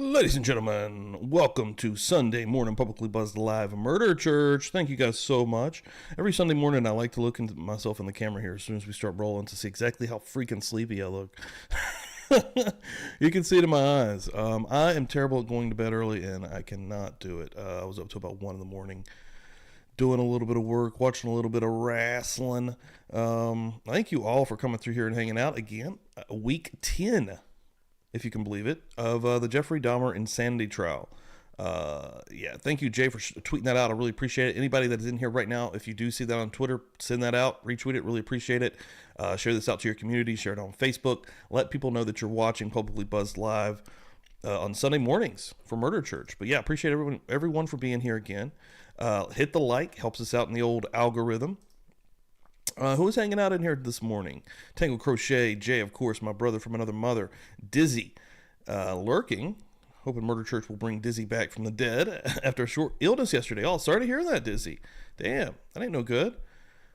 Ladies and gentlemen, welcome to Sunday Morning Publicly Buzzed Live Murder Church. Thank you guys so much. Every Sunday morning I like to look into myself in the camera here as soon as we start rolling to see exactly how freaking sleepy I look. You can see it in my eyes. I am terrible at going to bed early and I cannot do it. I was up to about 1 in the morning doing a little bit of work, watching a little bit of wrestling. Thank you all for coming through here and hanging out again. Week 10. If you can believe it, of the Jeffrey Dahmer insanity trial. Yeah, thank you, Jay, for tweeting that out. I really appreciate it. Anybody that is in here right now, if you do see that on Twitter, send that out, retweet it. Really appreciate it. Share this out to your community. Share it on Facebook. Let people know that you're watching Publicly Buzzed Live on Sunday mornings for Murder Church. But yeah, appreciate everyone for being here again. Hit the like, helps us out in the old algorithm. Who's hanging out in here this morning? Tango Crochet, Jay, of course, my brother from another mother, Dizzy, lurking, hoping Murder Church will bring Dizzy back from the dead after a short illness yesterday. Oh, sorry to hear that, Dizzy. Damn, that ain't no good.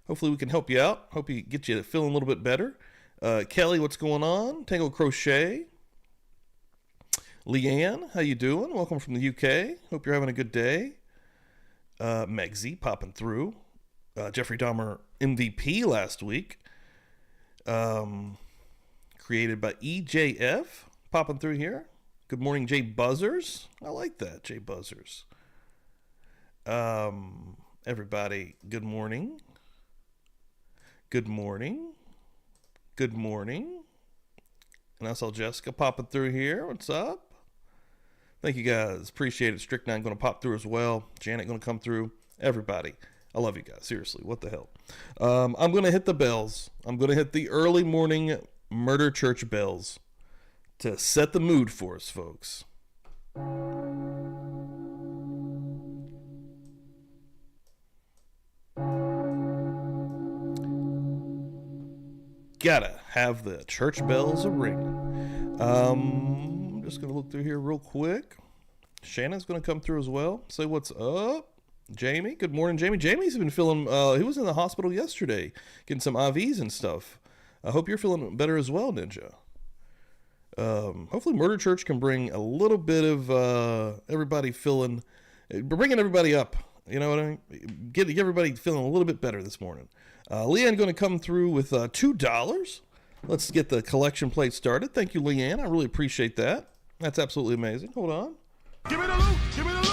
Hopefully we can help you out. Hope you get you feeling a little bit better. Kelly, what's going on? Tango Crochet. Leanne, how you doing? Welcome from the UK. Hope you're having a good day. Megsy, popping through. Jeffrey Dahmer MVP last week, created by EJF, popping through here. Good morning, Jay Buzzers. I like that, Jay Buzzers. Everybody, good morning. Good morning. Good morning. And I saw Jessica popping through here. What's up? Thank you guys. Appreciate it. Strychnine going to pop through as well. Janet going to come through. Everybody. I love you guys. Seriously, what the hell? I'm going to hit the bells. I'm going to hit the early morning Murder Church bells to set the mood for us, folks. Gotta have the church bells a-ringing. I'm just going to look through here real quick. Shannon's going to come through as well. Say what's up. Jamie, good morning, Jamie. Jamie's been feeling, he was in the hospital yesterday getting some IVs and stuff. I hope you're feeling better as well, Ninja. Hopefully Murder Church can bring a little bit of everybody feeling, bringing everybody up. You know what I mean? Get everybody feeling a little bit better this morning. Leanne going to come through with $2. Let's get the collection plate started. Thank you, Leanne. I really appreciate that. That's absolutely amazing. Hold on. Give me the loot. Give me the loot.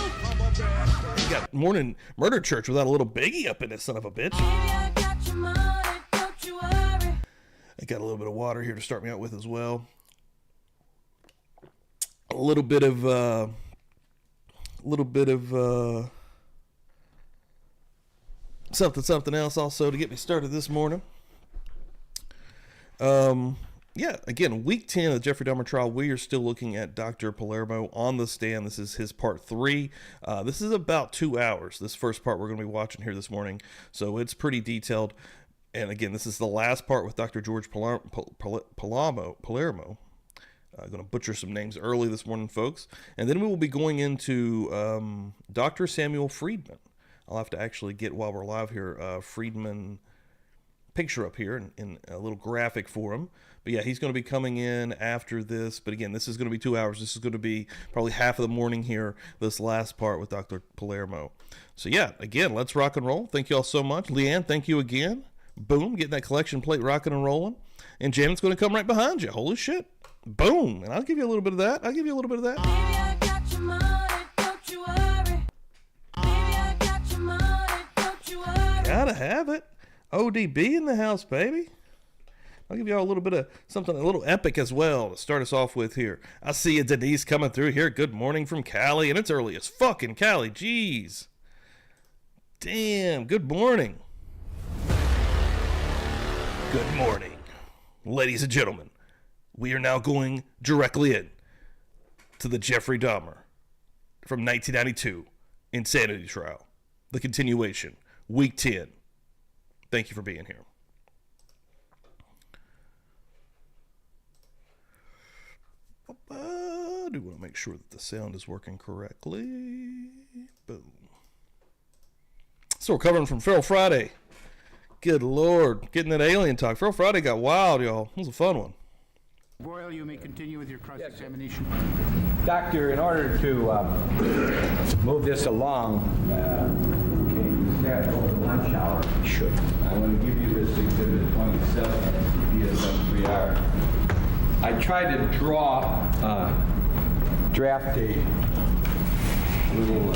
You got morning Murder Church without a little Biggie up in this son of a bitch. I got your money, don't you worry. I got a little bit of water here to start me out with as well. A little bit of something else also to get me started this morning. Yeah, again, week 10 of the Jeffrey Dahmer trial, we are still looking at Dr. Palermo on the stand. This is his part 3. This is about 2 hours, this first part we're going to be watching here this morning. So it's pretty detailed. And again, this is the last part with Dr. George Palermo. I'm going to butcher some names early this morning, folks. And then we will be going into Dr. Samuel Friedman. I'll have to actually get, while we're live here, Friedman picture up here in a little graphic for him. But yeah, he's going to be coming in after this. But again, this is going to be 2 hours. This is going to be probably half of the morning here, this last part with Dr. Palermo. So yeah, again, let's rock and roll. Thank you all so much. Leanne, thank you again. Boom, getting that collection plate rocking and rolling. And Janet's going to come right behind you. Holy shit. Boom. And I'll give you a little bit of that. I'll give you a little bit of that. Baby, I got your money, don't you worry. Baby, I got your money, don't you worry. Gotta have it. ODB in the house, baby. I'll give you all a little bit of something a little epic as well to start us off with here. I see you, Denise, coming through here. Good morning from Cali, and it's early as fucking Cali. Jeez. Damn, good morning. Good morning. Ladies and gentlemen, we are now going directly in to the Jeffrey Dahmer from 1992 insanity trial. The continuation, week 10. Thank you for being here. I do want to make sure that the sound is working correctly. Boom. So we're covering from Feral Friday. Good Lord. Getting that alien talk. Feral Friday got wild, y'all. It was a fun one. Royal, you may continue with your cross-examination. Doctor, in order to move this along, okay, over the lunch hour. Sure. I'm going to give you this exhibit 27 DSM-3R. I tried to draft a little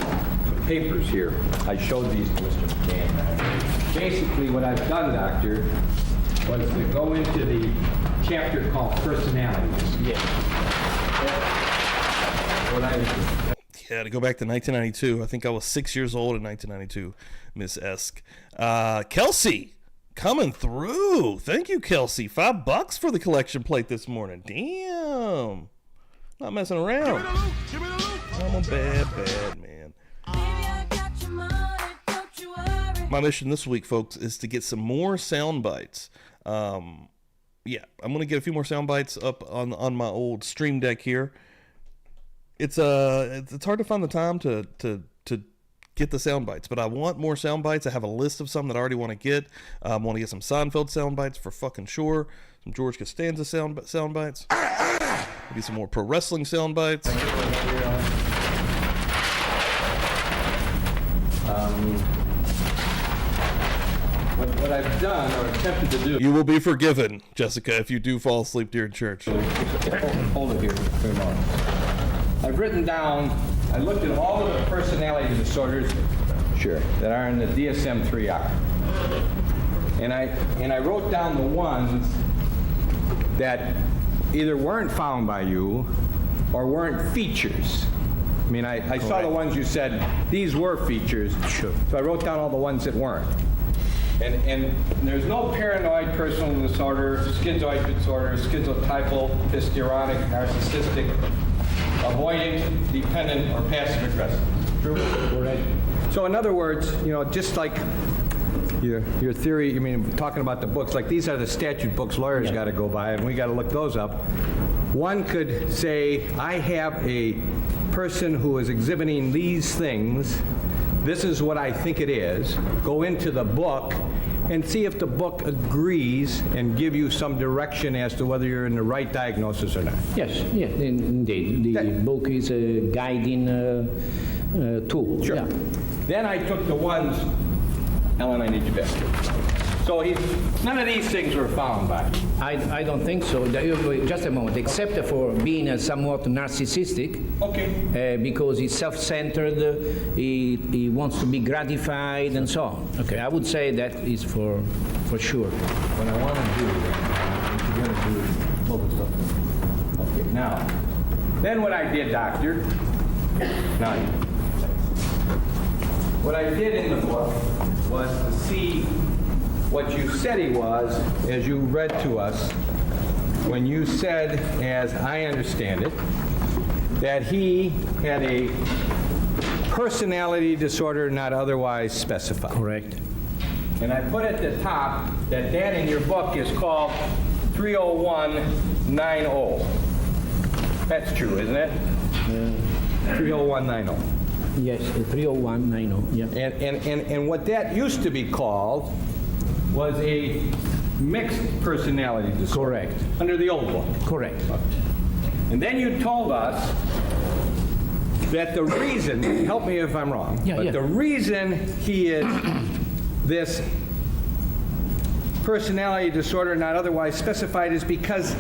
papers here. I showed these to Mr. McCann. Basically, what I've done, Doctor, was to go into the chapter called personalities. Yeah, to go back to 1992. I think I was 6 years old in 1992, Miss Esk. Kelsey, coming through. Thank you, Kelsey. $5 for the collection plate this morning. Damn. Not messing around. I'm a bad man. My mission this week, folks, is to get some more sound bites. Yeah, I'm gonna get a few more sound bites up on my old Stream Deck here. It's hard to find the time to get the sound bites, but I want more sound bites. I have a list of some that I already want to get. I want to get some Seinfeld sound bites for fucking sure. Some George Costanza sound bites. Maybe some more pro wrestling sound bites. What I've done or attempted to do. You will be forgiven, Jessica, if you do fall asleep during church. Hold it here for a moment. I've written down, I looked at all of the personality disorders that are in the DSM-3R. And I wrote down the ones that either weren't found by you or weren't features. I mean, I saw the ones you said, these were features. Sure. So I wrote down all the ones that weren't. And there's no paranoid personal disorder, schizoid disorder, schizotypal, histrionic, narcissistic, avoidant, dependent, or passive aggressive. True? Correct. So in other words, you know, just like your theory, I mean, talking about the books, like these are the statute books lawyers got to go by, and we got to look those up. One could say, I have a person who is exhibiting these things. This is what I think it is. Go into the book and see if the book agrees and give you some direction as to whether you're in the right diagnosis or not. Yes, indeed. The book is a guiding tool. Sure. Yeah. Then I took the ones, Ellen, I need you back here. So none of these things were found by you. I don't think so. Just a moment. Except for being somewhat narcissistic. Okay. Because he's self-centered, he wants to be gratified, and so on. Okay, I would say that is for sure. What I want to do is to do focus stuff. Okay. Now, then what I did, Doctor. Now, what I did in the book was to see what you said he was, as you read to us, when you said, as I understand it, that he had a personality disorder not otherwise specified. Correct. And I put at the top that in your book is called 30190. That's true, isn't it? 30190. Yes, 30190. Yeah. And what that used to be called was a mixed personality disorder. Correct. Under the old book. Correct. And then you told us that the reason, help me if I'm wrong, but the reason he is this personality disorder not otherwise specified is because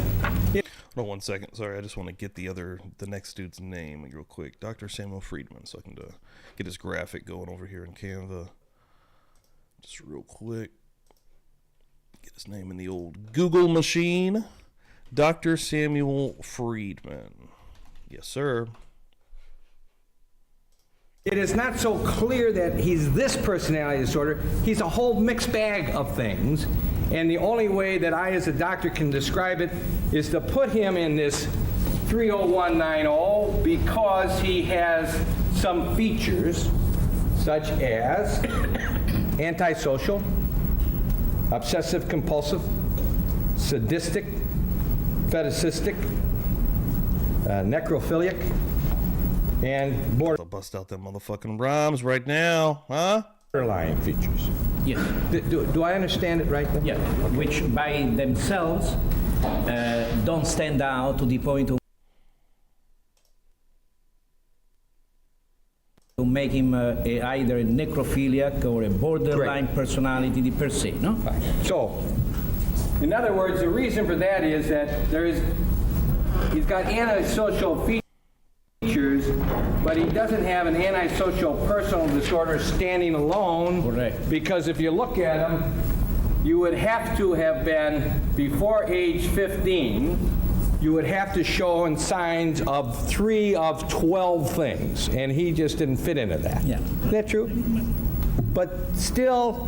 Hold on 1 second. Sorry, I just want to get the next dude's name real quick. Dr. Samuel Friedman, so I can get his graphic going over here in Canva. Just real quick. Get his name in the old Google machine. Dr. Samuel Friedman. Yes, sir. it is not so clear that he's this personality disorder. He's a whole mixed bag of things. And the only way that I as a doctor can describe it is to put him in this 30190 because he has some features such as antisocial, obsessive compulsive, sadistic, fetishistic, necrophiliac, and I'll bust out them motherfucking rhymes right now, huh? borderline features. Yes. Do I understand it right then? Yeah, which by themselves don't stand out to the point of make him either a necrophiliac or a borderline personality per se, no? So, in other words, the reason for that is that he's got antisocial features, but he doesn't have an antisocial personal disorder standing alone. Correct. Because if you look at him, you would have to have been, before age 15, you would have to show signs of 3 of 12 things, and he just didn't fit into that. Yeah. Is that true? But still,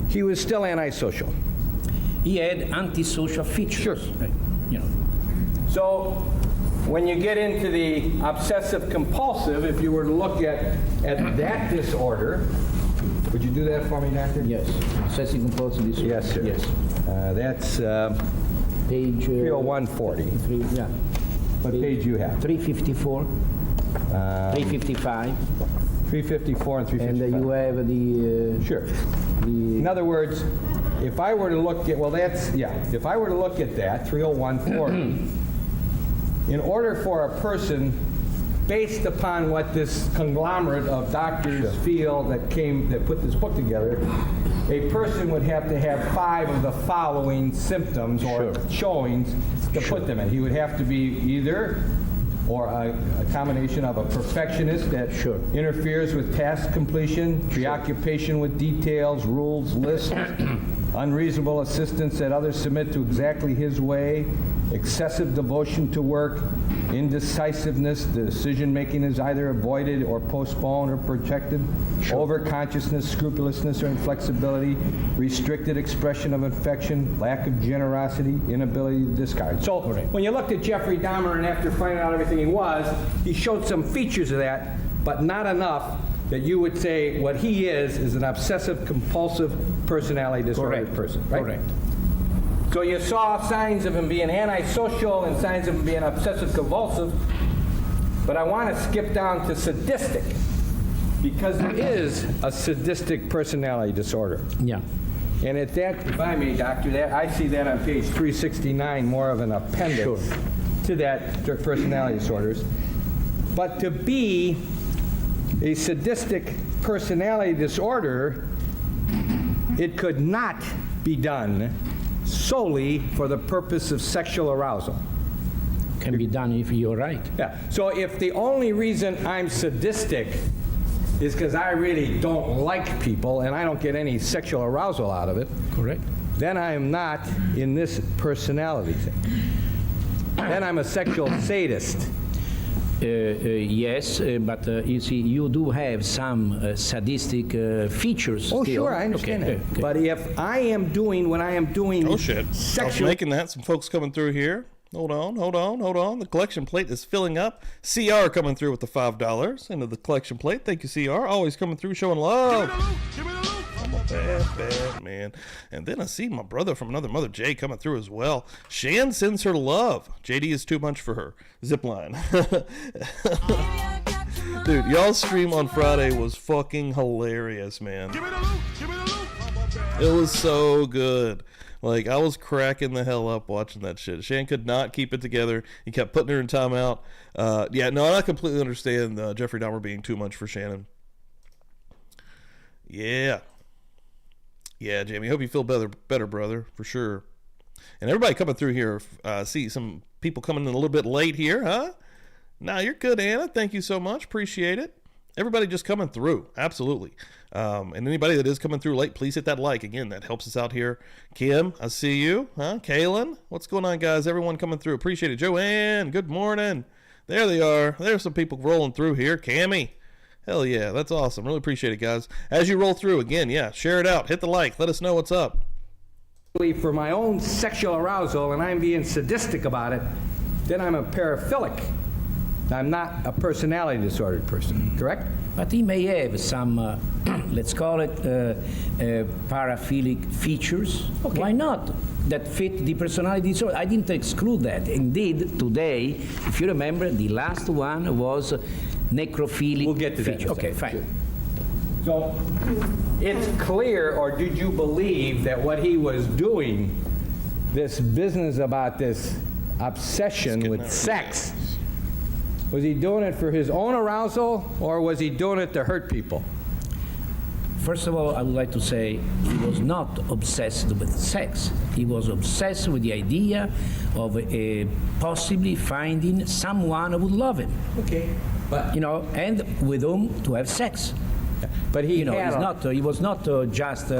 he was still antisocial. He had antisocial features. Sure. You know. So when you get into the obsessive compulsive, if you were to look at that disorder, would you do that for me, doctor? Yes. Obsessive compulsive disorder. Yes, sir. Yes. That's Page 30140. Yeah. What page you have? 354, 355, 354 and 355. and you have the Sure. the In other words, if I were to look at, if I were to look at that, 30140, in order for a person, based upon what this conglomerate of doctors feel that put this book together, a person would have to have 5 of the following symptoms or showings to put them in. He would have to be either a combination of a perfectionist that interferes with task completion, preoccupation with details, rules, lists, unreasonable assistance that others submit to exactly his way, excessive devotion to work, indecisiveness, the decision-making is either avoided or postponed or projected, overconsciousness, scrupulousness or inflexibility, restricted expression of affection, lack of generosity, inability to discard. So when you looked at Jeffrey Dahmer and after finding out everything he showed some features of that, but not enough that you would say what he is an obsessive-compulsive personality disorder person, right? Correct. So you saw signs of him being antisocial and signs of him being obsessive-compulsive, but I want to skip down to sadistic, because there is a sadistic personality disorder. Yeah. And at that, if I may, doctor, I see that on page 369, more of an appendix to that personality disorders. But to be a sadistic personality disorder, it could not be done solely for the purpose of sexual arousal. Can be done if you're right. Yeah. So if the only reason I'm sadistic is because I really don't like people and I don't get any sexual arousal out of it, Correct. then I am not in this personality thing. Then I'm a sexual sadist. Yes, but you see, you do have some sadistic features. Oh, still. sure, I understand Okay, that. okay. But if I am doing what I am doing Oh shit! I was sexual... making that. Some folks coming through here. Hold on. The collection plate is filling up. CR coming through with the $5 into the collection plate. Thank you, CR. Always coming through, showing love. I'm a bad man. And then I see my brother from another mother, Jay, coming through as well. Shan sends her love. JD is too much for her. Zipline. Dude, y'all's stream on Friday was fucking hilarious, man. It was so good. Like, I was cracking the hell up watching that shit. Shan could not keep it together. He kept putting her in timeout. I completely understand Jeffrey Dahmer being too much for Shannon. Yeah, Jamie. Hope you feel better, brother, for sure. And everybody coming through here, see some people coming in a little bit late here, huh? Nah, you're good, Anna. Thank you so much. Appreciate it. Everybody just coming through. Absolutely. And anybody that is coming through late, please hit that like. Again, that helps us out here. Kim, I see you. Huh? Kaylin, what's going on, guys? Everyone coming through. Appreciate it. Joanne, good morning. There they are. There's some people rolling through here. Cammy, hell yeah, that's awesome. Really appreciate it, guys. As you roll through, again, share it out. Hit the like. Let us know what's up. For my own sexual arousal and I'm being sadistic about it, then I'm a paraphilic. I'm not a personality disordered person, correct? But he may have some, let's call it, paraphilic features. Okay. Why not? That fit the personality disorder. I didn't exclude that. Indeed, today, if you remember, the last one was necrophilic. We'll get to that in a feature. Okay, second. fine. So it's clear, or did you believe that what he was doing, this business about this obsession with sex, Was he doing it for his own arousal, or was he doing it to hurt people? First of all, I would like to say he was not obsessed with sex. He was obsessed with the idea of possibly finding someone who would love him. Okay. But And with whom to have sex. But he had He was not just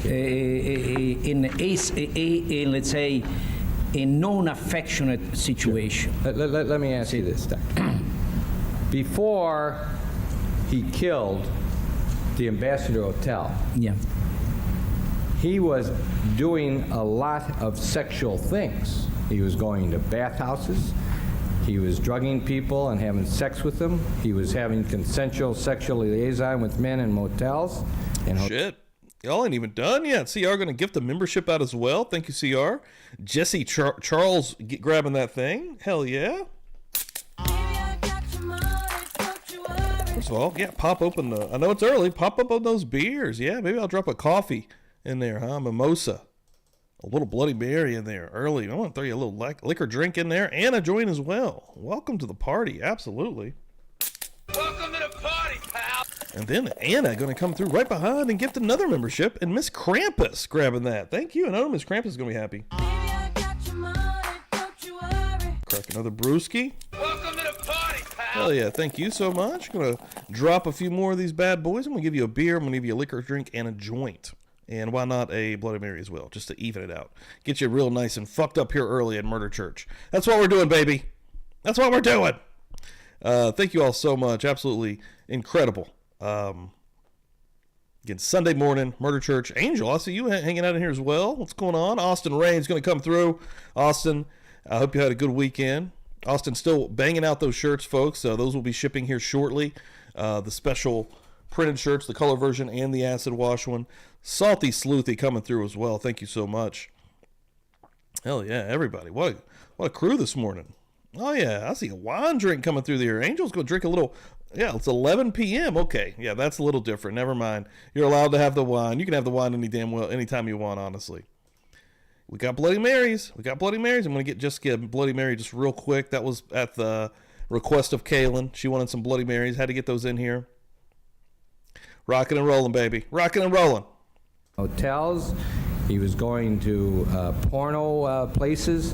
in let's say, a non-affectionate situation. Let me ask you this, Doctor. Before he killed the Ambassador Hotel, Yeah. he was doing a lot of sexual things. He was going to bathhouses. He was drugging people and having sex with them. He was having consensual sexual liaison with men in motels. And Shit. Y'all ain't even done yet. CR going to gift a membership out as well. Thank you, CR. Jesse Charles grabbing that thing. Hell yeah. First of all, yeah, pop open I know it's early. Pop up on those beers. Yeah, maybe I'll drop a coffee in there, huh? Mimosa. A little Bloody Mary in there early. I want to throw you a little liquor drink in there and a joint as well. Welcome to the party. Absolutely. Welcome to the party, pal. And then Anna going to come through right behind and gift another membership. And Miss Krampus grabbing that. Thank you. And I know Miss Krampus is going to be happy. Crack another brewski. Welcome to the party, pal. Hell yeah. Thank you so much. Going to drop a few more of these bad boys. I'm going to give you a beer. I'm going to give you a liquor drink and a joint. And why not a Bloody Mary as well, just to even it out. Get you real nice and fucked up here early at Murder Church. That's what we're doing, baby. That's what we're doing. Thank you all so much. Absolutely incredible. Again, Sunday morning, Murder Church. Angel, I see you hanging out in here as well. What's going on? Austin Rain's going to come through. Austin, I hope you had a good weekend. Austin's still banging out those shirts, folks. Those will be shipping here shortly. The special printed shirts, the color version and the acid wash one. Salty Sleuthy coming through as well. Thank you so much. Hell yeah, everybody. What a crew this morning. Oh yeah, I see a wine drink coming through there. Angel's going to drink a little. Yeah, it's 11 p.m. Okay, yeah, that's a little different. Never mind. You're allowed to have the wine. You can have the wine anytime you want, honestly. We got Bloody Marys. I'm going to get Bloody Mary just real quick. That was at the request of Kaylin. She wanted some Bloody Marys. Had to get those in here. Rocking and rolling, baby. Rocking and rolling. hotels. He was going to porno places.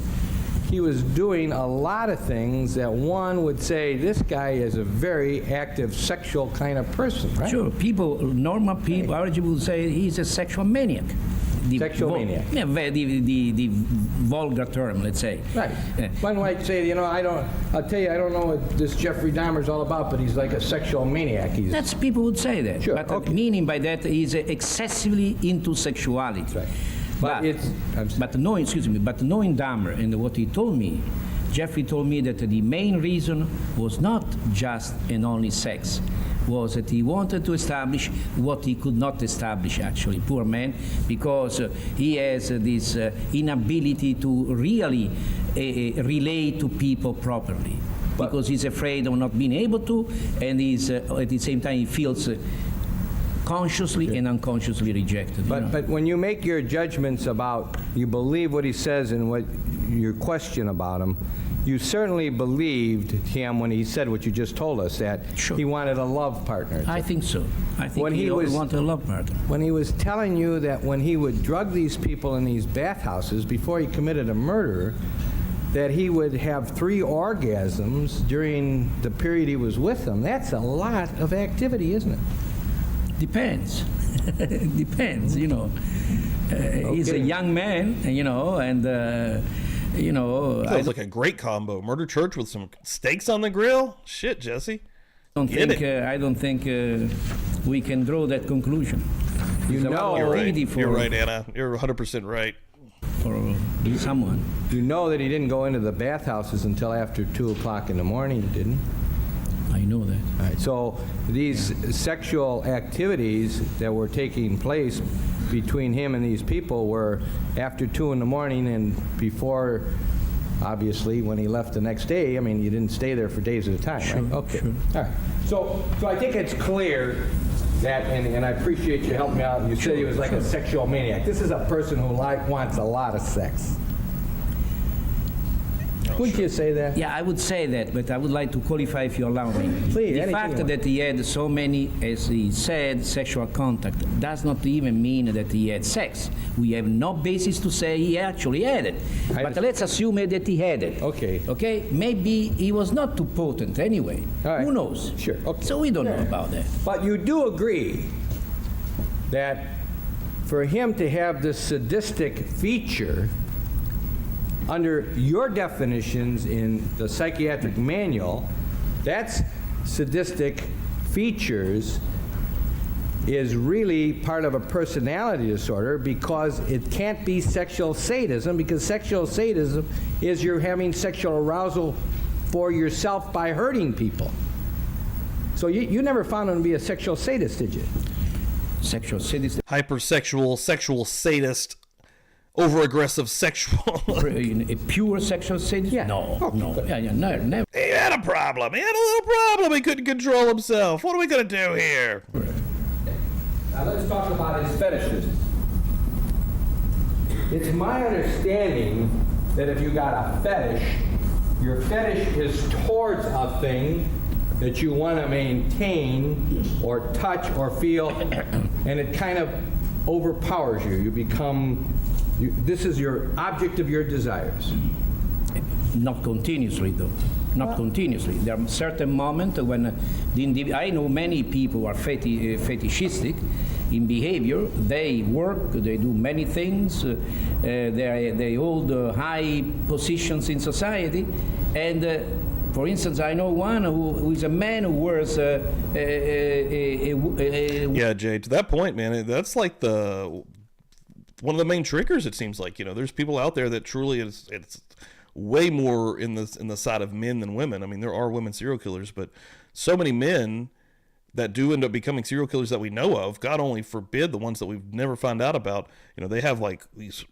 He was doing a lot of things that one would say, this guy is a very active sexual kind of person, right? Sure, normal people, average people would say he's a sexual maniac. Sexual maniac. Yeah, the vulgar term, let's say. Right. One might say, I'll tell you, I don't know what this Jeffrey Dahmer is all about, but he's like a sexual maniac. That's people would say that. Sure, But okay. meaning by that he's excessively into sexuality. That's right. But knowing Dahmer and what he told me, Jeffrey told me that the main reason was not just and only sex, was that he wanted to establish what he could not establish, actually, poor man, because he has this inability to really relate to people properly, because he's afraid of not being able to, and he's, at the same time he feels consciously and unconsciously rejected. But when you make your judgments about, you believe what he says and what your question about him, you certainly believed him when he said what you just told us, that Sure. he wanted a love partner. I think so. I think When he he always was- wanted a love partner. When he was telling you that when he would drug these people in these bathhouses before he committed a murder, that he would have 3 orgasms during the period he was with them, that's a lot of activity, isn't it? Depends. Depends, He's a young man, Sounds like a great combo. Murder Church with some steaks on the grill. Shit, Jesse. I don't think we can draw that conclusion. You know, You're right. Greedy for- You're right, Anna. You're 100% right. For someone. You know that he didn't go into the bathhouses until after 2 o'clock in the morning, didn't he? I know that. All right, so these sexual activities that were taking place between him and these people were after 2 in the morning and before, obviously, when he left the next day. I mean, you didn't stay there for days at a time, right? Okay. sure. All right. So I think it's clear that, and I appreciate you helping me out. You said he was like a sexual maniac. This is a person who wants a lot of sex. Wouldn't you say that? Yeah, I would say that, but I would like to qualify if you allow me. Please, the anything fact you want. that he had so many, as he said, sexual contact does not even mean that he had sex. We have no basis to say he actually had it. But let's assume that he had it. Okay. Okay? Maybe he was not too potent anyway. All right. Who knows? Sure. Okay. So we don't know Sure. about that. But you do agree that for him to have this sadistic feature, under your definitions in the psychiatric manual, that's sadistic features is really part of a personality disorder because it can't be sexual sadism, because sexual sadism is you're having sexual arousal for yourself by hurting people. So you never found him to be a sexual sadist, did you? Sexual sadism. Hypersexual, sexual sadist, over-aggressive sexual. A pure sexual sadism? Yeah. No, Oh, no. but- Yeah, never. He had a problem. He had a little problem. He couldn't control himself. What are we going to do here? Now let's talk about his fetishism. It's my understanding that if you got a fetish, your fetish is towards a thing that you want to maintain or touch or feel, and it kind of overpowers you. You become, this is your object of your desires. Not continuously, though. Not continuously. There are certain moments when the individual. I know many people who are fetishistic in behavior. They work, they do many things, they hold high positions in society. And for instance, I know one who is a man who wears a Yeah, Jay, to that point, man, that's like one of the main triggers, it seems like. There's people out there that truly it's way more in the side of men than women. I mean, there are women serial killers, but so many men that do end up becoming serial killers that we know of, God only forbid the ones that we've never found out about, they have like these,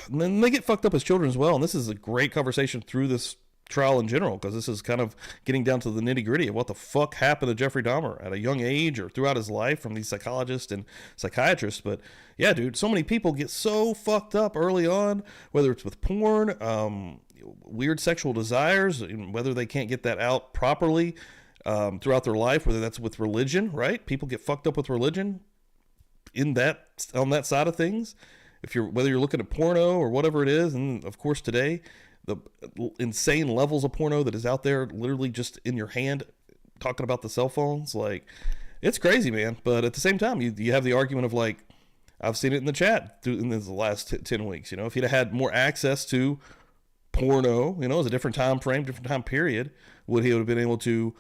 and then they get fucked up as children as well. And this is a great conversation through this trial in general, because this is kind of getting down to the nitty gritty of what the fuck happened to Jeffrey Dahmer at a young age or throughout his life from these psychologists and psychiatrists. But yeah, dude, so many people get so fucked up early on, whether it's with porn, weird sexual desires, whether they can't get that out properly throughout their life, whether that's with religion, right? People get fucked up with religion on that side of things. Whether you're looking at porno or whatever it is, and of course today, the insane levels of porno that is out there, literally just in your hand, talking about the cell phones, like, it's crazy, man. But at the same time, you have the argument of, like, I've seen it in the chat in the last 10 weeks. If he'd have had more access to porno, it was a different time frame, different time period, would he have been able to,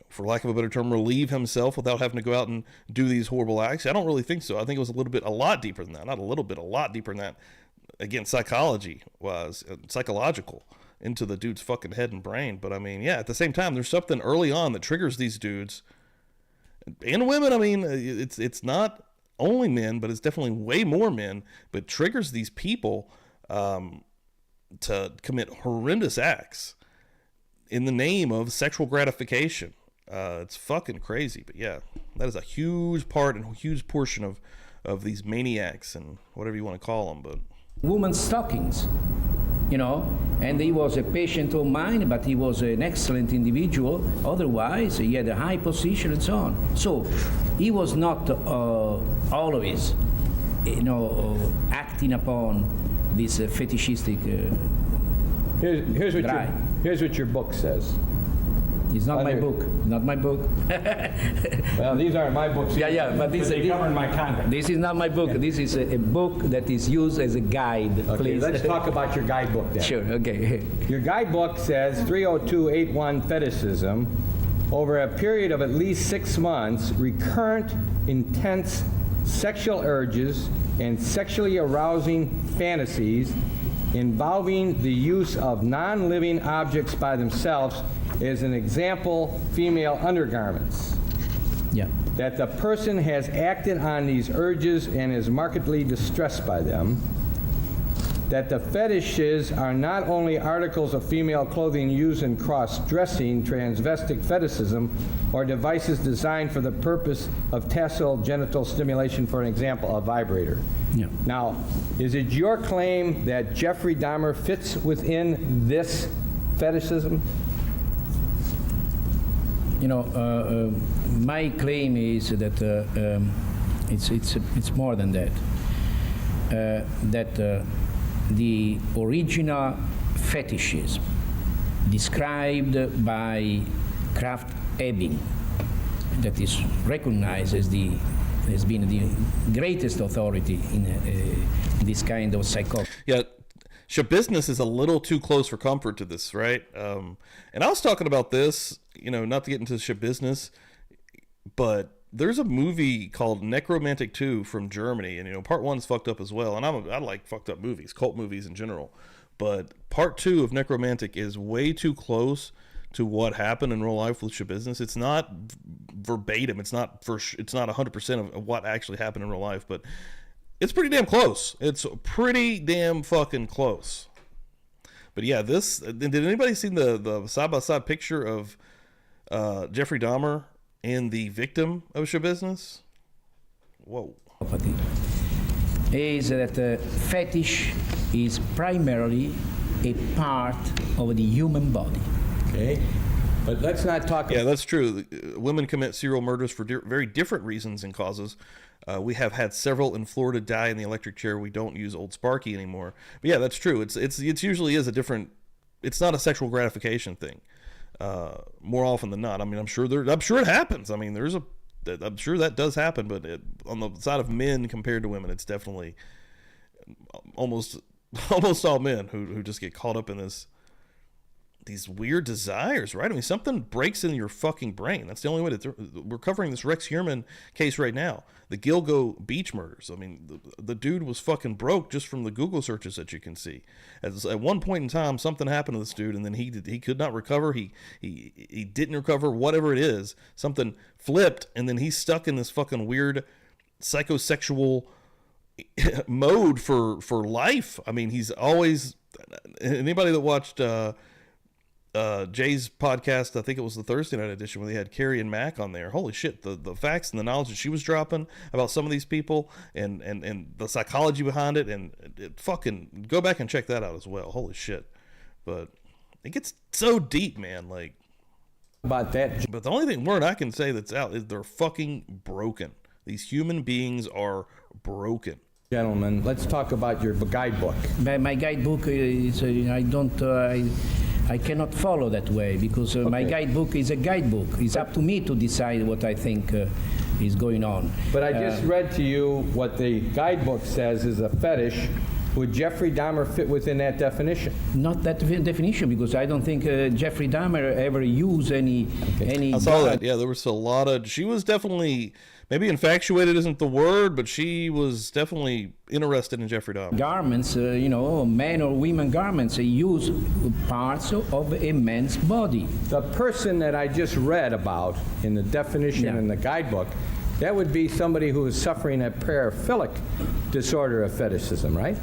for lack of a better term, relieve himself without having to go out and do these horrible acts? I don't really think so. I think it was a lot deeper than that. Not a little bit, a lot deeper than that. Again, psychological into the dude's fucking head and brain. But I mean, yeah, at the same time, there's something early on that triggers these dudes and women. I mean, it's not only men, but it's definitely way more men, but triggers these people to commit horrendous acts in the name of sexual gratification. It's fucking crazy. But yeah, that is a huge part and a huge portion of these maniacs and whatever you want to call them. But women's stockings, and he was a patient of mine, but he was an excellent individual. Otherwise, he had a high position and so on. So he was not always, acting upon this fetishistic Here's what your book says. It's not my book. Not my book. Well, these aren't my books. Yeah, but this they cover my content. This is not my book. This is a book that is used as a guide. Okay, Please. let's talk about your guidebook then. Sure. Okay. Your guidebook says 30281 Fetishism. Over a period of at least 6 months, recurrent, intense sexual urges and sexually arousing fantasies involving the use of non-living objects by themselves is an example, female undergarments. Yeah. That the person has acted on these urges and is markedly distressed by them. That the fetishes are not only articles of female clothing used in cross-dressing, transvestic fetishism, or devices designed for the purpose of tactile genital stimulation, for an example, a vibrator. Yeah. Now, is it your claim that Jeffrey Dahmer fits within this fetishism? You know, my claim is that it's more than that. That the original fetishism described by Kraft Ebing, that is recognized as has been the greatest authority in this kind of psychology. Yeah, Shabusiness is a little too close for comfort to this, right? And I was talking about this, you know, not to get into Shabusiness, but there's a movie called Necromantic 2 from Germany, and, you know, part 1 is fucked up as well, and I like fucked up movies, cult movies in general, but part 2 of Necromantic is way too close to what happened in real life with Shabusiness. It's not verbatim, it's not 100% of what actually happened in real life, but it's pretty damn close. It's pretty damn fucking close. But yeah, did anybody see the side-by-side picture of Jeffrey Dahmer and the victim of Shabusiness? Whoa. Is that fetish is primarily a part of the human body. Okay, but let's not talk. Yeah, that's true. Women commit serial murders for very different reasons and causes. We have had several in Florida die in the electric chair. We don't use Old Sparky anymore. But yeah, that's true. It's usually is a different. It's not a sexual gratification thing. More often than not. I mean, I'm sure it happens. I mean, I'm sure that does happen. But on the side of men compared to women, it's definitely almost all men who just get caught up in these weird desires, right? I mean, something breaks in your fucking brain. That's the only way we're covering this Rex Heuermann case right now. The Gilgo beach murders. I mean, the dude was fucking broke just from the Google searches that you can see. At one point in time, something happened to this dude, and then he could not recover. He didn't recover, whatever it is. Something flipped, and then he's stuck in this fucking weird psychosexual mode for life. I mean, he's always, anybody that watched Jay's podcast, I think it was the Thursday night edition, when they had Carrie and Mac on there. Holy shit, the facts and the knowledge that she was dropping about some of these people and the psychology behind it, and fucking go back and check that out as well. Holy shit. But it gets so deep, man. Like, about that. But the only word I can say that's out is they're fucking broken. These human beings are broken. Gentlemen, let's talk about your guidebook. My guidebook is I cannot follow that way because my guidebook is a guidebook. It's up to me to decide what I think is going on. But I just read to you what the guidebook says is a fetish. Would Jeffrey Dahmer fit within that definition? Not that definition, because I don't think Jeffrey Dahmer ever used any. I saw that. Yeah, there was a lot of. She was definitely, maybe infatuated isn't the word, but she was definitely interested in Jeffrey Dahmer. Garments, men or women garments, use parts of a man's body. The person that I just read about in the definition in the guidebook, that would be somebody who is suffering a paraphilic disorder of fetishism, right?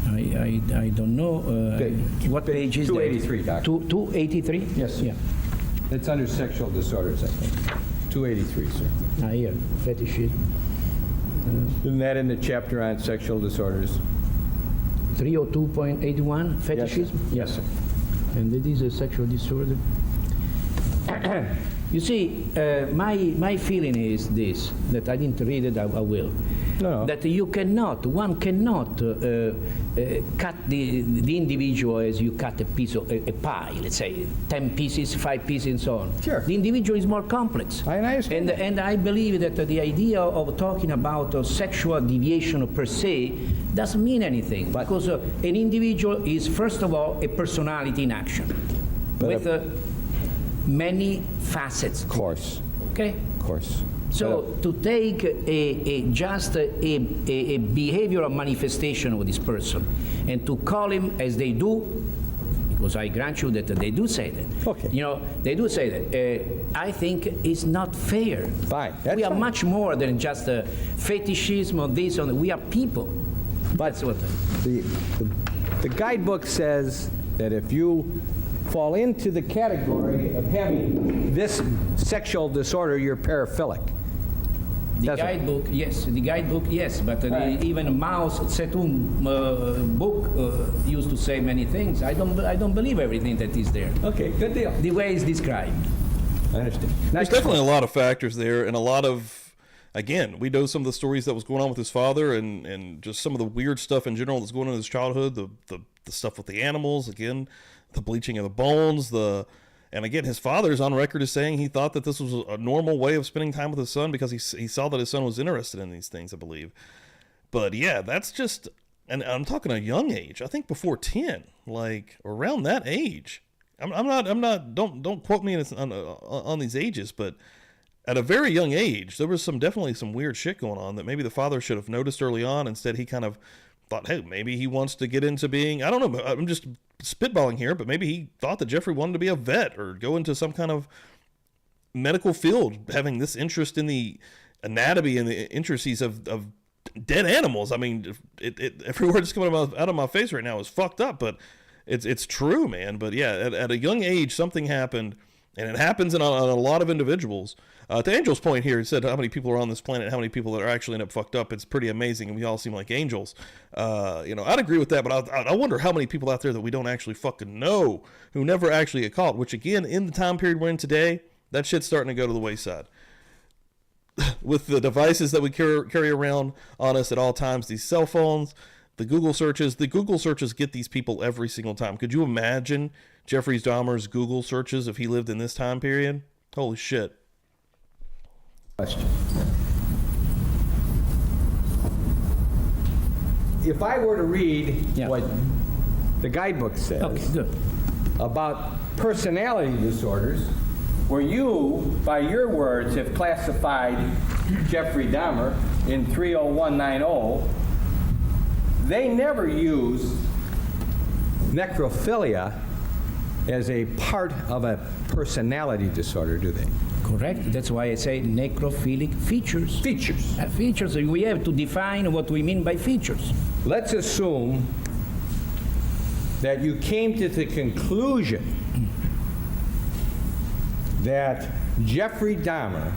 I don't know. What page is 283, that? Doctor. 283? Yes. Yeah. It's under sexual disorders, I think. 283, sir. Here, fetishism. Isn't that in the chapter on sexual disorders? 302.81, fetishism? Yes, sir. And it is a sexual disorder. You see, my feeling is this, that I didn't read it, I will. No. That one cannot cut the individual as you cut a piece of a pie, let's say 10 pieces, 5 pieces, and so on. Sure. The individual is more complex. I understand. And I believe that the idea of talking about sexual deviation per se doesn't mean anything, because an individual is, first of all, a personality in action, with many facets. Of course. Okay? Of course. So to take just a behavioral manifestation of this person and to call him as they do, because I grant you that they do say that. Okay. They do say that. I think it's not fair. Fine. We are fine. much more than just fetishism or this or that. We are people. That's what. The guidebook says that if you fall into the category of having this sexual disorder, you're paraphilic. The Doesn't. guidebook, yes. The guidebook, yes. But Right. even Mao Zedong book used to say many things. I don't believe everything that is there. Okay, good deal. The way it's described. I understand. There's Next definitely a lot of factors there, and a lot of, again, we know some of the stories that was going on with his father, and just some of the weird stuff in general that's going on in his childhood. The stuff with the animals, again, the bleaching of the bones, and again, his father's on record as saying he thought that this was a normal way of spending time with his son because he saw that his son was interested in these things, I believe. But yeah, that's just, and I'm talking a young age. I think before 10, like around that age. I'm not. Don't quote me on these ages, but at a very young age, there was definitely some weird shit going on that maybe the father should have noticed early on. Instead, he kind of thought, hey, maybe he wants to get into being, I don't know, I'm just spitballing here, but maybe he thought that Jeffrey wanted to be a vet or go into some kind of medical field, having this interest in the anatomy and the intricacies of dead animals. I mean, every word that's coming out of my face right now is fucked up, but it's true, man. But yeah, at a young age, something happened, and it happens on a lot of individuals. To Angel's point here, he said how many people are on this planet, how many people that are actually end up fucked up. It's pretty amazing, and we all seem like angels. I'd agree with that, but I wonder how many people out there that we don't actually fucking know who never actually get caught, which again, in the time period we're in today, that shit's starting to go to the wayside. With the devices that we carry around on us at all times, these cell phones, the Google searches get these people every single time. Could you imagine Jeffrey Dahmer's Google searches if he lived in this time period? Holy shit. question. If I were to read Yeah. what the guidebook says Okay, good. about personality disorders, where you, by your words, have classified Jeffrey Dahmer in 30190, they never use necrophilia as a part of a personality disorder, do they? Correct. That's why I say necrophilic features. Features. Features. We have to define what we mean by features. Let's assume that you came to the conclusion that Jeffrey Dahmer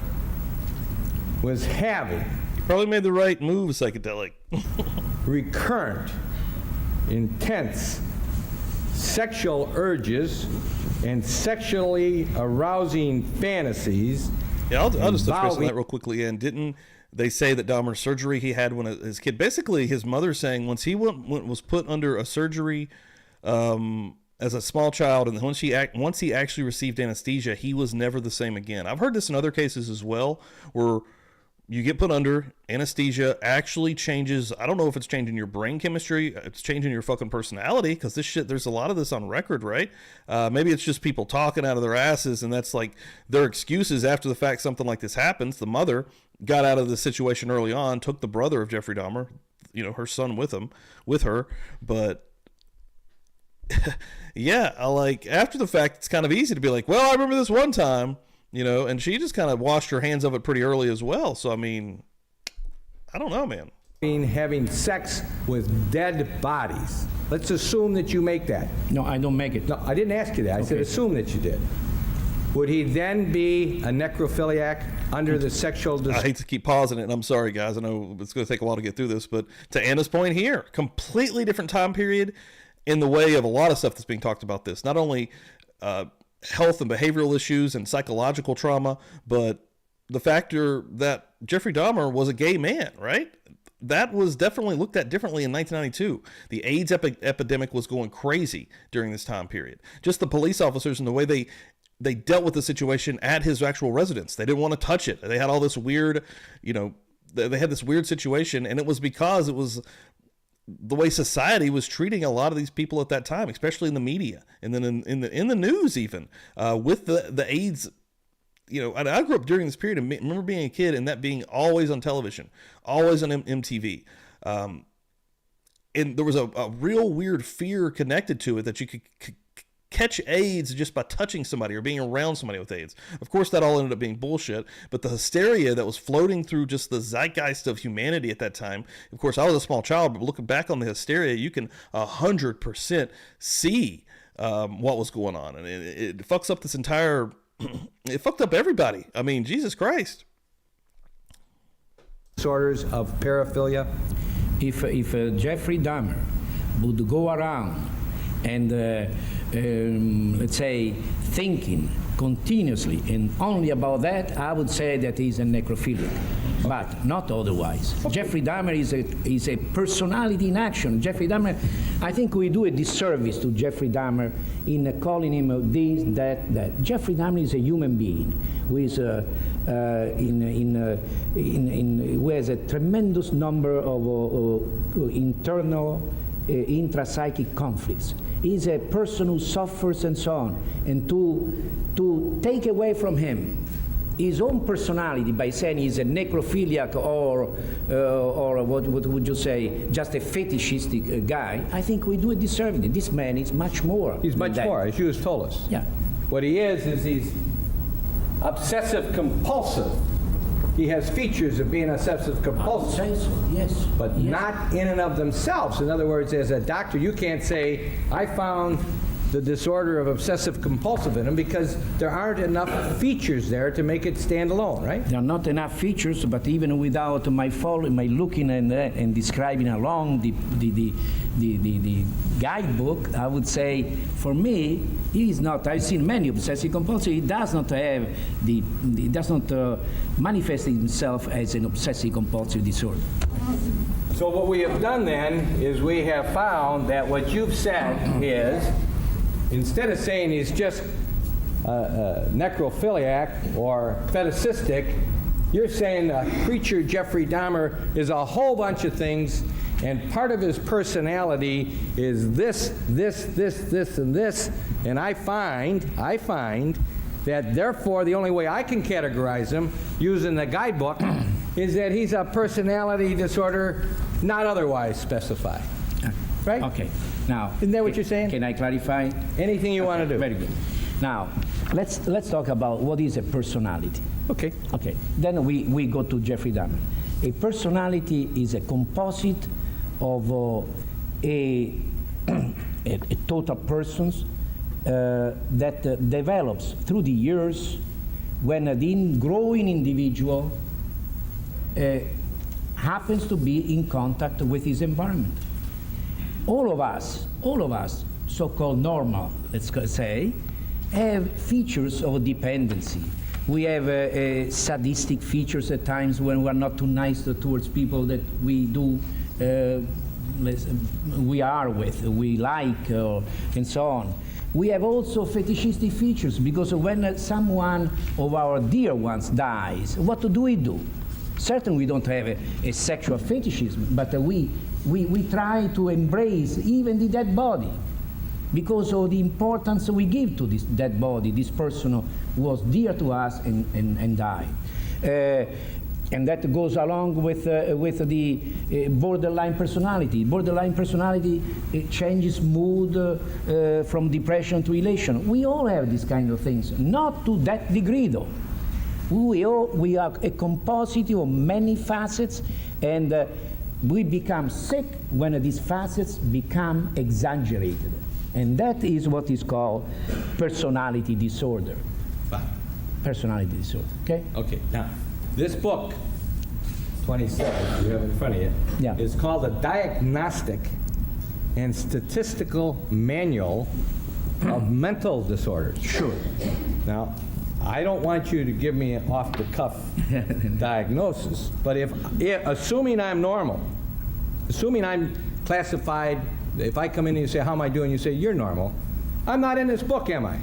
was having You probably made the right move, psychedelic. recurrent, intense sexual urges and sexually arousing fantasies. Yeah, I'll just touch base on involving- that real quickly. And didn't they say that Dahmer's surgery he had when his kid, basically his mother saying once he was put under a surgery as a small child, and once he actually received anesthesia, he was never the same again. I've heard this in other cases as well, where you get put under anesthesia, actually changes. I don't know if it's changing your brain chemistry, it's changing your fucking personality, because this shit, there's a lot of this on record, right? Maybe it's just people talking out of their asses, and that's like their excuses after the fact something like this happens. The mother got out of the situation early on, took the brother of Jeffrey Dahmer, her son with her, but yeah, after the fact, it's kind of easy to be like, well, I remember this one time, and she just kind of washed her hands of it pretty early as well. So, I mean, I don't know, man. having sex with dead bodies. Let's assume that you make that. No, I don't make it. No, I didn't ask you that. I said Okay. assume that you did. Would he then be a necrophiliac under the sexual I hate to keep pausing it, and I'm sorry, guys. I know it's going to take a while to get through this, but to Anna's point here, completely different time period in the way of a lot of stuff that's being talked about this. Not only health and behavioral issues and psychological trauma, but the factor that Jeffrey Dahmer was a gay man, right? That was definitely looked at differently in 1992. The AIDS epidemic was going crazy during this time period. Just the police officers and the way they dealt with the situation at his actual residence. They didn't want to touch it. They had all this weird, they had this weird situation, and it was because it was the way society was treating a lot of these people at that time, especially in the media and then in the news even, with the AIDS. And I grew up during this period and remember being a kid and that being always on television, always on MTV. And there was a real weird fear connected to it that you could catch AIDS just by touching somebody or being around somebody with AIDS. Of course, that all ended up being bullshit, but the hysteria that was floating through just the zeitgeist of humanity at that time. Of course, I was a small child, but looking back on the hysteria, you can 100% see what was going on. And it fucks up this entire... it fucked up everybody. I mean, Jesus Christ. disorders of paraphilia? If Jeffrey Dahmer would go around and, let's say, thinking continuously and only about that, I would say that he's a necrophiliac, but not otherwise. Jeffrey Dahmer is a personality in action. Jeffrey Dahmer, I think we do a disservice to Jeffrey Dahmer in calling him this, that. Jeffrey Dahmer is a human being who is who has a tremendous number of internal intrapsychic conflicts. He's a person who suffers and so on. And to take away from him his own personality by saying he's a necrophiliac or what would you say, just a fetishistic guy, I think we do a disservice. This man is much more. He's much than more, that. as you just told us. Yeah. What he is he's obsessive compulsive. He has features of being obsessive compulsive. Say so, yes. But yes. not in and of themselves. In other words, as a doctor, you can't say, I found the disorder of obsessive compulsive in him, because there aren't enough features there to make it stand alone, right? There are not enough features, but even without my looking and describing along the guidebook, I would say, for me, he is not. I've seen many obsessive compulsive. He does not have he does not manifest himself as an obsessive compulsive disorder. So what we have done then is we have found that what you've said is, instead of saying he's just necrophiliac or fetishistic, you're saying creature Jeffrey Dahmer is a whole bunch of things, and part of his personality is this, and this, and I find that therefore the only way I can categorize him using the guidebook is that he's a personality disorder not otherwise specified. Right? Okay. Now, Isn't that what you're saying? Can I clarify? Anything you want to do. Very good. Now, let's talk about what is a personality. Okay. Okay. Then we go to Jeffrey Dahmer. A personality is a composite of a total persons that develops through the years when the growing individual happens to be in contact with his environment. All of us, so-called normal, let's say, have features of dependency. We have sadistic features at times when we're not too nice towards people that we do, we are with, we like, and so on. We have also fetishistic features, because when someone of our dear ones dies, what do we do? Certainly we don't have a sexual fetishism, but we try to embrace even the dead body because of the importance we give to this dead body. This person who was dear to us and died. And that goes along with the borderline personality. Borderline personality changes mood from depression to elation. We all have these kind of things, not to that degree though. We are a composite of many facets, and we become sick when these facets become exaggerated. And that is what is called personality disorder. Fine. Personality disorder, okay? Okay, now, this book, 27, you have in front of you, Yeah. is called a Diagnostic and Statistical Manual of Mental Disorders. Sure. Now, I don't want you to give me an off-the-cuff diagnosis, but if assuming I'm normal, assuming I'm classified, if I come in and you say, how am I doing? You say, you're normal. I'm not in this book, am I?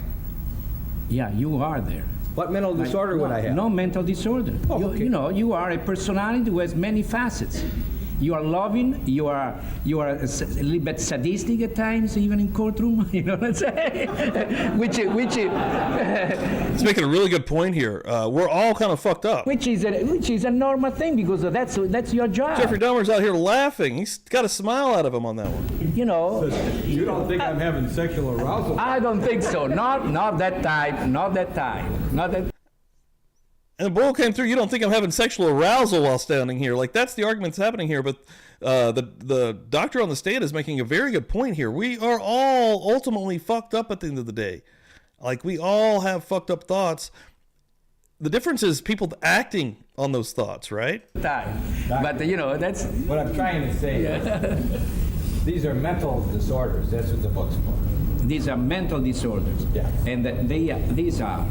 Yeah, you are there. What mental disorder would I have? No mental disorder. Oh, okay. You are a personality who has many facets. You are loving. You are a little bit sadistic at times, even in courtroom. You know what I'm saying? which He's making a really good point here. We're all kind of fucked up. which is a normal thing, because that's your job. Jeffrey Dahmer's out here laughing. He's got a smile out of him on that one. You know. You don't think I'm having sexual arousal? I don't think so. Not that type. Not that type. Not that. And the bull came through. You don't think I'm having sexual arousal while standing here? Like, that's the argument that's happening here. But the doctor on the stand is making a very good point here. We are all ultimately fucked up at the end of the day. Like, we all have fucked up thoughts. the difference is people acting on those thoughts, right? Time. But you know, that's What I'm trying to say is, these are mental disorders. That's what the book's for. these are mental disorders, Yeah. and these are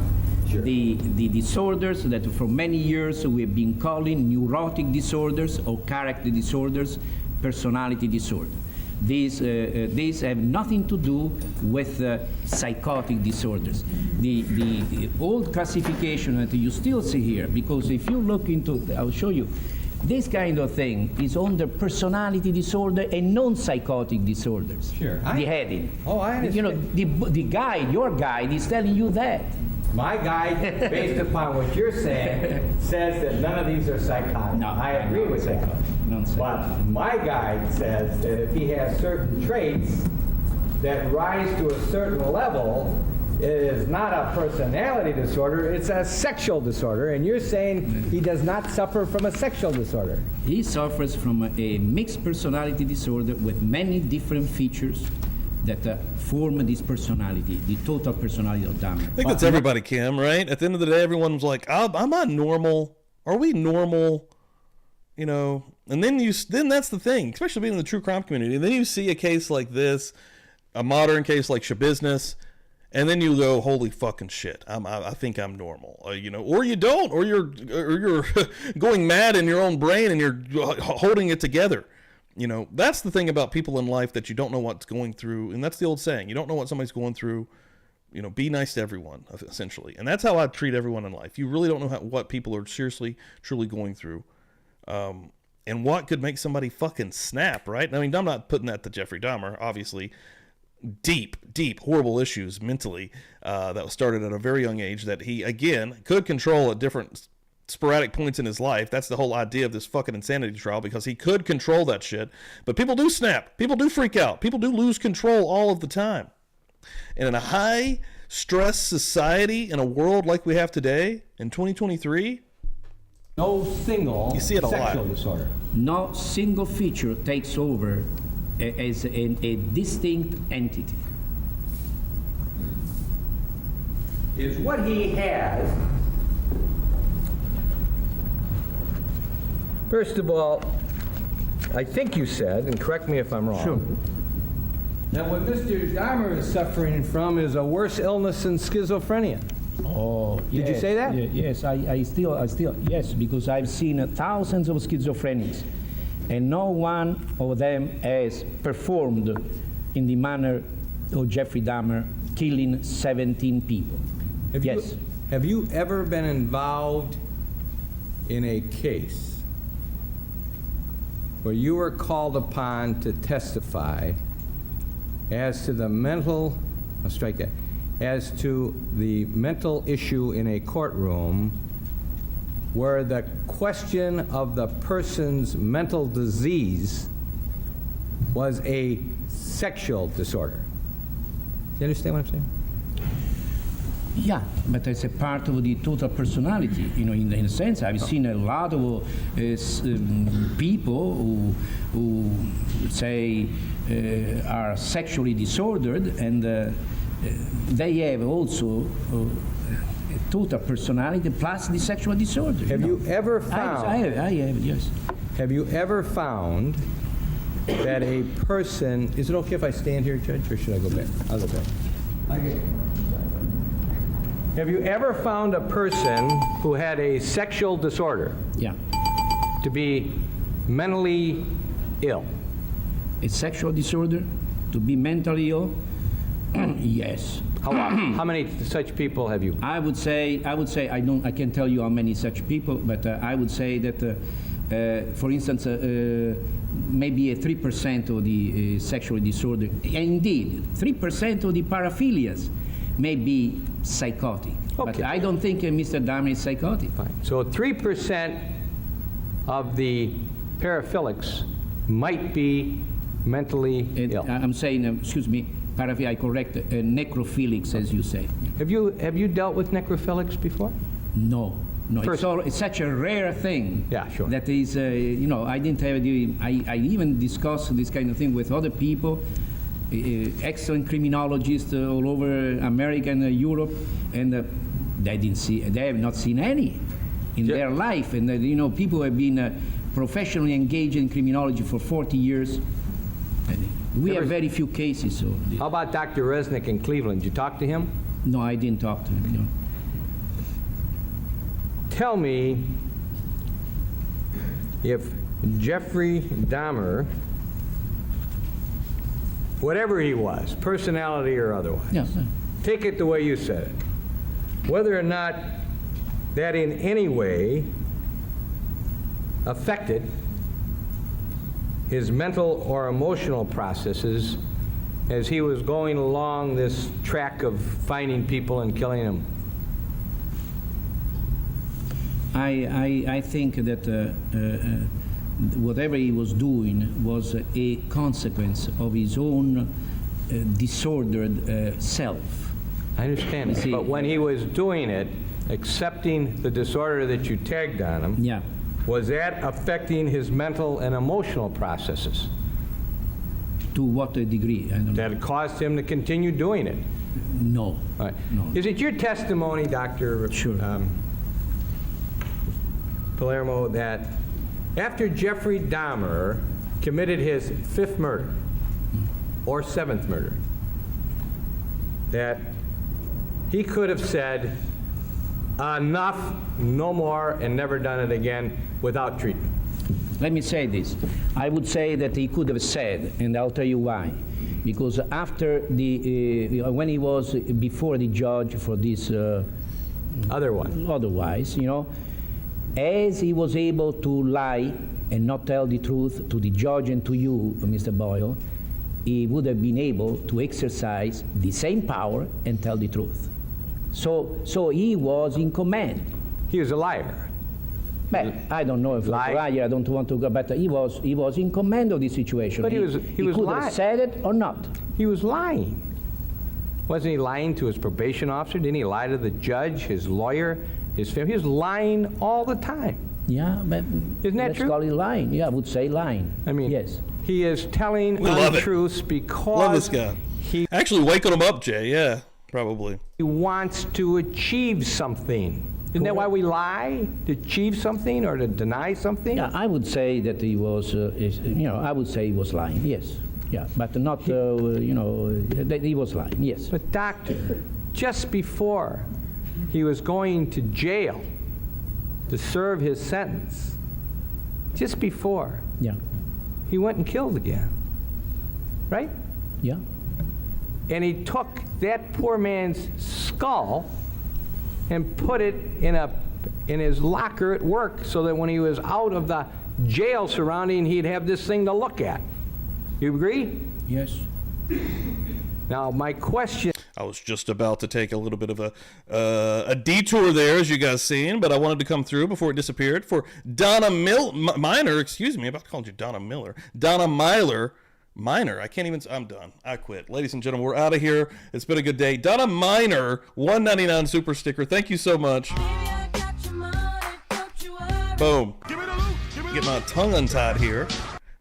Sure. the disorders that for many years we've been calling neurotic disorders or character disorders, personality disorder. These have nothing to do with psychotic disorders. The old classification that you still see here, because if you look into, I'll show you, this kind of thing is under personality disorder and non-psychotic disorders. Sure. The heading. Oh, I understand. You know, the guide, your guide, is telling you that. My guide, based upon what you're saying, says that none of these are psychotic. No, I agree with that. Non-psychotic. But my guide says that if he has certain traits that rise to a certain level, it is not a personality disorder, it's a sexual disorder. And you're saying he does not suffer from a sexual disorder. He suffers from a mixed personality disorder with many different features that form this personality, the total personality of Dahmer. I think that's everybody, Kim, right? At the end of the day, everyone's like, I'm not normal. Are we normal? You know, and then that's the thing, especially being in the true crime community. And then you see a case like this, a modern case like Shabusiness, and then you go, holy fucking shit, I think I'm normal, you know, or you don't, or you're going mad in your own brain and you're holding it together. You know, that's the thing about people in life, that you don't know what's going through. And that's the old saying, you don't know what somebody's going through. You know, be nice to everyone, essentially. And that's how I treat everyone in life. You really don't know what people are seriously, truly going through. And what could make somebody fucking snap, right? I mean, I'm not putting that to Jeffrey Dahmer, obviously. Deep, horrible issues mentally that was started at a very young age that he, again, could control at different sporadic points in his life. That's the whole idea of this fucking insanity trial, because he could control that shit. But people do snap. People do freak out. People do lose control all of the time. And in a high stress society, in a world like we have today, in 2023, No single You see it a lot. sexual disorder. No single feature takes over as a distinct entity. Is what he has. First of all, I think you said, and correct me if I'm wrong. Sure. That what Mr. Dahmer is suffering from is a worse illness than schizophrenia. Oh, Did you say that? Yes, I still, yes, because I've seen thousands of schizophrenics, and no one of them has performed in the manner of Jeffrey Dahmer, killing 17 people. Have you ever been involved in a case where you were called upon to testify as to the mental, I'll strike that, as to the mental issue in a courtroom where the question of the person's mental disease was a sexual disorder? You understand what I'm saying? Yeah, but it's a part of the total personality. You know, in a sense, I've seen a lot of people who say are sexually disordered, and they have also a total personality plus the sexual disorder. Have you ever I found? have, yes. Have you ever found that a person? Is it okay if I stand here, Judge, or should I go back? I'll go back. Have you ever found a person who had a sexual disorder Yeah. to be mentally ill? A sexual disorder, to be mentally ill, yes. How many such people have you? I would say I can't tell you how many such people, but I would say that, for instance, maybe 3% of the sexual disorder, indeed, 3% of the paraphilias may be psychotic. Okay. But I don't think Mr. Dahmer is psychotic. Fine. So 3% of the paraphilics might be mentally ill. I'm saying, excuse me, I correct, necrophilics, as you say. Have you dealt with necrophilics before? No. First- It's such a rare thing. Yeah, sure. That is, you know, I didn't have I even discussed this kind of thing with other people, excellent criminologists all over America and Europe, and They have not seen any in their life, and people have been professionally engaged in criminology for 40 years. We have very few cases. So How about Dr. Resnick in Cleveland? Did you talk to him? no, I didn't talk to him. No. Tell me if Jeffrey Dahmer, whatever he was, personality or otherwise, Yeah. take it the way you said it, whether or not that in any way affected his mental or emotional processes as he was going along this track of finding people and killing them. I think that whatever he was doing was a consequence of his own disordered self. I understand, see- but when he was doing it, accepting the disorder that you tagged on him, Yeah. was that affecting his mental and emotional processes To what degree? I don't know. that caused him to continue doing it? No. All right. No. Is it your testimony, Dr. Sure. Palermo, that after Jeffrey Dahmer committed his 5th murder or 7th murder, that he could have said, enough, no more, and never done it again without treatment? Let me say this. I would say that he could have said, and I'll tell you why. Because after when he was before the judge for this Other one. otherwise, as he was able to lie and not tell the truth to the judge and to you, Mr. Boyle, he would have been able to exercise the same power and tell the truth. So he was in command. He was a liar. But I don't know if Lie. liar, I don't want to go, but he was in command of the situation. But he was could lying. have said it or not. He was lying. Wasn't he lying to his probation officer? Didn't he lie to the judge, his lawyer, his family? He was lying all the time. Yeah, but Isn't that let's true? call it lying. Yeah, I would say lying. I mean, yes. he is telling We love it. untruths because Love this guy. he Actually, waking him up, Jay. Yeah, probably. wants to achieve something. Isn't that why we lie? To achieve something or to deny something? Yeah, I would say that he was, I would say he was lying, yes. Yeah, but not, that he was lying, yes. But doctor, just before he was going to jail to serve his sentence, just before, Yeah, he went and killed again, right? yeah. And he took that poor man's skull and put it in his locker at work so that when he was out of the jail surrounding, he'd have this thing to look at. You agree? Yes. Now, my question... I was just about to take a little bit of a detour there, as you guys seen, but I wanted to come through before it disappeared for Donna Miner. Excuse me, I'm about to call you Donna Miller. Donna Miner. I can't even. I'm done. I quit. Ladies and gentlemen, we're out of here. It's been a good day. Donna Miner, $1.99 super sticker. Thank you so much. Baby, I got your money, don't you worry. Boom. Get my tongue untied here.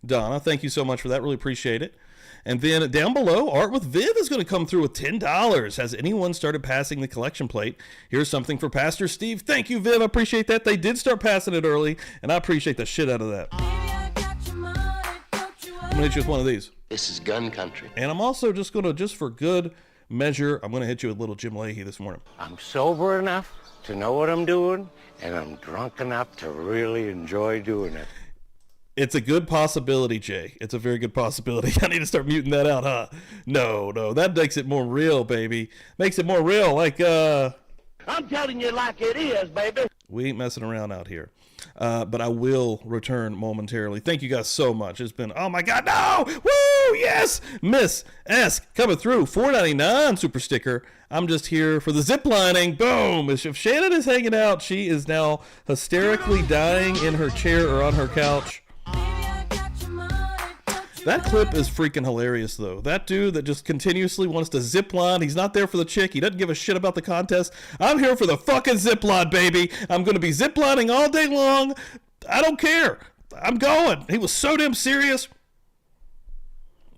Donna, thank you so much for that. Really appreciate it. And then down below, Art with Viv is going to come through with $10. Has anyone started passing the collection plate? Here's something for Pastor Steve. Thank you, Viv. I appreciate that. They did start passing it early, and I appreciate the shit out of that. Baby, I got your money, don't you I'm going to hit you with one of these. This is gun country. And I'm also just going to, just for good measure, I'm going to hit you with little Jim Leahy this morning. I'm sober enough to know what I'm doing, and I'm drunk enough to really enjoy doing it. It's a good possibility, Jay. It's a very good possibility. I need to start muting that out, huh? No, that makes it more real, baby. Makes it more real, like, I'm telling you like it is, baby. we ain't messing around out here. But I will return momentarily. Thank you guys so much. It's been, oh my God, no! Woo! Yes! Miss S coming through. $4.99 super sticker. I'm just here for the zip lining. Boom! If Shannon is hanging out, she is now hysterically dying in her chair or on her couch. Baby, I got your money, don't you That clip is freaking hilarious, though. That dude that just continuously wants to zip line. He's not there for the chick. He doesn't give a shit about the contest. I'm here for the fucking zip line, baby. I'm going to be zip lining all day long. I don't care. I'm going. He was so damn serious.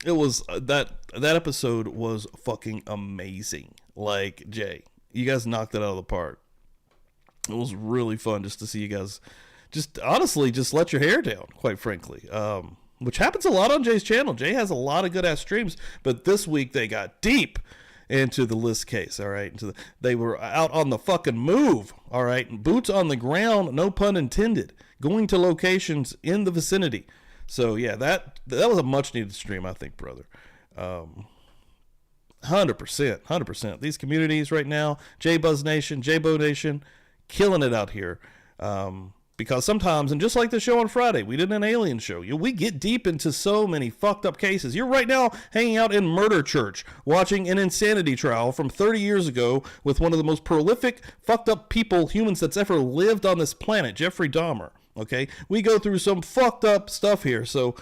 It was, that episode was fucking amazing. Like, Jay, you guys knocked it out of the park. It was really fun just to see you guys just honestly just let your hair down, quite frankly. Which happens a lot on Jay's channel. Jay has a lot of good ass streams, but this week they got deep into the list case, all right? They were out on the fucking move, all right? Boots on the ground, no pun intended, going to locations in the vicinity. So yeah, that was a much needed stream, I think, brother. 100%. These communities right now, J-Buzz Nation, J-Bo Nation, killing it out here. Because sometimes, and just like the show on Friday, we did an alien show. We get deep into so many fucked up cases. You're right now hanging out in Murder Church, watching an insanity trial from 30 years ago with one of the most prolific, fucked up humans that's ever lived on this planet, Jeffrey Dahmer. Okay? We go through some fucked up stuff here. So,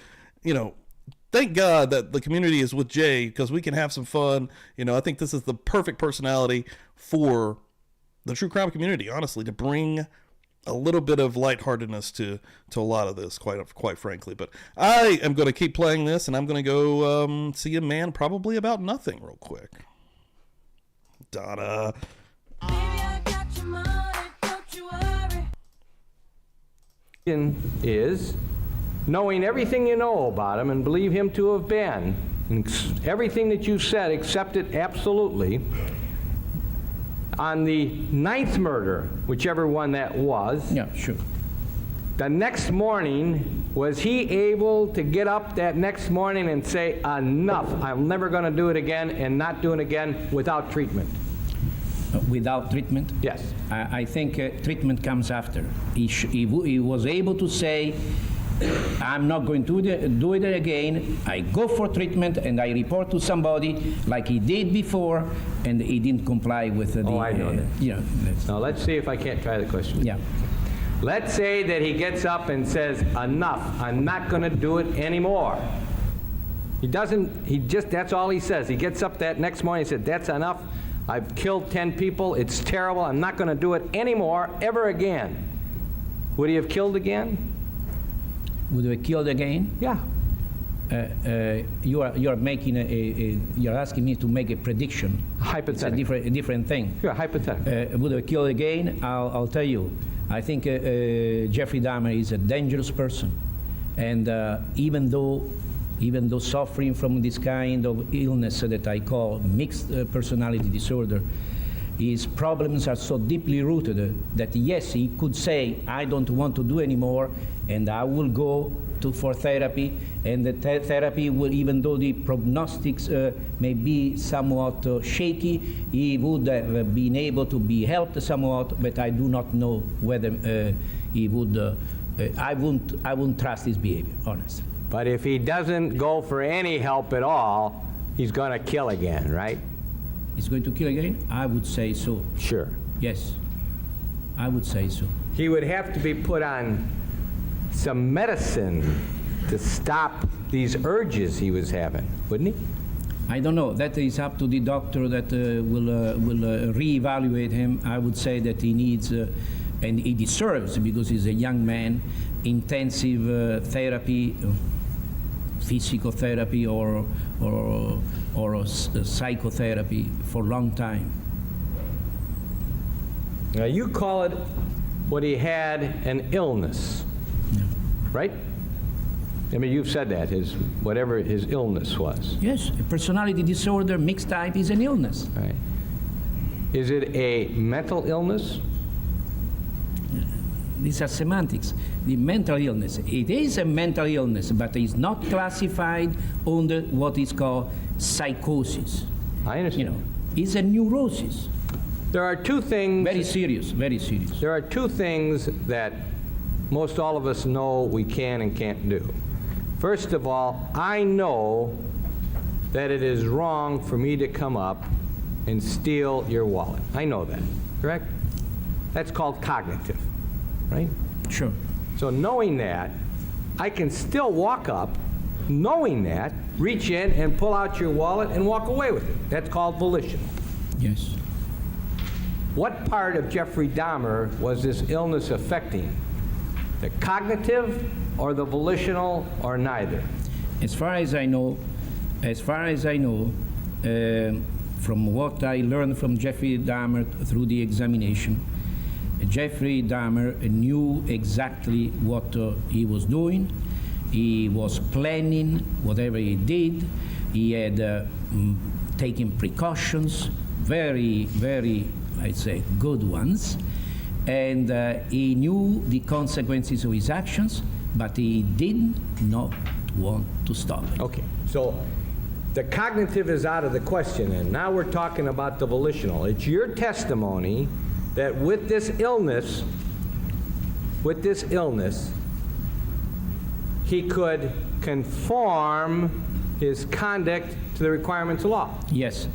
thank God that the community is with Jay, because we can have some fun. I think this is the perfect personality for the true crime community, honestly, to bring a little bit of lightheartedness to a lot of this, quite frankly. But I am going to keep playing this, and I'm going to go see a man probably about nothing real quick. Donna. Baby, I got your money, don't you worry. Is knowing everything you know about him and believe him to have been, and everything that you've said, accept it absolutely. On the 9th murder, whichever one that was, Yeah, sure. the next morning, was he able to get up that next morning and say, enough, I'm never going to do it again, and not do it again without treatment? Without treatment? Yes. I think treatment comes after. He was able to say, I'm not going to do it again. I go for treatment and I report to somebody like he did before, and he didn't comply with the. I know that. Now let's see if I can't try the question. Yeah. Let's say that he gets up and says, enough, I'm not going to do it anymore. That's all he says. He gets up that next morning and said, that's enough. I've killed 10 people. It's terrible. I'm not going to do it anymore, ever again. Would he have killed again? Would we killed again? Yeah. You're making you're asking me to make a prediction. Hypothetical. It's a different thing. Yeah, hypothetical. Would we kill again? I'll tell you. I think Jeffrey Dahmer is a dangerous person, and even though suffering from this kind of illness that I call mixed personality disorder, his problems are so deeply rooted that yes, he could say, I don't want to do anymore, and I will go for therapy, and the therapy will, even though the prognostics may be somewhat shaky, he would have been able to be helped somewhat, but I do not know whether he would, I wouldn't trust his behavior, honestly. But if he doesn't go for any help at all, he's going to kill again, right? He's going to kill again? I would say so. Sure. Yes, I would say so. He would have to be put on some medicine to stop these urges he was having, wouldn't he? I don't know. That is up to the doctor that will reevaluate him. I would say that he needs, and he deserves, because he's a young man, intensive therapy, physical therapy, or psychotherapy for a long time. Now you call it what he had an illness, Yeah. right? I mean, you've said that, whatever his illness was. Yes, a personality disorder, mixed type, is an illness. Right. Is it a mental illness? These are semantics. The mental illness, it is a mental illness, but it's not classified under what is called psychosis. I understand. It's a neurosis. There are two things. Very serious, very serious. There are two things that most all of us know we can and can't do. First of all, I know that it is wrong for me to come up and steal your wallet. I know that, correct? That's called cognitive, right? Sure. So knowing that, I can still walk up, knowing that, reach in and pull out your wallet and walk away with it. That's called volitional. Yes. What part of Jeffrey Dahmer was this illness affecting? The cognitive or the volitional, or neither? As far as I know, from what I learned from Jeffrey Dahmer through the examination, Jeffrey Dahmer knew exactly what he was doing. He was planning whatever he did. He had taken precautions, very, very, I'd say, good ones. And he knew the consequences of his actions, but he did not want to stop it. Okay, so the cognitive is out of the question, and now we're talking about the volitional. It's your testimony that with this illness, he could conform his conduct to the requirements of law. Yes,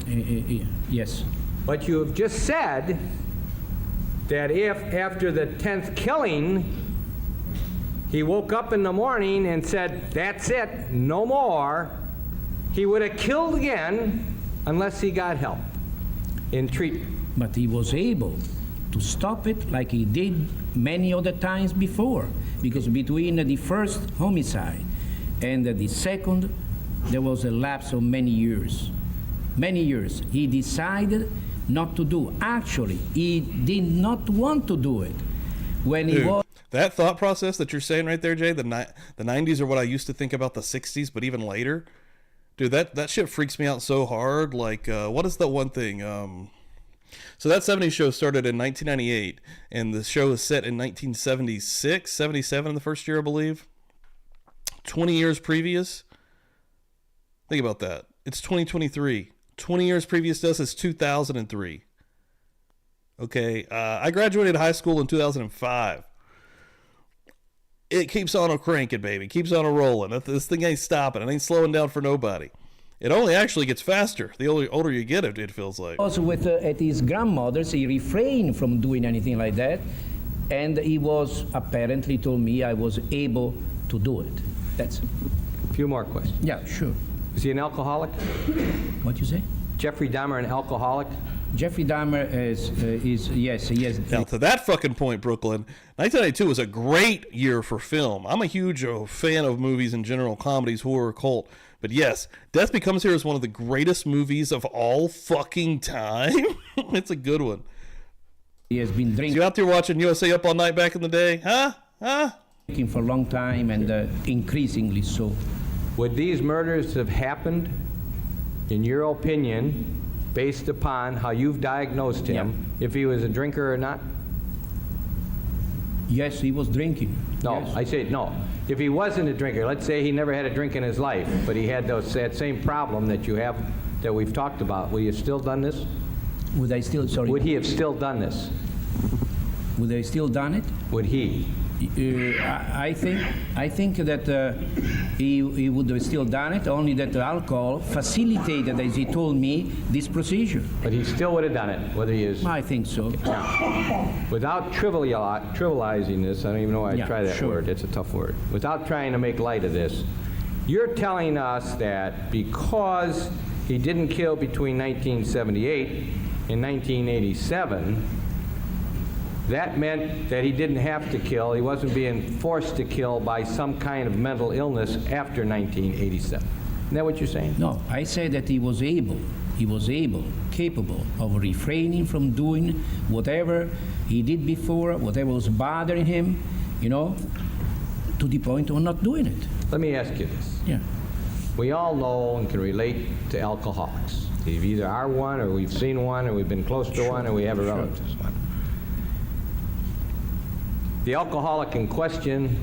yes. But you have just said that if after the 10th killing, he woke up in the morning and said, that's it, no more, he would have killed again unless he got help in treatment. But he was able to stop it like he did many other times before, because between the first homicide and the second, there was a lapse of many years. Many years. He decided not to do. Actually, he did not want to do it. When he was... That thought process that you're saying right there, Jay, the 90s are what I used to think about the 60s, but even later. Dude, that shit freaks me out so hard. Like, what is the one thing? So that 70s show started in 1998, and the show is set in 1976, 77 the first year, I believe. 20 years previous. Think about that. It's 2023. 20 years previous to us is 2003. Okay, I graduated high school in 2005. It keeps on a cranking, baby. Keeps on a rolling. This thing ain't stopping. It ain't slowing down for nobody. It only actually gets faster. The older you get, it feels like. Also, with at his grandmother's, he refrained from doing anything like that, and he was apparently told me I was able to do it. That's it. A few more questions. Yeah, sure. Is he an alcoholic? What you say? Jeffrey Dahmer an alcoholic? Jeffrey Dahmer is yes, he is. Now, to that fucking point, Brooklyn, 1992 was a great year for film. I'm a huge fan of movies in general, comedies, horror, cult. But yes, Death Becomes Here is one of the greatest movies of all fucking time. It's a good one. He has been drinking. You out there watching USA Up All Night back in the day? Huh? Drinking for a long time, and increasingly so. Would these murders have happened, in your opinion, based upon how you've diagnosed him, if he was a drinker or not? Yes, he was drinking. No, Yes. I say no. If he wasn't a drinker, let's say he never had a drink in his life, but he had that same problem that you have, that we've talked about, would he have still done this? Would I still, sorry? Would he have still done this? Would I still done it? Would he? I think that he would have still done it, only that the alcohol facilitated, as he told me, this procedure. But he still would have done it, whether he is... I think so. Now, without trivializing this, I don't even know why I Yeah, try that sure. word, it's a tough word. Without trying to make light of this, you're telling us that because he didn't kill between 1978 and 1987, that meant that he didn't have to kill, he wasn't being forced to kill by some kind of mental illness after 1987. Isn't that what you're saying? No, I say that he was able, capable of refraining from doing whatever he did before, whatever was bothering him, to the point of not doing it. Let me ask you this. Yeah. We all know and can relate to alcoholics. We either are one, or we've seen one, or we've been close to one, or we have a relative who's one. The alcoholic in question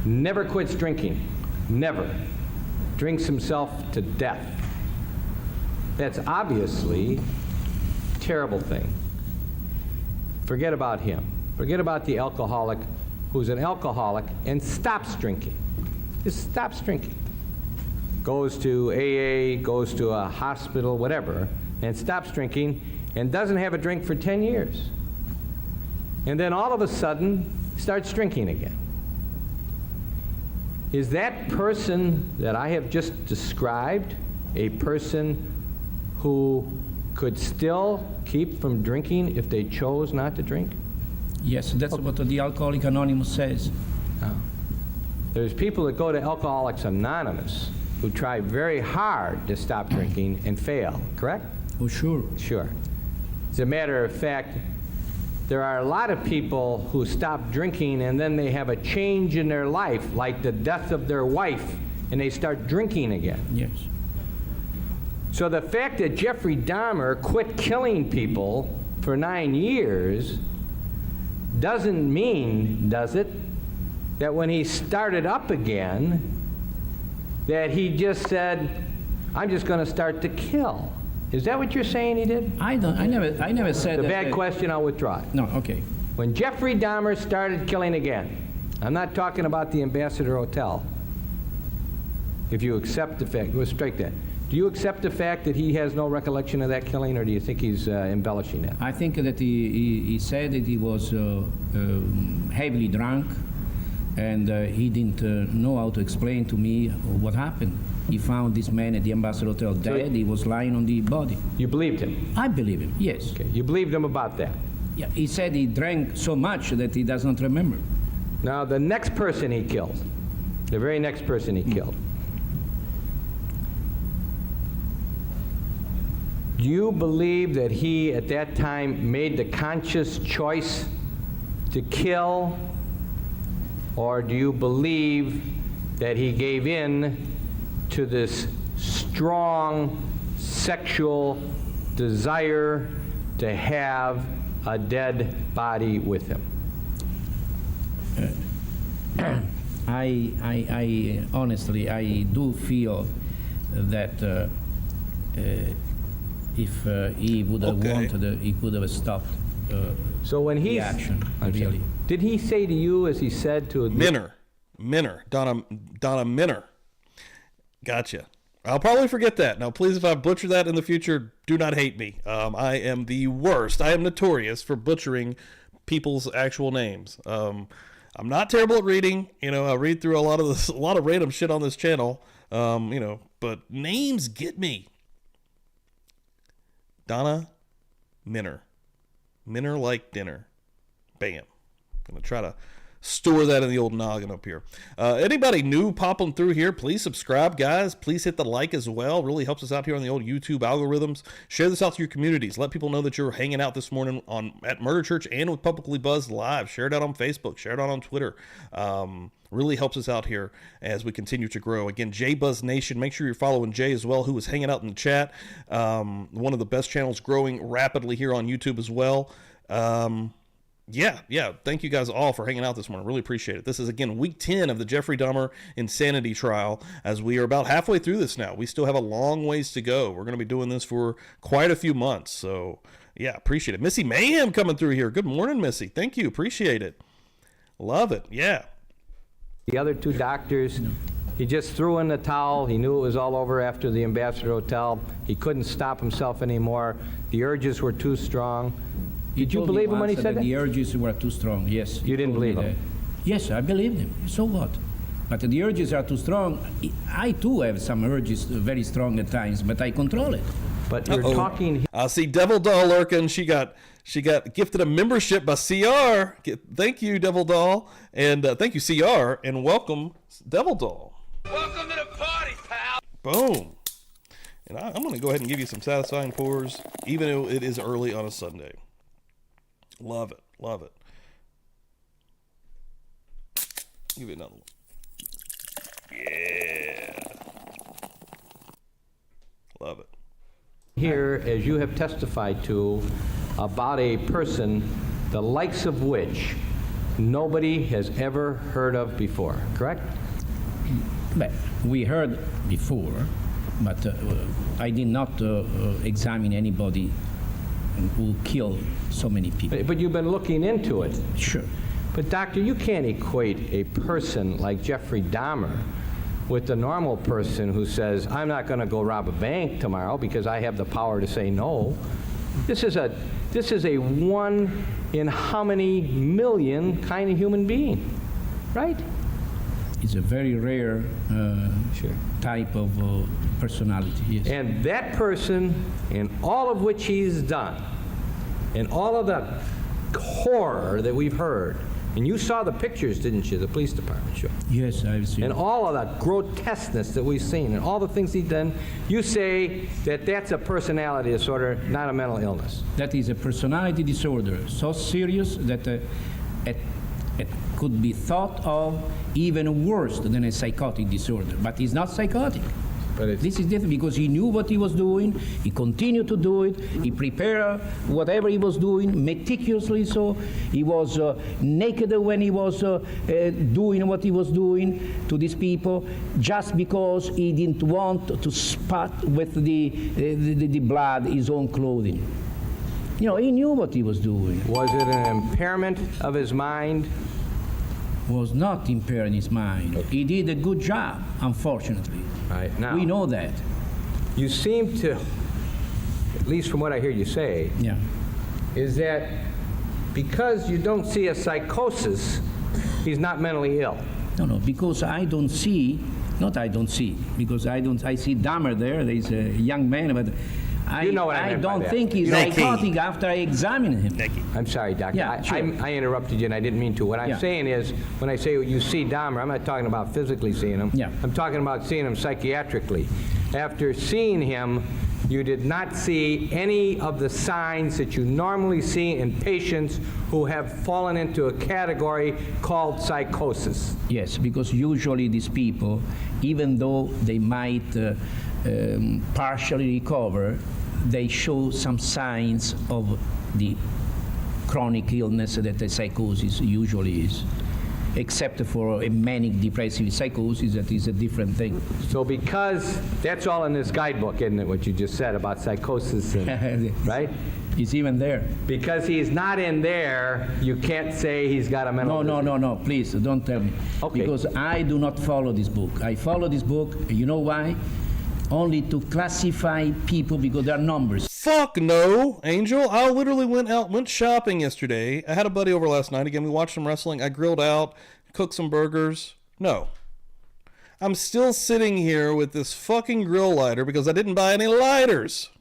never quits drinking. Never. Drinks himself to death. That's obviously a terrible thing. Forget about him. Forget about the alcoholic who's an alcoholic and stops drinking. Just stops drinking. Goes to AA, goes to a hospital, whatever, and stops drinking and doesn't have a drink for 10 years. And then all of a sudden starts drinking again. Is that person that I have just described a person who could still keep from drinking if they chose not to drink? Yes, that's what the Alcoholic Anonymous says. There's people that go to Alcoholics Anonymous who try very hard to stop drinking and fail, correct? Oh, sure. Sure. As a matter of fact, there are a lot of people who stop drinking and then they have a change in their life, like the death of their wife, and they start drinking again. Yes. So the fact that Jeffrey Dahmer quit killing people for 9 years doesn't mean, does it, that when he started up again, that he just said, I'm just going to start to kill. Is that what you're saying he did? I never said The that. bad question, I'll withdraw it. No, okay. When Jeffrey Dahmer started killing again, I'm not talking about the Ambassador Hotel. If you accept the fact, we'll strike that. Do you accept the fact that he has no recollection of that killing, or do you think he's embellishing that? I think that he said that he was heavily drunk, and he didn't know how to explain to me what happened. He found this man at the Ambassador Hotel dead. He was lying on the body. You believed him? I believe him, yes. Okay. You believed him about that? Yeah, he said he drank so much that he does not remember. Now, the next person he killed, the very next person he killed, do you believe that he, at that time, made the conscious choice to kill, or do you believe that he gave in to this strong sexual desire to have a dead body with him? I honestly, I do feel that if he would have Okay. wanted, he could have stopped So when the he action, really. did he say to you, as he said to Minner, Donna Minner. Gotcha. I'll probably forget that. Now, please, if I butcher that in the future, do not hate me. I am the worst. I am notorious for butchering people's actual names. I'm not terrible at reading. You know, I read through a lot of random shit on this channel. You know, but names get me. Donna Minner. Minner like dinner. Bam. Gonna try to store that in the old noggin up here. Anybody new popping through here, please subscribe, guys. Please hit the like as well. Really helps us out here on the old YouTube algorithms. Share this out to your communities. Let people know that you're hanging out this morning at Murder Church and with Publicly Buzzed Live. Share it out on Facebook. Share it out on Twitter. Really helps us out here as we continue to grow. Again, Jay Buzz Nation. Make sure you're following Jay as well, who is hanging out in the chat. One of the best channels growing rapidly here on YouTube as well. Yeah. Thank you guys all for hanging out this morning. Really appreciate it. This is, again, week 10 of the Jeffrey Dahmer insanity trial, as we are about halfway through this now. We still have a long ways to go. We're going to be doing this for quite a few months. So, yeah, appreciate it. Missy Mayhem coming through here. Good morning, Missy. Thank you. Appreciate it. Love it. Yeah. the other two doctors. He just threw in the towel. He knew it was all over after the Ambassador Hotel. He couldn't stop himself anymore. The urges were too strong. Did you believe him when he said that? The urges were too strong, yes. You didn't believe him? Yes, I believed him. So what? But the urges are too strong. I too have some urges, very strong at times, but I control it. But you're talking... I see Devil Doll lurking. She got gifted a membership by CR. Thank you, Devil Doll. And thank you, CR. And welcome, Devil Doll. Welcome to the party, pal. Boom. And I'm going to go ahead and give you some satisfying pours, even though it is early on a Sunday. Love it. Love it. Give you another one. Yeah. Love it. Here, as you have testified to, about a person the likes of which nobody has ever heard of before, correct? But we heard before, but I did not examine anybody who killed so many people. But you've been looking into it. Sure. But doctor, you can't equate a person like Jeffrey Dahmer with the normal person who says, I'm not going to go rob a bank tomorrow because I have the power to say no. This is a one in how many million kind of human being, right? It's a very rare type of personality, yes. And that person, in all of which he's done, in all of the horror that we've heard, And you saw the pictures, didn't you, the police department showed? Yes, I've seen. And all of that grotesqueness that we've seen and all the things he's done, you say that that's a personality disorder, not a mental illness. That is a personality disorder so serious that it could be thought of even worse than a psychotic disorder. But he's not psychotic. But This is different because he knew what he was doing, he continued to do it, he prepared whatever he was doing meticulously so. He was naked when he was doing what he was doing to these people just because he didn't want to spot with the blood his own clothing. You know, he knew what he was doing. was it an impairment of his mind? Was not impairing his mind. He did a good job, unfortunately. Right, now, We know that. you seem to, at least from what I hear you say, Yeah. is that because you don't see a psychosis, he's not mentally ill. No, because I don't see, not I don't see, because I see Dahmer there, there's a young man, but You know what I I meant by don't that. think he's Nicky. psychotic after I examine him. I'm sorry, Doctor. Yeah, sure. I interrupted you and I didn't mean to. What I'm Yeah. saying is, when I say you see Dahmer, I'm not talking about physically seeing him. Yeah. I'm talking about seeing him psychiatrically. After seeing him, you did not see any of the signs that you normally see in patients who have fallen into a category called psychosis. Yes, because usually these people, even though they might partially recover, they show some signs of the chronic illness that a psychosis usually is, except for a manic depressive psychosis that is a different thing. So because that's all in this guidebook, isn't it, what you just said about psychosis, and, right? It's even there. Because he's not in there, you can't say he's got a mental No, please, don't tell me. Okay. Because I do not follow this book. I follow this book, you know why? Only to classify people because they're numbers. Fuck no, Angel. I literally went shopping yesterday. I had a buddy over last night. Again, we watched some wrestling. I grilled out, cooked some burgers. No. I'm still sitting here with this fucking grill lighter because I didn't buy any lighters.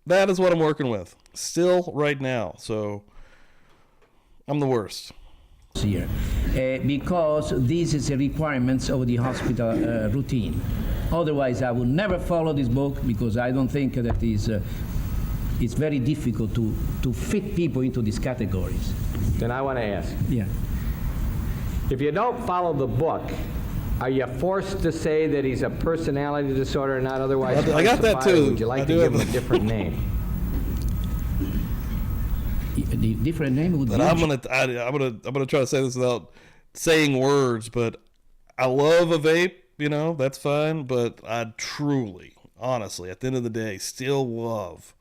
That is what I'm working with. Still right now. So, I'm the worst. Here, because this is a requirement of the hospital routine. Otherwise, I would never follow this book because I don't think that it's very difficult to fit people into these categories. Then I want to ask, Yeah. if you don't follow the book, are you forced to say that he's a personality disorder and not otherwise I got that classified, or too. Would you like I to do give him have a different name? The different name would be. But I'm gonna try to say this without saying words, but I love a vape, you know, that's fine, but I truly, honestly, at the end of the day, still love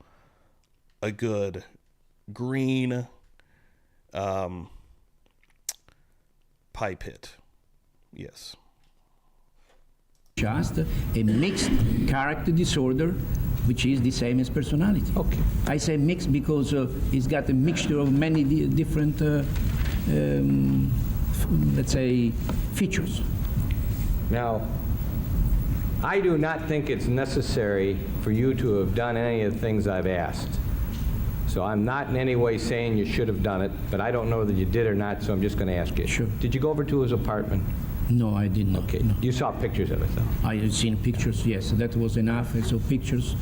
a good green pipe hit. Yes. Just a mixed character disorder, which is the same as personality. Okay. I say mixed because it's got a mixture of many different, let's say, features. Now, I do not think it's necessary for you to have done any of the things I've asked. So I'm not in any way saying you should have done it, but I don't know that you did or not, so I'm just going to ask you. Sure. Did you go over to his apartment? No, I did not. Okay. No. You saw pictures of it, though. I have seen pictures, yes, that was enough. I saw pictures.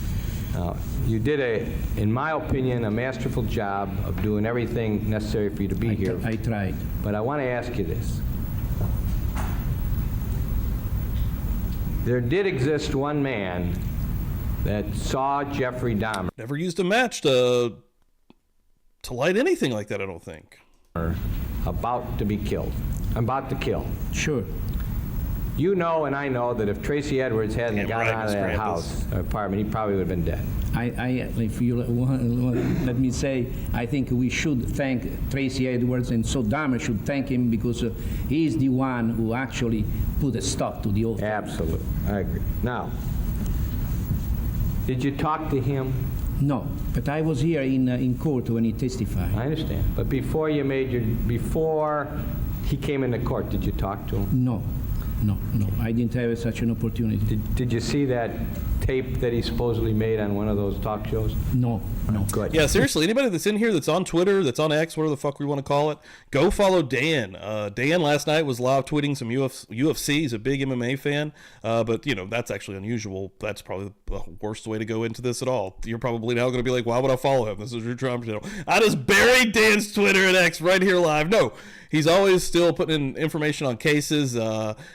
You did, in my opinion, a masterful job of doing everything necessary for you to be here. I tried. But I want to ask you this. There did exist one man that saw Jeffrey Dahmer Never used a match to light anything like that, I don't think. about to be killed, about to kill. Sure. You know and I know that if Tracy Edwards hadn't Damn gotten right, out of Mr. that Krampus. house, or apartment, he probably would have been dead. If you let me say, I think we should thank Tracy Edwards, and so Dahmer should thank him because he is the one who actually put a stop to the oath. Absolutely, I agree. Now, did you talk to him? No, but I was here in court when he testified. I understand. But before he came into court, did you talk to him? No. no. I didn't have such an opportunity. Did you see that tape that he supposedly made on one of those talk shows? No. Good. Yeah, seriously, anybody that's in here that's on Twitter, that's on X, whatever the fuck we want to call it, go follow Dan. Dan last night was live tweeting some UFC. He's a big MMA fan, but, you know, that's actually unusual. That's probably the worst way to go into this at all. You're probably now going to be like, why would I follow him? This is your Trump channel. I just buried Dan's Twitter and X right here live. No, he's always still putting in information on cases.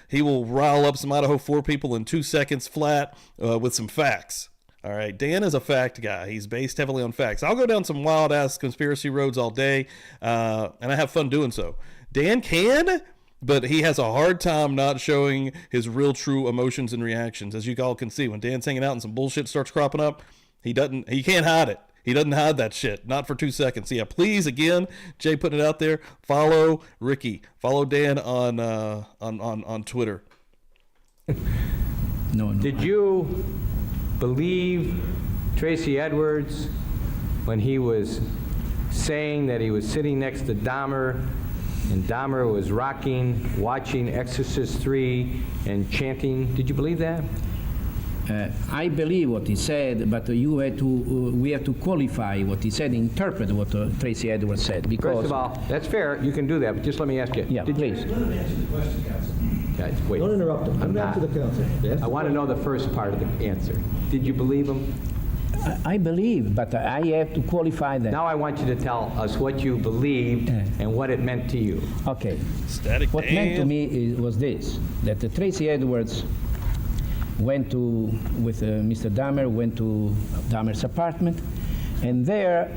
He will rile up some Idaho 4 people in 2 seconds flat with some facts. All right, Dan is a fact guy. He's based heavily on facts. I'll go down some wild-ass conspiracy roads all day, and I have fun doing so. Dan can, but he has a hard time not showing his real, true emotions and reactions. As you all can see, when Dan's hanging out and some bullshit starts cropping up, he can't hide it. He doesn't hide that shit, not for 2 seconds. So yeah, please, again, Jay putting it out there, follow Ricky. Follow Dan on Twitter. No. Did you believe Tracy Edwards when he was saying that he was sitting next to Dahmer and Dahmer was rocking, watching Exorcist 3 and chanting? Did you believe that? I believe what he said, but we have to qualify what he said, interpret what Tracy Edwards said. Because First of all, that's fair. You can do that, but just let me ask you. yeah, please. Let him answer the question, Counsel. Guys, wait. Don't interrupt him. Let him not. answer the counsel. Yes? I want to know the first part of the answer. Did you believe him? I believe, but I have to qualify that. Now I want you to tell us what you believed and what it meant to you. Okay. Static What Dan. meant to me was this, that Tracy Edwards went with Mr. Dahmer, went to Dahmer's apartment, and there,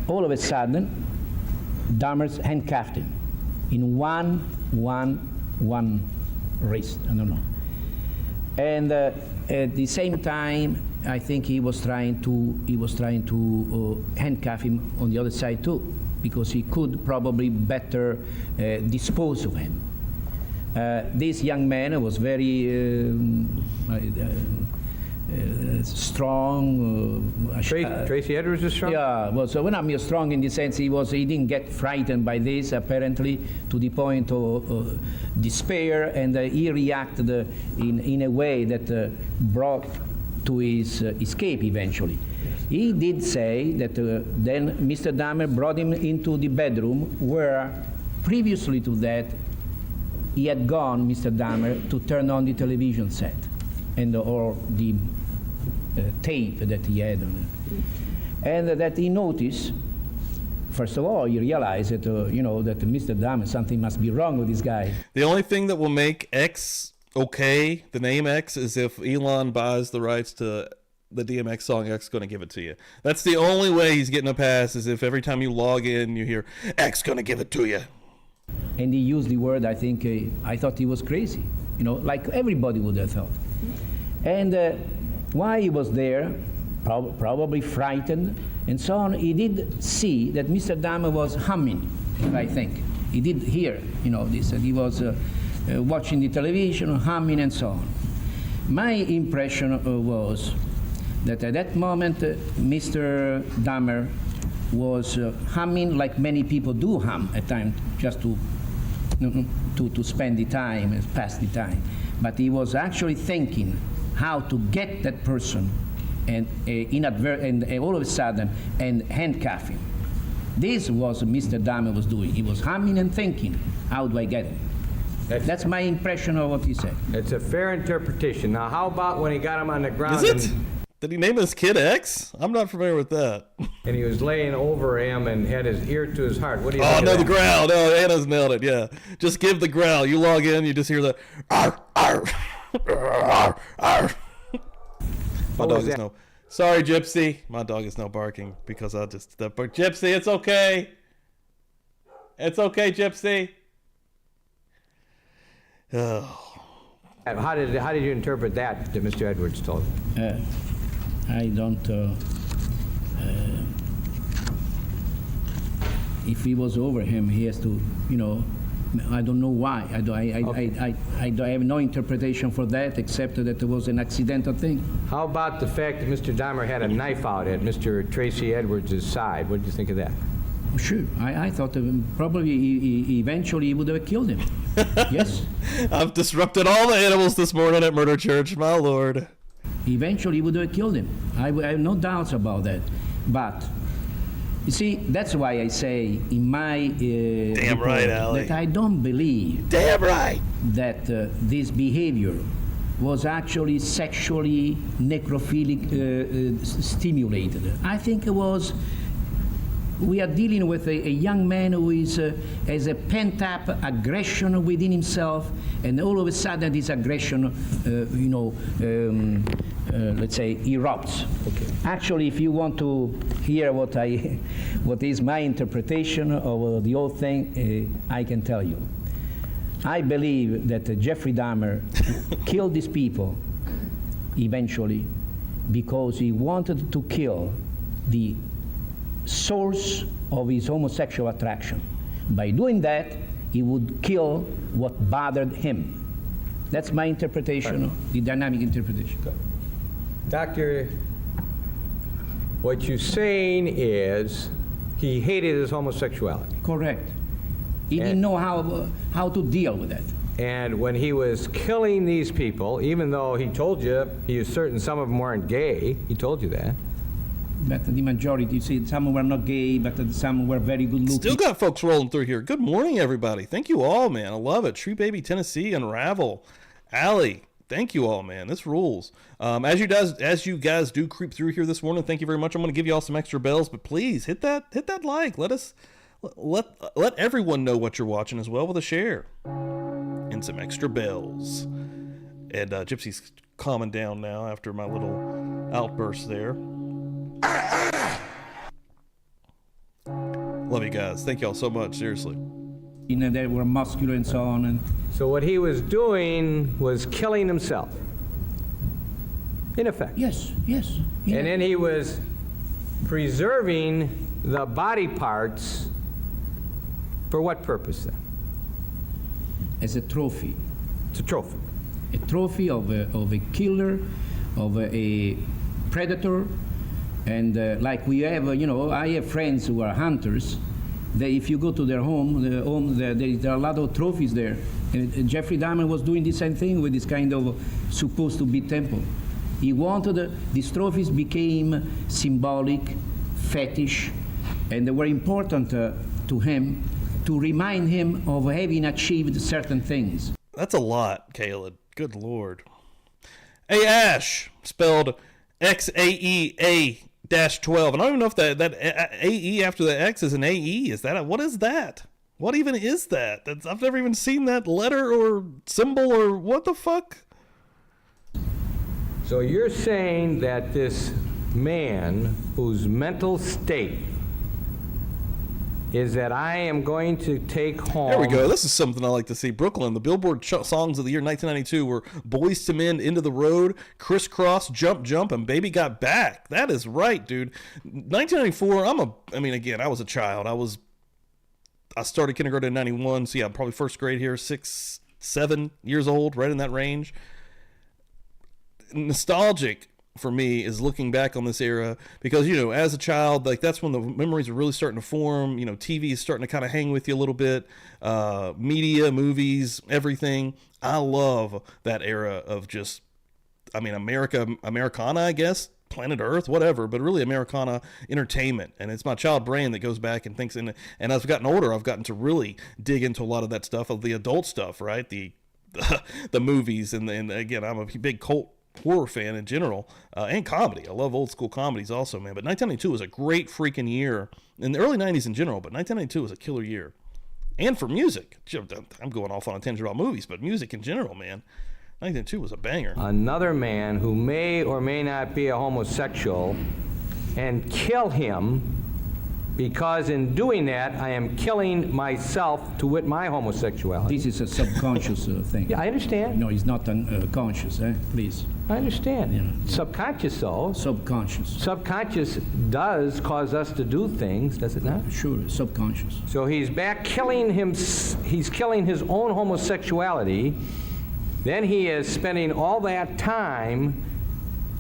all of a sudden, Dahmer handcuffed him in one wrist, I don't know. And at the same time, I think he was trying to handcuff him on the other side too, because he could probably better dispose of him. This young man was very strong. Tracy Edwards is strong? Yeah, well, so when I mean strong in the sense he didn't get frightened by this apparently to the point of despair, and he reacted in a way that brought to his escape eventually. He did say that then Mr. Dahmer brought him into the bedroom where previously to that he had gone, Mr. Dahmer, to turn on the television set or the tape that he had on it. And that he noticed, first of all, he realized that, that Mr. Dahmer, something must be wrong with this guy. The only thing that will make X okay, the name X, is if Elon buys the rights to the DMX song X Gonna Give It To You. That's the only way he's getting a pass, is if every time you log in you hear X Gonna Give It To You. And he used the word, I think, I thought he was crazy, like everybody would have thought. And while he was there, probably frightened and so on, he did see that Mr. Dahmer was humming, I think. He did hear, this, that he was watching the television, humming and so on. My impression was that at that moment, Mr. Dahmer was humming like many people do hum at times, just to spend the time, pass the time. But he was actually thinking how to get that person and all of a sudden and handcuff him. This was what Mr. Dahmer was doing. He was humming and thinking, how do I get him? That's my impression of what he said. It's a fair interpretation. Now, how about when he got him on the ground? Is it? Did he name his kid X? I'm not familiar with that. And he was laying over him and had his ear to his heart. What do you Oh, think no, of the that? growl. No, Anna's nailed it, yeah. Just give the growl. You log in, you just hear the arr, arr, arr, arr. My What dog was is that? no. Sorry, Gypsy. My dog is no barking because I just. But Gypsy, it's okay. It's okay, Gypsy. Oh. How did you interpret that Mr. Edwards told you? I don't. If he was over him, he has to, I don't know why. I have no interpretation for that except that it was an accidental thing. How about the fact that Mr. Dahmer had a knife out at Mr. Tracy Edwards' side? What did you think of that? Sure. I thought probably eventually he would have killed him. Yes. I've disrupted all the animals this morning at Murder Church, my lord. Eventually he would have killed him. I have no doubts about that. But you see, that's why I say in my Damn report right, Ali. that I don't believe Damn right. that this behavior was actually sexually necrophilic stimulated. I think it was. We are dealing with a young man who is has a pent-up aggression within himself, and all of a sudden this aggression, let's say, erupts. Okay. Actually, if you want to hear what is my interpretation of the whole thing, I can tell you. I believe that Jeffrey Dahmer killed these people eventually because he wanted to kill the source of his homosexual attraction. By doing that, he would kill what bothered him. That's my interpretation, the dynamic interpretation. Doctor, what you're saying is he hated his homosexuality. Correct. He didn't know how to deal with that. And when he was killing these people, even though he told you he was certain some of them weren't gay, he told you that. But the majority, you see, some were not gay, but some were very good looking. Still got folks rolling through here. Good morning, everybody. Thank you all, man. I love it. Tree Baby Tennessee, Unravel, Allie. Thank you all, man. This rules. As you guys do creep through here this morning, thank you very much. I'm going to give you all some extra bells, but please hit that like. Let everyone know what you're watching as well with a share and some extra bells. And Gypsy's calming down now after my little outburst there. Love you guys. Thank y'all so much. Seriously. You know, they were muscular and so on. And So what he was doing was killing himself, in effect. yes. And then he was preserving the body parts for what purpose then? As a trophy. It's a trophy. A trophy of a killer, of a predator. And like we have, I have friends who are hunters. If you go to their home, there are a lot of trophies there. And Jeffrey Dahmer was doing the same thing with this kind of supposed to be temple. He wanted, these trophies became symbolic, fetish, and they were important to him to remind him of having achieved certain things. That's a lot, Caleb. Good Lord. Hey, Ash, spelled XAEA-12. And I don't even know if that AE after the X is an AE. What is that? What even is that? I've never even seen that letter or symbol or what the fuck? So you're saying that this man whose mental state is that I am going to take home... There we go. This is something I like to see. Brooklyn, the Billboard songs of the year 1992 were Boys to Men, Into the Road, Crisscross, Jump, Jump, and Baby Got Back. That is right, dude. 1994, I was a child. I started kindergarten in 91, so yeah, probably first grade here, 6, 7 years old, right in that range. Nostalgic for me is looking back on this era because, as a child, like that's when the memories are really starting to form. TV is starting to kind of hang with you a little bit. Media, movies, everything. I love that era of just, Americana, I guess, planet Earth, whatever, but really Americana entertainment. And it's my child brain that goes back and thinks, and as I've gotten older, I've gotten to really dig into a lot of that stuff, of the adult stuff, right? The movies, and again, I'm a big cult horror fan in general, and comedy. I love old school comedies also, man. But 1992 was a great freaking year in the early 90s in general, but 1992 was a killer year. And for music, I'm going off on a tangent about movies, but music in general, man, 1992 was a banger. Another man who may or may not be a homosexual and kill him because in doing that, I am killing myself to wit my homosexuality. This is a subconscious thing. Yeah, I understand. No, it's not conscious, please. I understand. Yeah. Subconscious, though. Subconscious. Subconscious does cause us to do things, does it not? Sure, subconscious. So he's back killing him. He's killing his own homosexuality. Then he is spending all that time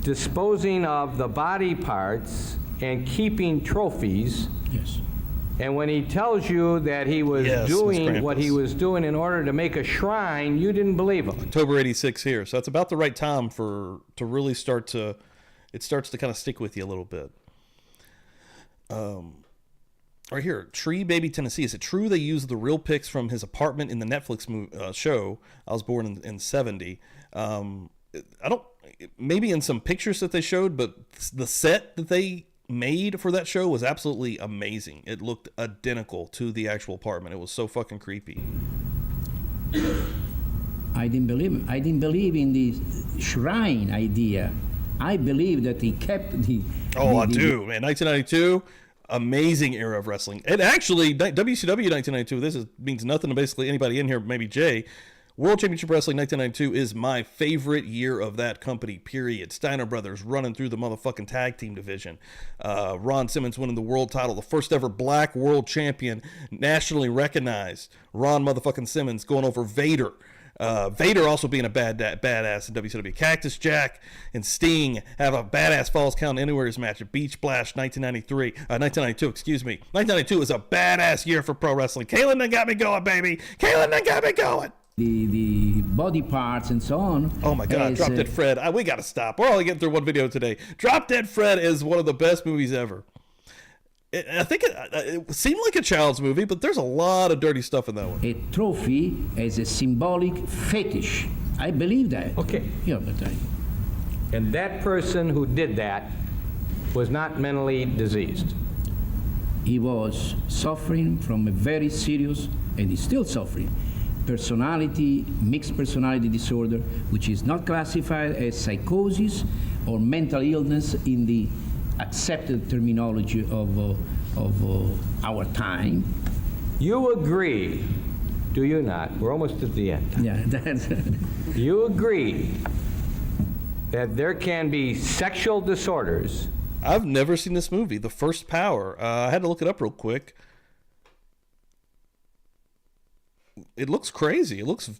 disposing of the body parts and keeping trophies. Yes. And when he tells you that he was Yes, Miss doing what he Krampus. was doing in order to make a shrine, you didn't believe him. October 86 here. So that's about the right time to really start to, it starts to kind of stick with you a little bit. Right here, Tree Baby Tennessee. Is it true they used the real pics from his apartment in the Netflix show? I was born in 70. I don't, maybe in some pictures that they showed, but the set that they made for that show was absolutely amazing. It looked identical to the actual apartment. It was so fucking creepy. I didn't believe in the shrine idea. I believe that he kept the. Oh, I do, man. 1992, amazing era of wrestling. And actually, WCW 1992, means nothing to basically anybody in here, maybe Jay. World Championship Wrestling 1992 is my favorite year of that company, period. Steiner Brothers running through the motherfucking tag team division. Ron Simmons winning the world title, the first ever black world champion, nationally recognized. Ron motherfucking Simmons going over Vader. Vader also being a badass in WCW. Cactus Jack and Sting have a badass Falls Count Anywhere's match at Beach Splash 1992, excuse me. 1992 is a badass year for pro wrestling. Kalen done got me going, baby. Kalen done got me going. The body parts and so on. Oh my God, as, Drop Dead Fred. We gotta stop. We're only getting through one video today. Drop Dead Fred is one of the best movies ever. I think it seemed like a child's movie, but there's a lot of dirty stuff in that one. a trophy as a symbolic fetish. I believe that. Okay. Yeah, but And that person who did that was not mentally diseased. he was suffering from a very serious, and he's still suffering, mixed personality disorder, which is not classified as psychosis or mental illness in the accepted terminology of our time. You agree, do you not? We're almost at the end. Yeah, that's You agree that there can be sexual disorders. I've never seen this movie, The First Power. I had to look it up real quick. It looks crazy. It looks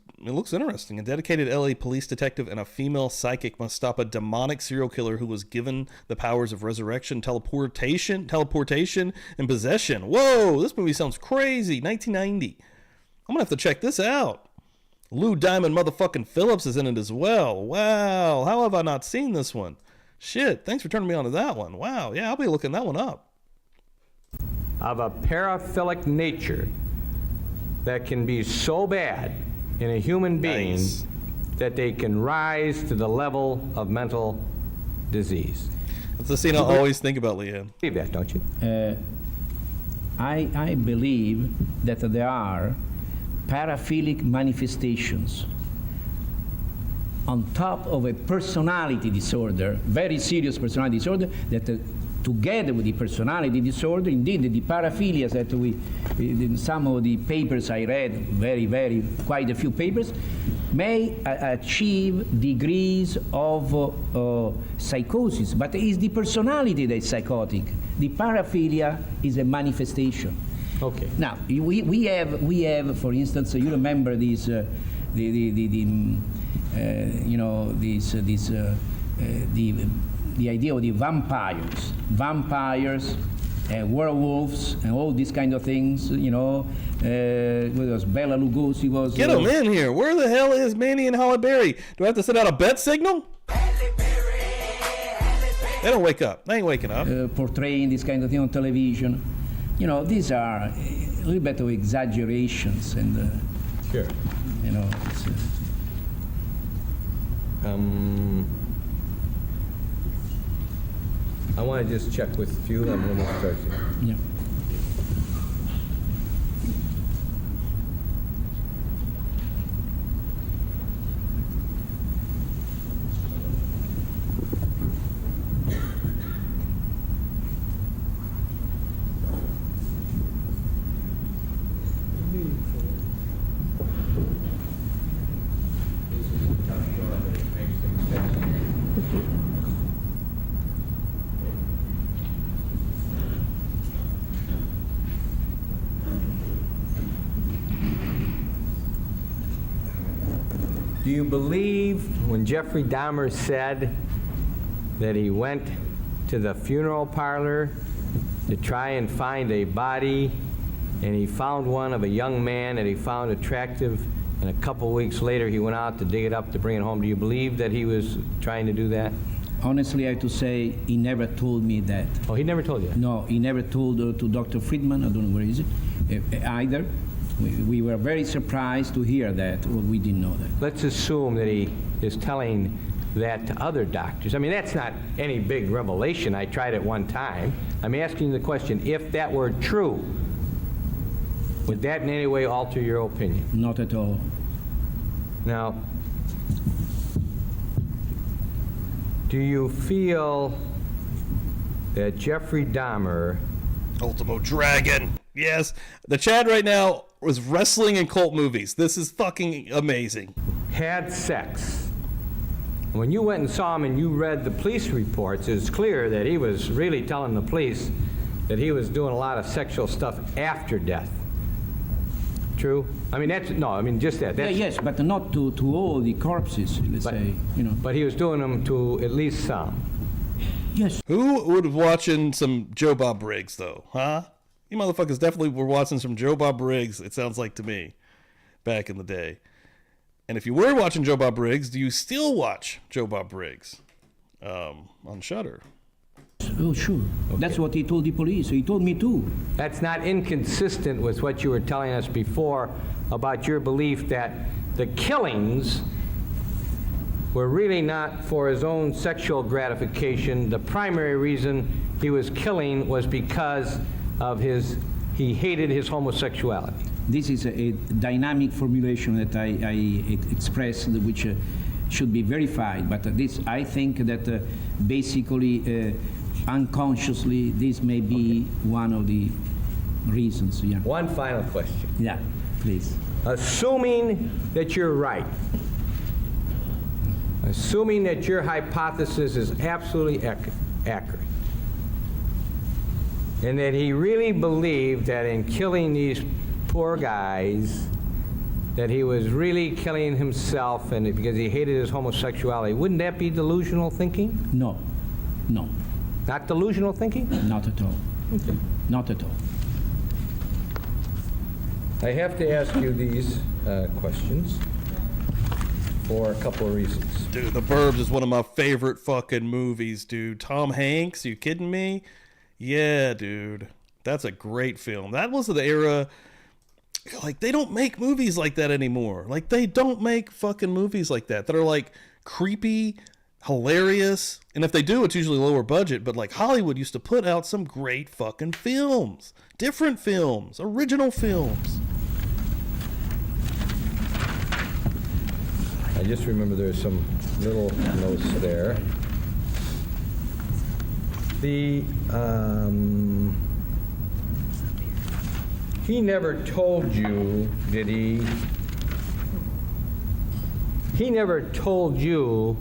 interesting. A dedicated LA police detective and a female psychic must stop a demonic serial killer who was given the powers of resurrection, teleportation, and possession. Whoa, this movie sounds crazy. 1990. I'm gonna have to check this out. Lou Diamond motherfucking Phillips is in it as well. Wow, how have I not seen this one? Shit, thanks for turning me on to that one. Wow, yeah, I'll be looking that one up. Of a paraphilic nature that can be so bad in a human being Nice. that they can rise to the level of mental disease. That's the scene I always think about, Leanne. Believe that, don't you? I believe that there are paraphilic manifestations on top of a personality disorder, very serious personality disorder, that together with the personality disorder, indeed the paraphilias that in some of the papers I read, quite a few papers, may achieve degrees of psychosis, but it is the personality that is psychotic. The paraphilia is a manifestation. Okay. Now we have, for instance, you remember these, the idea of the vampires, werewolves, and all these kind of things. It was Bela Lugosi was. Get them in here. Where the hell is Manny and Halle Berry? Do I have to send out a bet signal? They don't wake up. They ain't waking up. Portraying this kind of thing on television. These are a little bit of exaggerations, and Sure. it's, I want to just check with a few. I'm almost starting. yeah. Do you believe when Jeffrey Dahmer said that he went to the funeral parlor to try and find a body and he found one of a young man that he found attractive, and a couple weeks later he went out to dig it up to bring it home. Do you believe that he was trying to do that? Honestly, I have to say, he never told me that. Oh, he never told you that? No, he never told to Dr. Friedman, I don't know where is it, either. We were very surprised to hear that. Well, we didn't know that. Let's assume that he is telling that to other doctors. I mean, that's not any big revelation. I tried it one time. I'm asking you the question, if that were true, would that in any way alter your opinion? Not at all. Now, do you feel that Jeffrey Dahmer Ultimo Dragon. Yes. The Chad right now was wrestling in cult movies. This is fucking amazing. had sex? When you went and saw him and you read the police reports, it's clear that he was really telling the police that he was doing a lot of sexual stuff after death. True? I mean, that's, no, I mean, just that. Yeah, That's, yes, but not to all the corpses, let's say, you know. But he was doing them to at least some. Yes. Who would have watching some Joe Bob Briggs, though? Huh? You motherfuckers definitely were watching some Joe Bob Briggs, it sounds like to me, back in the day. And if you were watching Joe Bob Briggs, do you still watch Joe Bob Briggs on Shudder? Oh, sure. Okay. That's what he told the police. He told me too. That's not inconsistent with what you were telling us before about your belief that the killings were really not for his own sexual gratification. The primary reason he was killing was because of he hated his homosexuality. This is a dynamic formulation that I expressed, which should be verified. But this, I think that basically, unconsciously, this may be one of the reasons. Yeah. One final question. Yeah, please. Assuming that you're right, assuming that your hypothesis is absolutely accurate, and that he really believed that in killing these poor guys, that he was really killing himself and because he hated his homosexuality, wouldn't that be delusional thinking? No, no, Not delusional thinking? not at all. Okay. Not at all. I have to ask you these questions for a couple of reasons. Dude, The Burbs is one of my favorite fucking movies, dude. Tom Hanks, you kidding me? Yeah, dude. That's a great film. That was the era, like, they don't make movies like that anymore. Like, they don't make fucking movies like that are, like, creepy, hilarious. And if they do, it's usually lower budget. But, like, Hollywood used to put out some great fucking films. Different films. Original films. I just remember there's some little notes there. He never told you, did he? He never told you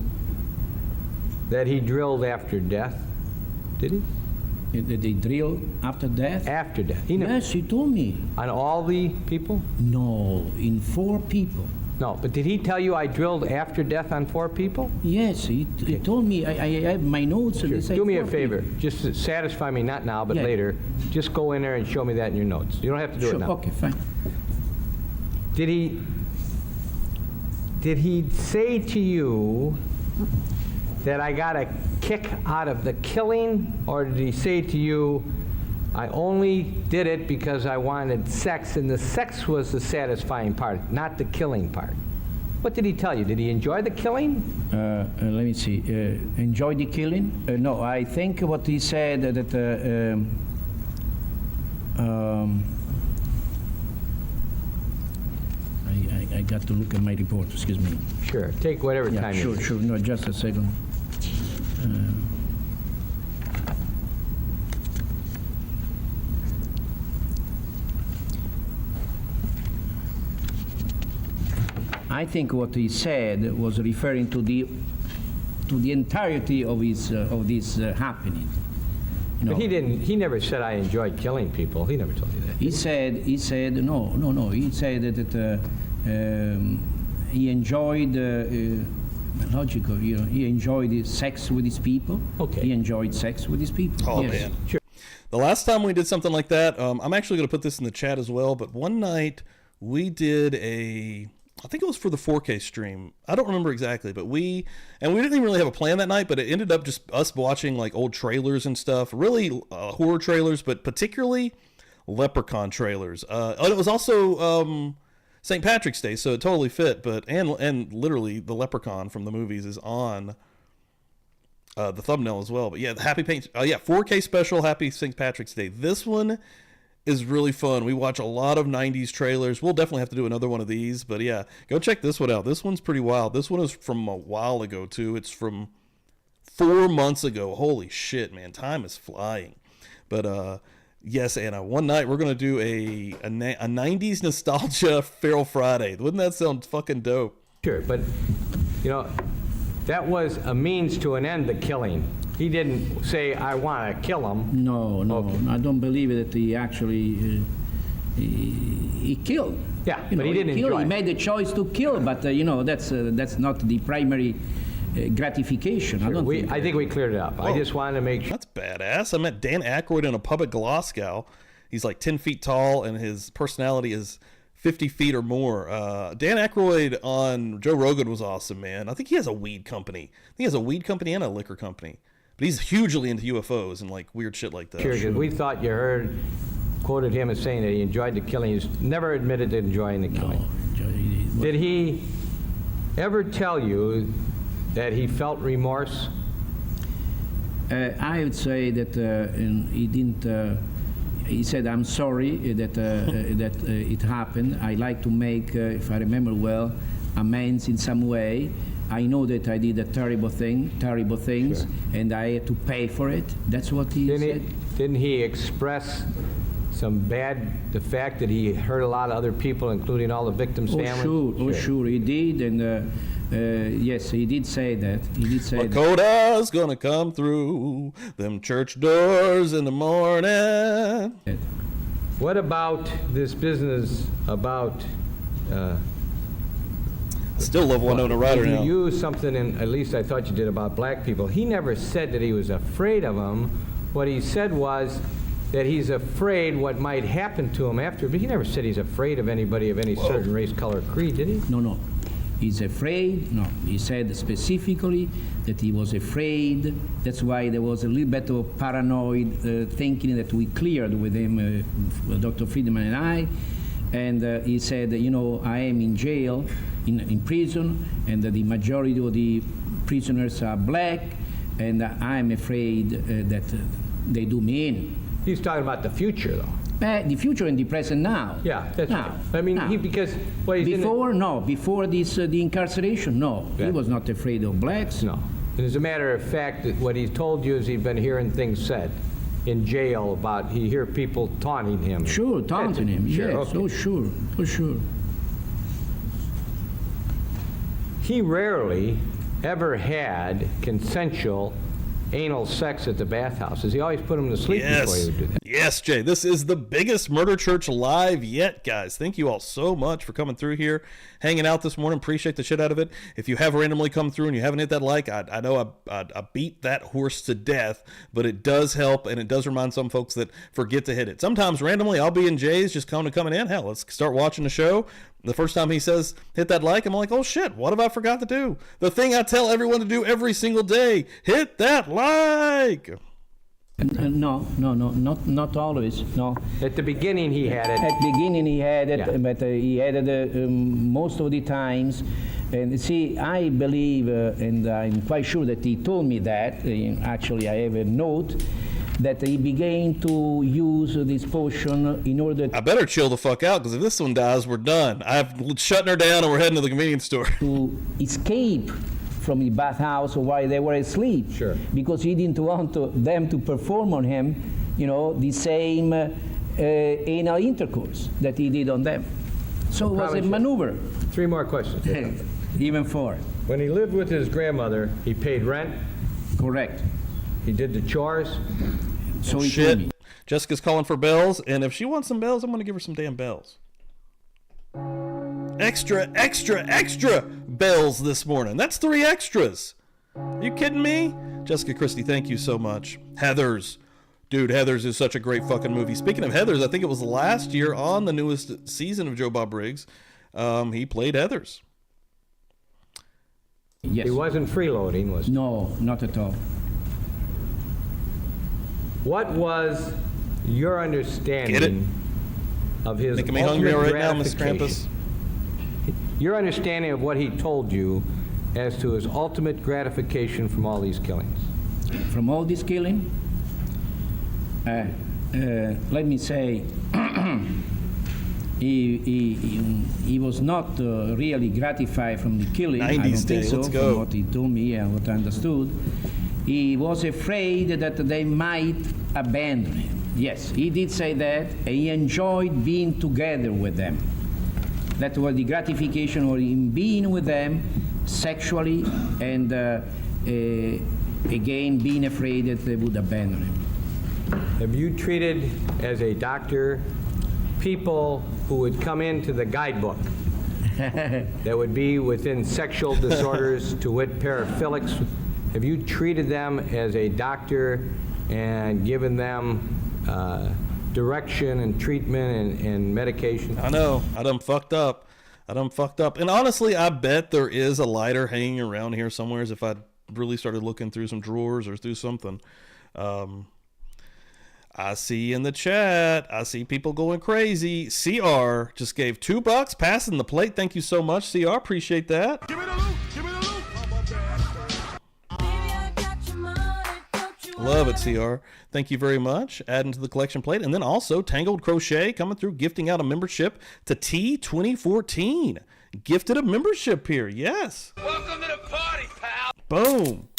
that he drilled after death, did he? Did they drill after death? After death. He never, Yes, he told me. on all the people? No, in 4 people. No, but did he tell you I drilled after death on 4 people? Yes, he told me. I have my notes. And they say Do me a 4 favor, people. just to satisfy me, not now, but Yeah. later. Just go in there and show me that in your notes. You don't have to do Sure, it now. okay, fine. Did he say to you that I got a kick out of the killing, or did he say to you, I only did it because I wanted sex, and the sex was the satisfying part, not the killing part? What did he tell you? Did he enjoy the killing? Let me see. Enjoy the killing? No, I think what he said that I got to look at my report. Excuse me. Sure, take whatever Yeah, time you sure, need. sure. No, just a second. I think what he said was referring to the entirety of this happening. You know, But he never said I enjoyed killing people. He never told you that. he said no. He said that he enjoyed logical. You know, he enjoyed sex with his people. Okay. He enjoyed sex with his people. Oh, Yes. man. Sure. The last time we did something like that, I'm actually going to put this in the chat as well, but one night we did I think it was for the 4K stream. I don't remember exactly, but we didn't even really have a plan that night, but it ended up just us watching like old trailers and stuff, really horror trailers, but particularly Leprechaun trailers. And it was also St. Patrick's Day, so it totally fit, but and literally the Leprechaun from the movies is on the thumbnail as well. But yeah, the 4K special, Happy St. Patrick's Day. This one is really fun. We watch a lot of 90s trailers. We'll definitely have to do another one of these, but yeah, go check this one out. This one's pretty wild. This one is from a while ago too. It's from 4 months ago. Holy shit, man. Time is flying. But yes, Anna, one night we're going to do a 90s nostalgia Feral Friday. Wouldn't that sound fucking dope? Sure, but, you know, that was a means to an end, the killing. He didn't say, I want to kill him. No, Okay. I don't believe that he actually he killed. Yeah, You but know, he didn't killed. enjoy He it. made the choice to kill, but you know that's not the primary gratification. I don't think. I think we cleared it up. I just wanted to make sure. That's badass. I met Dan Aykroyd in a pub at Glasgow. He's like 10 feet tall, and his personality is 50 feet or more. Dan Aykroyd on Joe Rogan was awesome, man. I think he has a weed company. I think he has a weed company and a liquor company. But he's hugely into UFOs and like weird shit like that. Sure, 'cause we thought you quoted him as saying that he enjoyed the killing. He's never admitted to enjoying the killing. Did he ever tell you that he felt remorse? I would say that he didn't. He said, "I'm sorry that it happened. I like to make, if I remember well, amends in some way. I know that I did terrible things, Sure. and I had to pay for it." That's what he said. Didn't he express the fact that he hurt a lot of other people, including all the victims' families? Sure, he did, and yes, he did say that. He did say that. Lakota's gonna come through them church doors in the morning. What about this business about... Still love Winona Ryder you now. used something, and at least I thought you did, about black people. He never said that he was afraid of them. What he said was that he's afraid what might happen to him after, but he never said he's afraid of anybody of any certain race, color, creed, did he? No. He's afraid. No, he said specifically that he was afraid. That's why there was a little bit of paranoid thinking that we cleared with him, Dr. Friedman and I. And he said, you know, I am in jail, in prison, and the majority of the prisoners are black, and I'm afraid that they do me in. He's talking about the future, though. The future and the present now. Yeah, that's now. right. I mean, now. because... Well, he's Before this, the incarceration, no. Yeah. He was not afraid of blacks. No. And as a matter of fact, what he told you is he'd been hearing things said in jail about, he hear people taunting him. Sure, taunting him. Sure, Yes, okay. oh sure. He rarely ever had consensual anal sex at the bathhouses. He always put him to sleep before he would do that. Yes, Jay. This is the biggest Murder Church live yet, guys. Thank you all so much for coming through here, hanging out this morning. Appreciate the shit out of it. If you have randomly come through and you haven't hit that like, I know I beat that horse to death, but it does help, and it does remind some folks that forget to hit it. Sometimes randomly I'll be in Jay's just coming in. Hell, let's start watching the show. The first time he says, hit that like, I'm like, oh shit, what have I forgot to do? The thing I tell everyone to do every single day, hit that like. No, not always, no. At the beginning, he had it. At the beginning he had it, Yeah. but he had it most of the times. And see, I believe, and I'm quite sure that he told me that, actually I have a note, that he began to use this potion in order I better chill the fuck out, because if this one dies, we're done. I'm shutting her down and we're heading to the convenience store. to escape from the bathhouse while they were asleep. Sure. Because he didn't want them to perform on him, you know, the same anal intercourse that he did on them. So it was Probably a should. maneuver. 3 more questions. Even 4. When he lived with his grandmother, he paid rent, Correct. he did the chores. So he told Shit. me. Jessica's calling for bells, and if she wants some bells, I'm going to give her some damn bells. Extra bells this morning. That's 3 extras. You kidding me? Jessica Christie, thank you so much. Heathers, Dude, Heathers is such a great fucking movie. Speaking of Heathers, I think it was last year on the newest season of Joe Bob Briggs, he played Heathers. Yes. He wasn't freeloading, was he? No, not at all. What was your Get it? understanding of his Making me hungry ultimate right now, Miss gratification? Krampus. Your understanding of what he told you as to his ultimate gratification from all these killings. From all this killing, let me say, he was not really gratified from the killing. I don't 90s think day, so, let's from go. what he told me and what I understood. He was afraid that they might abandon him. Yes, he did say that. And he enjoyed being together with them. That was the gratification of him being with them sexually and again being afraid that they would abandon him. Have you treated, as a doctor, people who would come into the guidebook that would be within sexual disorders, to wit, paraphilics? Have you treated them as a doctor and given them direction and treatment and medication? I know. I done fucked up. And honestly, I bet there is a lighter hanging around here somewhere if I really started looking through some drawers or through something. I see in the chat, I see people going crazy. CR just gave $2, passing the plate. Thank you so much, CR. Appreciate that. Baby, I got your money, don't you Love it, worry. CR. Thank you very much. Adding to the collection plate. And then also Tangled Crochet coming through, gifting out a membership to T2014. Gifted a membership here. Yes. Welcome to the party, pal. Boom.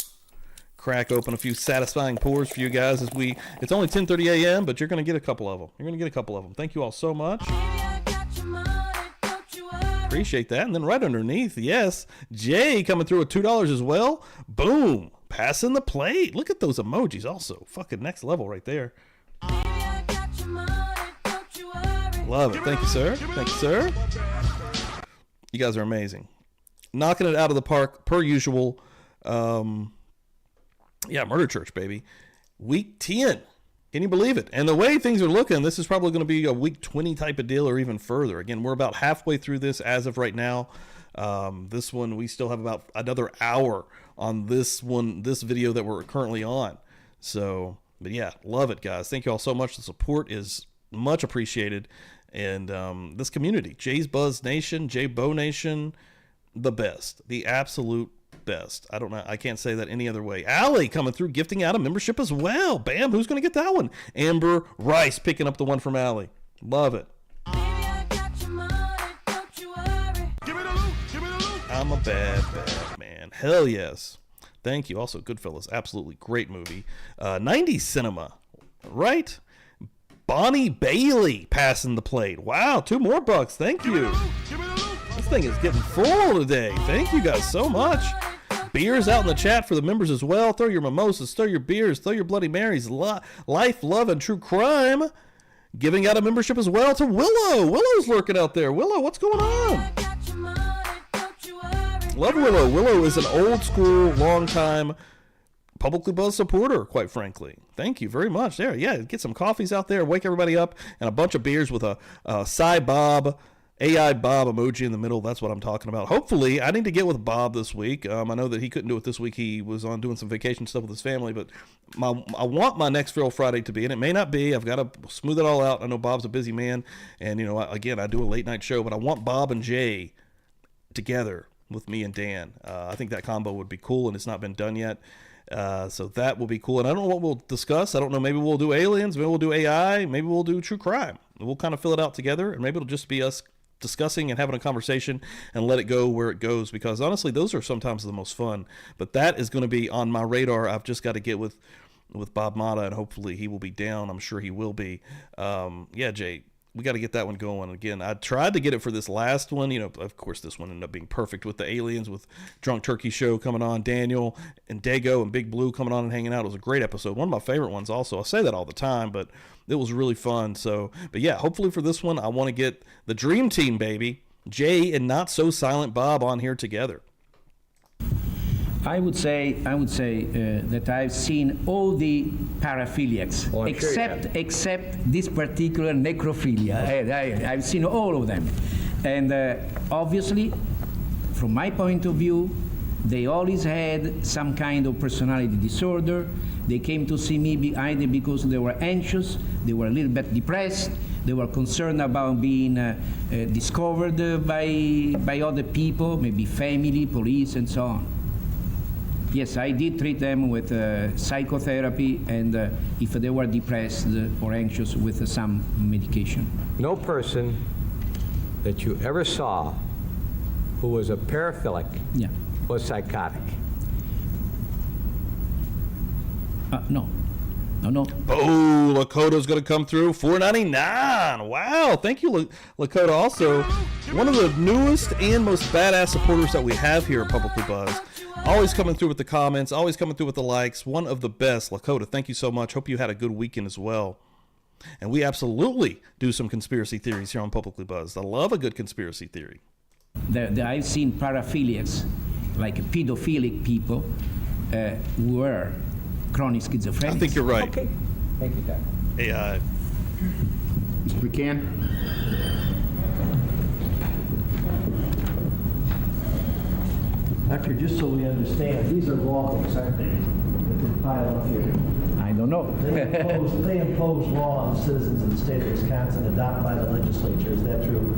Crack open a few satisfying pours for you guys as it's only 10:30 a.m., but you're going to get a couple of them. Thank you all so much. Baby, I got your money, don't you worry. Appreciate that. And then right underneath, yes, Jay coming through with $2 as well. Boom. Passing the plate. Look at those emojis also. Fucking next level right there. Baby, I got your money, don't you worry. Love it. Thank you, sir. Thank you, sir. You guys are amazing. Knocking it out of the park per usual. Murder Church, baby. Week 10. Can you believe it? And the way things are looking, this is probably going to be a week 20 type of deal or even further. Again, we're about halfway through this as of right now. This one, we still have about another hour on this video that we're currently on. So, but yeah, love it, guys. Thank you all so much. The support is much appreciated. And this community, Jay's Buzz Nation, J Bo Nation, the best, the absolute best. I don't know. I can't say that any other way. Allie coming through, gifting out a membership as well. Bam. Who's going to get that one? Amber Rice picking up the one from Allie. Love it. Baby, I got your money, don't you worry. I'm a bad man. Hell yes. Thank you. Also, Goodfellas. Absolutely great movie. 90s cinema. Right? Bonnie Bailey passing the plate. Wow. $2 more. Thank you. This thing is getting full today. Thank you guys so much. Beers out in the chat for the members as well. Throw your mimosas, throw your beers, throw your Bloody Marys. Life, love, and true crime. Giving out a membership as well to Willow. Willow's lurking out there. Willow, what's going on? I got your money, don't you worry. Love Willow. Willow is an old school, long time Publicly Buzzed supporter, quite frankly. Thank you very much. There, yeah, get some coffees out there, wake everybody up, and a bunch of beers with a Cy Bob, AI Bob emoji in the middle. That's what I'm talking about. Hopefully, I need to get with Bob this week. I know that he couldn't do it this week. He was on doing some vacation stuff with his family, but I want my next Feral Friday to be, and it may not be. I've got to smooth it all out. I know Bob's a busy man, and, you know, again, I do a late night show, but I want Bob and Jay together with me and Dan. I think that combo would be cool, and it's not been done yet. So that will be cool. And I don't know what we'll discuss. I don't know. Maybe we'll do aliens. Maybe we'll do AI. Maybe we'll do true crime. We'll kind of fill it out together, and maybe it'll just be us discussing and having a conversation and let it go where it goes, because honestly, those are sometimes the most fun. But that is going to be on my radar. I've just got to get with Bob Mata, and hopefully he will be down. I'm sure he will be. Yeah, Jay, we got to get that one going. Again, I tried to get it for this last one. You know, of course, this one ended up being perfect with the aliens, with Drunk Turkey Show coming on, Daniel and Dago and Big Blue coming on and hanging out. It was a great episode. One of my favorite ones also. I say that all the time, but it was really fun. So, but yeah, hopefully for this one, I want to get the Dream Team, baby, Jay and Not So Silent Bob on here together. I would say that I've seen all the paraphiliacs, Oh, I'm sure you have. except this particular necrophilia. I've seen all of them, and obviously, from my point of view, they always had some kind of personality disorder. They came to see me either because they were anxious, they were a little bit depressed, they were concerned about being discovered by other people, maybe family, police, and so on. Yes, I did treat them with psychotherapy, and if they were depressed or anxious, with some medication. No person that you ever saw who was a paraphilic Yeah. was psychotic. No. No. Oh, Lakota's going to come through. $4.99. Wow. Thank you, Lakota. Also, one of the newest and most badass supporters that we have here at Publicly Buzzed. Always coming through with the comments, always coming through with the likes. One of the best. Lakota, thank you so much. Hope you had a good weekend as well. And we absolutely do some conspiracy theories here on Publicly Buzzed. I love a good conspiracy theory. I've seen paraphiliacs, like pedophilic people, who were chronic schizophrenic. I think you're right. Okay. Thank you, Doc. AI. Mr. McCann? Doctor, just so we understand, these are law books, aren't they? That they pile up here. I don't know. They impose law on citizens of the state of Wisconsin adopted by the legislature. Is that true?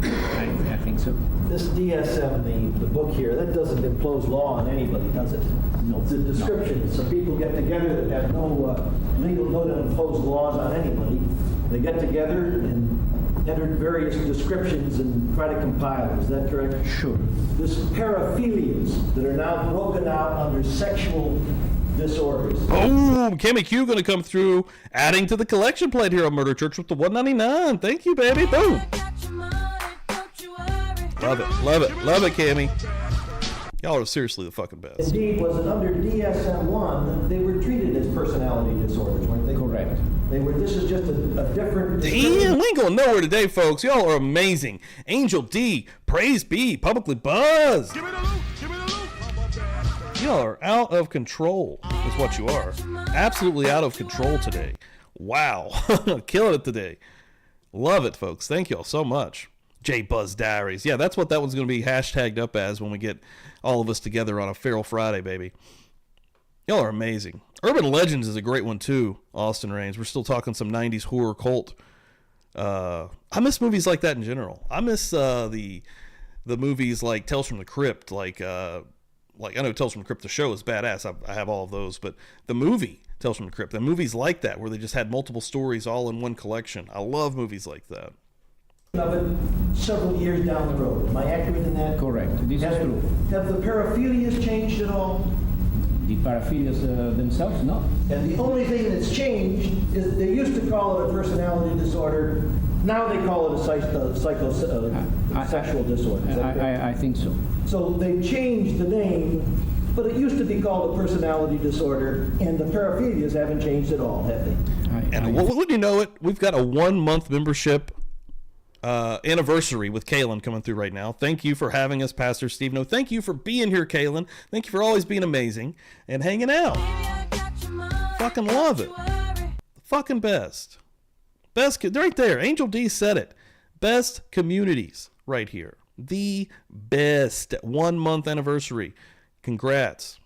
I think so. This DSM, the book here, that doesn't impose law on anybody, does it? No. It's a description. So people get together that have no legal, no to impose laws on anybody. They get together and enter various descriptions and try to compile. Is that correct? Sure. This paraphilias that are now broken out under sexual disorders. Boom! Cammy Q going to come through, adding to the collection plate here on Murder Church with the $1.99. Thank you, baby. Boom! Love it, love it, love it, Cammy. Y'all are seriously the fucking best. Indeed, was it under DSM-1, they were treated as personality disorders, weren't they? Correct. They were. This is just a different. Damn, we ain't going nowhere today, folks. Y'all are amazing. Angel D, praise be, Publicly Buzzed. Y'all are out of control, is what you are. Absolutely out of control today. Wow. Killing it today. Love it, folks. Thank y'all so much. J Buzz Diaries. Yeah, that's what that one's going to be hashtagged up as when we get all of us together on a Feral Friday, baby. Y'all are amazing. Urban Legends is a great one, too, Austin Rains. We're still talking some 90s horror cult. I miss movies like that in general. I miss the movies like Tales from the Crypt, like I know Tales from the Crypt, the show is badass. I have all of those, but the movie Tales from the Crypt, the movies like that where they just had multiple stories all in one collection. I love movies like that. Of it several years down the road. Am I accurate in that? Correct. This is true. Have the paraphilias changed at all? The paraphilias themselves, no. And the only thing that's changed is they used to call it a personality disorder. Now they call it a sexual disorder. Is that correct? I think so. So they've changed the name, but it used to be called a personality disorder, and the paraphilias haven't changed at all, have they? And wouldn't you know it, we've got a 1-month membership anniversary with Kaylin coming through right now. Thank you for having us, Pastor Steve. No, thank you for being here, Kaylin. Thank you for always being amazing and hanging out. Fucking love it. Fucking best. Best, right there. Angel D said it. Best communities right here. The best 1-month anniversary. Congrats.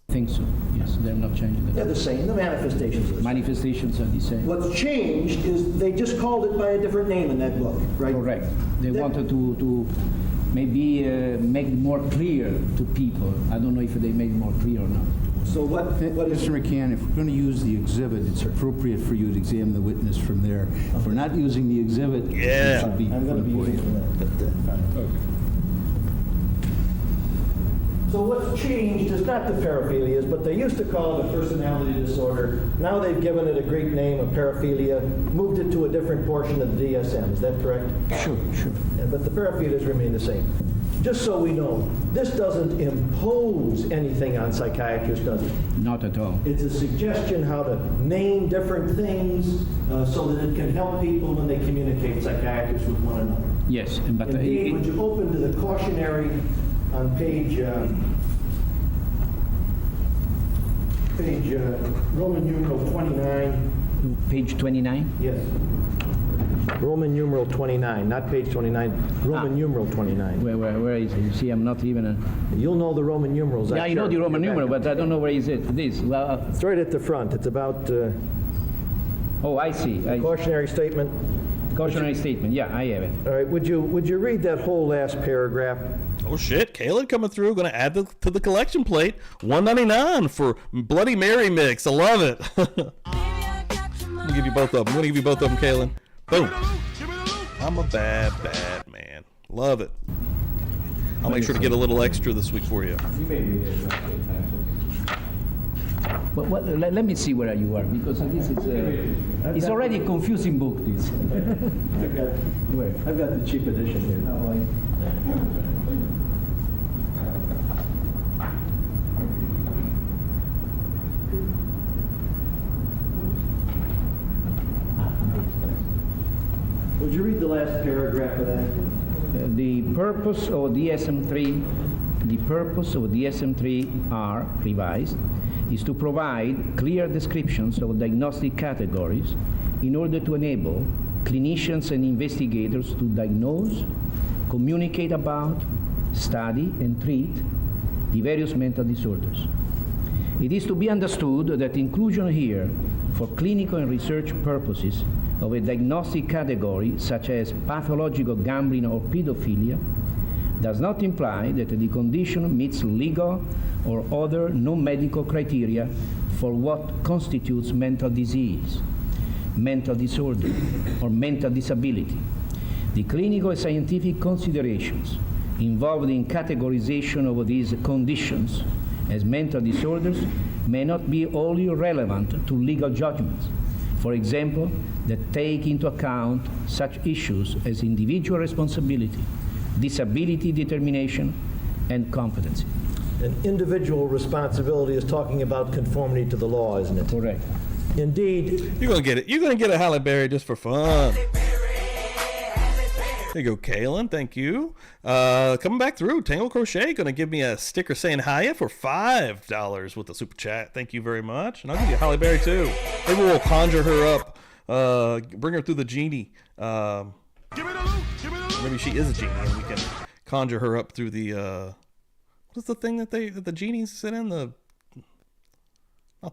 I think so. Yes, they're not changing They're the the same. The manifestations are the same. manifestations are the same. What's changed is they just called it by a different name in that book, right? Correct. They wanted to maybe make it more clear to people. I don't know if they made it more clear or not. So what is... Mr. McCann, if we're going to use the exhibit, it's appropriate for you to examine the witness from there. If we're not using the exhibit, Yeah. it should be I'm going to be for you. using that, but So what's changed is not the paraphilias, but they used to call it a personality disorder. Now they've given it a Greek name, a paraphilia, moved it to a different portion of the DSM. Is that correct? Sure. But the paraphilias remain the same. Just so we know, this doesn't impose anything on psychiatrists, does it? Not at all. It's a suggestion how to name different things so that it can help people when they communicate, psychiatrists, with one another. Yes, but Indeed, would you open to the cautionary on page Page Roman numeral 29. Page 29? Yes. Roman numeral 29, not page 29, Roman numeral 29. Where is it? You see, I'm not even a... You'll know the Roman numerals. Yeah, I know the Roman numeral, but I don't know where is it. This. Well, It's right at the front. It's about oh, I see. cautionary statement. Cautionary statement. Yeah, I have it. All right, would you read that whole last paragraph? Oh shit, Caleb coming through, gonna add to the collection plate. $1.99 for Bloody Mary mix. I love it. I'm gonna give you both of them. Caleb. Boom. I'm a bad man. Love it. I'll make sure to get a little extra this week for you. You may read it. But let me see where you are, because this is it's already a confusing book, this. I've got the cheap edition here. Would you read the last paragraph of that? The purpose of DSM-3, the purpose of DSM-3R revised is to provide clear descriptions of diagnostic categories in order to enable clinicians and investigators to diagnose, communicate about, study, and treat the various mental disorders. It is to be understood that inclusion here for clinical and research purposes of a diagnostic category such as pathological gambling or pedophilia does not imply that the condition meets legal or other non-medical criteria for what constitutes mental disease, mental disorder, or mental disability. The clinical and scientific considerations involved in categorization of these conditions as mental disorders may not be wholly relevant to legal judgments. For example, that take into account such issues as individual responsibility, disability determination, and competency. An individual responsibility is talking about conformity to the law, isn't it? Correct. Indeed. You're gonna get it. You're gonna get a Halle Berry just for fun. There you go, Kalen. Thank you. Coming back through, Tangle Crochet gonna give me a sticker saying hiya for $5 with the super chat. Thank you very much, and I'll give you a Halle Berry too. Maybe we'll conjure her up, bring her through the genie. Maybe she is a genie, and we can conjure her up through the what's the thing that the genies sit in? Not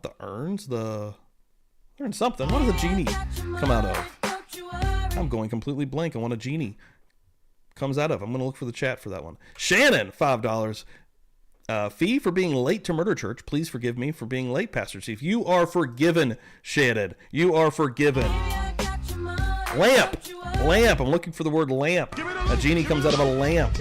the urns, they're in something. What does a genie come out of? I'm going completely blank on what a genie comes out of. I'm going to look for the chat for that one. Shannon, $5. Fee for being late to murder church. Please forgive me for being late, Pastor Steve. You are forgiven, Shannon. You are forgiven. Lamp. I'm looking for the word lamp. A genie comes out of a lamp.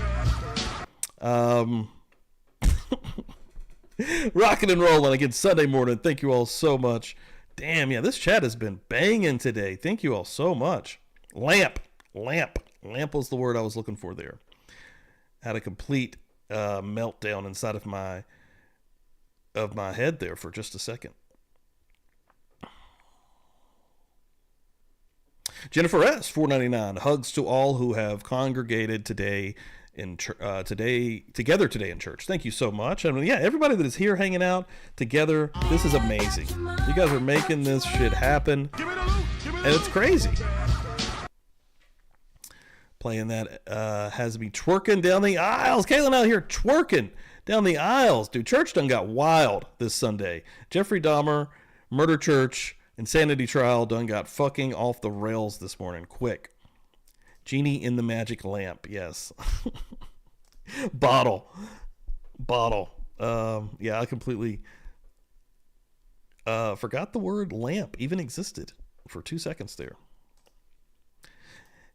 Rocking and rolling again Sunday morning. Thank you all so much. Damn, yeah, this chat has been banging today. Thank you all so much. Lamp was the word I was looking for there. Had a complete meltdown inside of my head there for just a second. Jennifer S. $4.99. Hugs to all who have congregated together today in church. Thank you so much. I mean, yeah, everybody that is here hanging out together, this is amazing. You guys are making this shit happen, and it's crazy. Playing that has me twerking down the aisles. Kaylin out here twerking down the aisles. Dude, church done got wild this Sunday. Jeffrey Dahmer, murder church, insanity trial done got fucking off the rails this morning. Quick. Genie in the magic lamp. Yes. Bottle. Yeah, I completely forgot the word lamp even existed for 2 seconds there.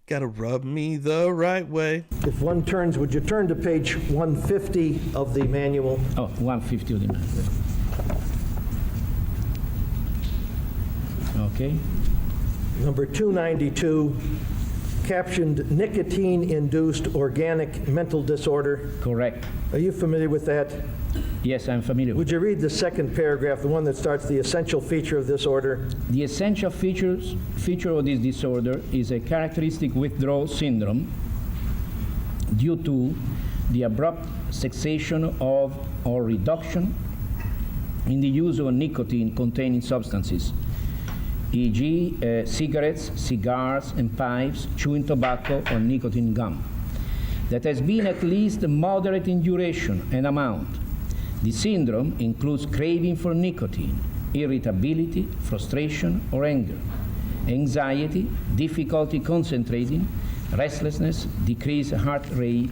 Gotta rub me the right way. If one turns, would you turn to page 150 of the manual? Oh, 150 of the manual. Okay. Number 292, captioned nicotine-induced organic mental disorder. Correct. Are you familiar with that? Yes, I'm familiar with Would you read the second paragraph, the one that starts, the essential feature of this order? The essential feature of this disorder is a characteristic withdrawal syndrome due to the abrupt cessation of or reduction in the use of nicotine-containing substances, e.g. Cigarettes, cigars, and pipes, chewing tobacco, or nicotine gum, that has been at least moderate in duration and amount. The syndrome includes craving for nicotine, irritability, frustration, or anger, anxiety, difficulty concentrating, restlessness, decreased heart rate,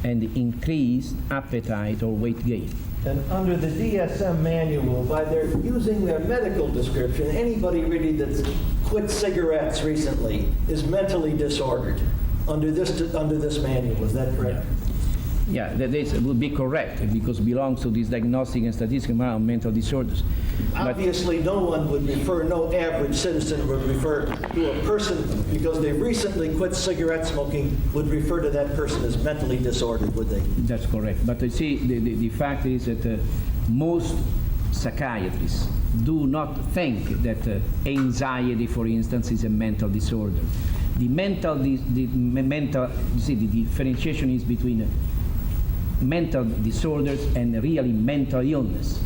and increased appetite or weight gain. And under the DSM manual, by their using their medical description, anybody really that's quit cigarettes recently is mentally disordered under this manual. Is that correct? Yeah, that would be correct because it belongs to this diagnostic and statistical model of mental disorders. Obviously, no one would refer, no average citizen would refer to a person because they recently quit cigarette smoking, would refer to that person as mentally disordered, would they? That's correct. But you see, the fact is that most psychiatrists do not think that anxiety, for instance, is a mental disorder. The differentiation is between mental disorders and really mental illness.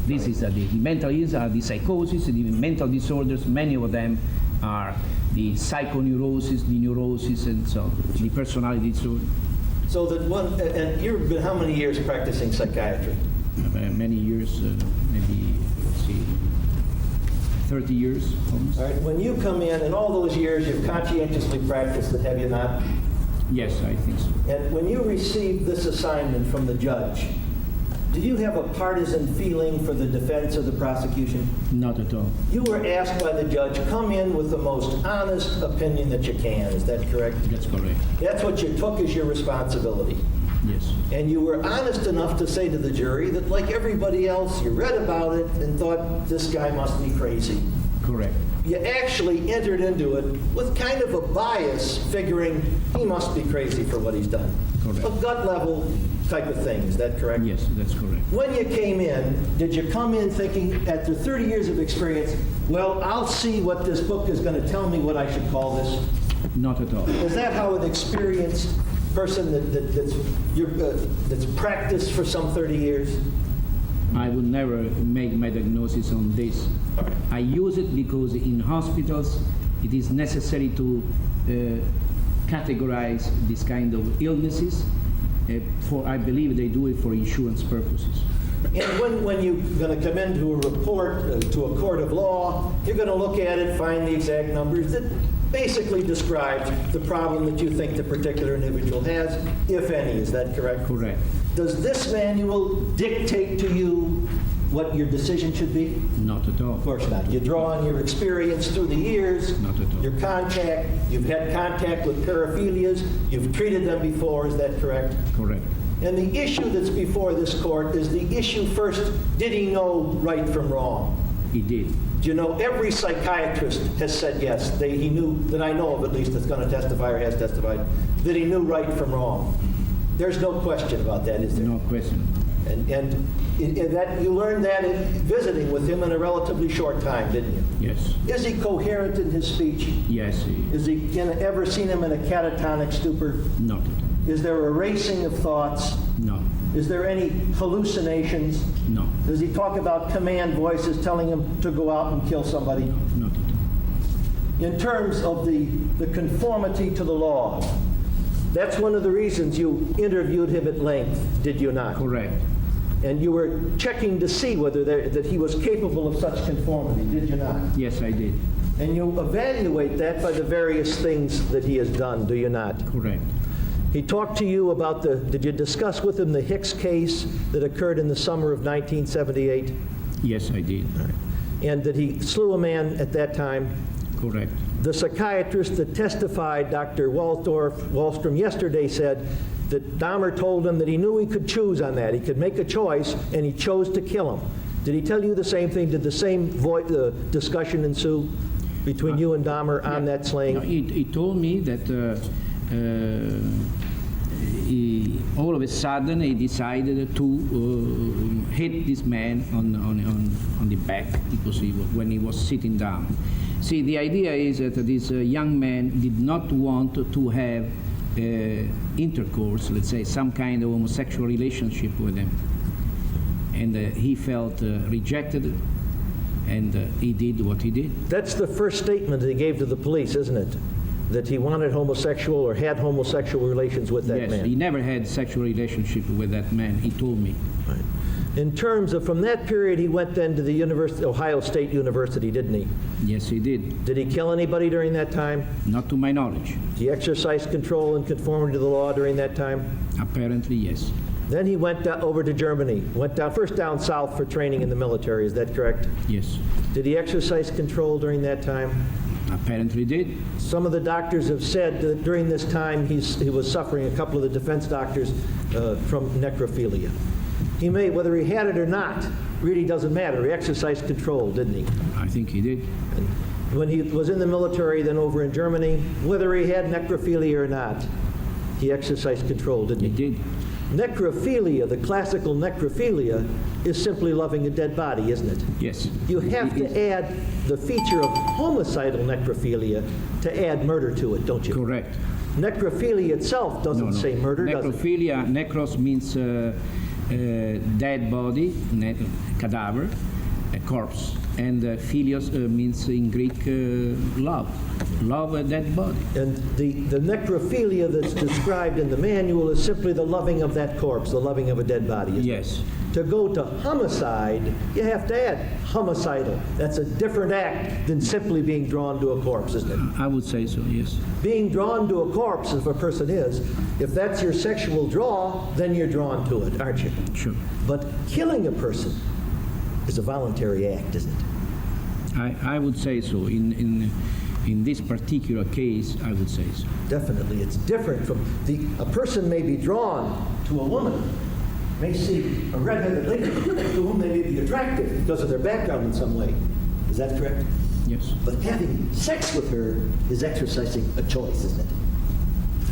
This is the mental illness are the psychosis, the mental disorders, many of them are the psychoneurosis, the neurosis, and so the personality disorder. So that one, and you've been how many years practicing psychiatry? Many years, maybe, let's see, 30 years almost. All right, when you come in all those years you've conscientiously practiced it, have you not? Yes, I think so. And when you received this assignment from the judge, did you have a partisan feeling for the defense or the prosecution? Not at all. You were asked by the judge, come in with the most honest opinion that you can. Is that correct? That's correct. That's what you took as your responsibility. Yes. And you were honest enough to say to the jury that, like everybody else, you read about it and thought, this guy must be crazy. Correct. You actually entered into it with kind of a bias, figuring he must be crazy for what he's done. Correct. A gut level type of thing, is that correct? Yes, that's correct. When you came in, did you come in thinking, after 30 years of experience, well, I'll see what this book is going to tell me what I should call this? Not at all. Is that how an experienced person that's practiced for some 30 years? I would never make my diagnosis on this. I use it because in hospitals it is necessary to categorize this kind of illnesses. I believe they do it for insurance purposes. And when you're going to come into a report to a court of law, you're going to look at it, find the exact numbers that basically describe the problem that you think the particular individual has, if any. Is that correct? Correct. Does this manual dictate to you what your decision should be? Not at all. Of course not. You draw on your experience through the years, Not at all. your contact, you've had contact with paraphilias, you've treated them before, is that correct? Correct. And the issue that's before this court is the issue first, did he know right from wrong? He did. Do you know every psychiatrist has said yes, he knew, that I know of at least, that's going to testify or has testified, that he knew right from wrong. There's no question about that, is there? No question. And that you learned that in visiting with him in a relatively short time, didn't you? Yes. Is he coherent in his speech? Yes. Is he ever seen him in a catatonic stupor? Not at all. Is there a racing of thoughts? No. Is there any hallucinations? No. Does he talk about command voices telling him to go out and kill somebody? Not at all. In terms of the conformity to the law, that's one of the reasons you interviewed him at length, did you not? Correct. And you were checking to see whether that he was capable of such conformity, did you not? Yes, I did. And you evaluate that by the various things that he has done, do you not? Correct. He talked to you about did you discuss with him the Hicks case that occurred in the summer of 1978? Yes, I did. And that he slew a man at that time? Correct. The psychiatrist that testified, Dr. Wallstrom, yesterday said that Dahmer told him that he knew he could choose on that. He could make a choice, and he chose to kill him. Did he tell you the same thing? Did the same discussion ensue between you and Dahmer on that slaying? No, he told me that all of a sudden he decided to hit this man on the back because when he was sitting down. See, the idea is that this young man did not want to have intercourse, let's say, some kind of homosexual relationship with him. and he felt rejected, and he did what he did. That's the first statement that he gave to the police, isn't it? That he wanted homosexual or had homosexual relations with that Yes, man. he never had sexual relationship with that man, he told me. Right. In terms of, from that period, he went then to the University, Ohio State University, didn't he? Yes, he did. Did he kill anybody during that time? Not to my knowledge. He exercised control and conformity to the law during that time? Apparently, yes. Then he went over to Germany, went down, first down south for training in the military, is that correct? Yes. Did he exercise control during that time? Apparently did. Some of the doctors have said that during this time he was suffering, a couple of the defense doctors, from necrophilia. He may, whether he had it or not, really doesn't matter. He exercised control, didn't he? I think he did. And when he was in the military, then over in Germany, whether he had necrophilia or not, he exercised control, didn't He he? did. Necrophilia, the classical necrophilia, is simply loving a dead body, isn't it? Yes. You have to add the feature of homicidal necrophilia to add murder to it, don't you? Correct. Necrophilia itself doesn't say murder, does it? Necrophilia, necros means dead body, cadaver, a corpse. And philios means in Greek love. Love a dead body. And the necrophilia that's described in the manual is simply the loving of that corpse, the loving of a dead body. isn't it? Yes. To go to homicide, you have to add homicidal. That's a different act than simply being drawn to a corpse, isn't it? I would say so, yes. Being drawn to a corpse, if a person is, if that's your sexual draw, then you're drawn to it, aren't you? Sure. But killing a person is a voluntary act, isn't it? I would say so. In this particular case, I would say so. Definitely. It's different from a person may be drawn to a woman, may see a redheaded lady to whom they may be attractive because of their background in some way. Is that correct? Yes. But having sex with her is exercising a choice, isn't it?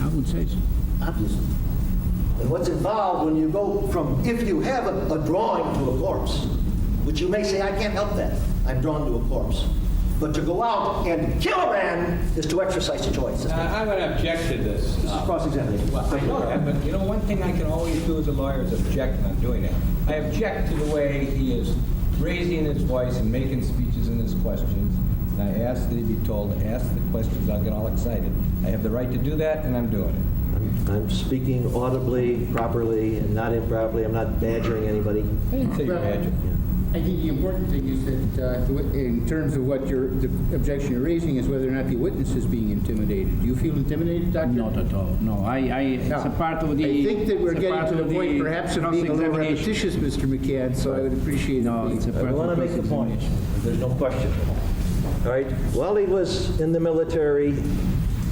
I would say so. Obviously. And what's involved when you go from, if you have a drawing to a corpse, which you may say, I can't help that, I'm drawn to a corpse. But to go out and kill a man is to exercise a choice. isn't it? I'm going to object to this. This is cross-examination. Well, I know that, but you know, one thing I can always do as a lawyer is object, and I'm doing it. I object to the way he is raising his voice and making speeches in his questions. And I ask that he be told to ask the questions. I'll get all excited. I have the right to do that, and I'm doing it. I'm speaking audibly, properly, and not improperly. I'm not badgering anybody. I didn't say you're Well, badger. I think the important thing is that in terms of what the objection you're raising is whether or not the witness is being intimidated. Do you feel intimidated, Doctor? Not at all. No, it's a part of the. I think that we're it's a getting part to the of point perhaps of being a little cross-examination. repetitious, Mr. McCann, so I would appreciate No, it. it's a part I want of to make a point. cross-examination. There's no question. All right. While he was in the military,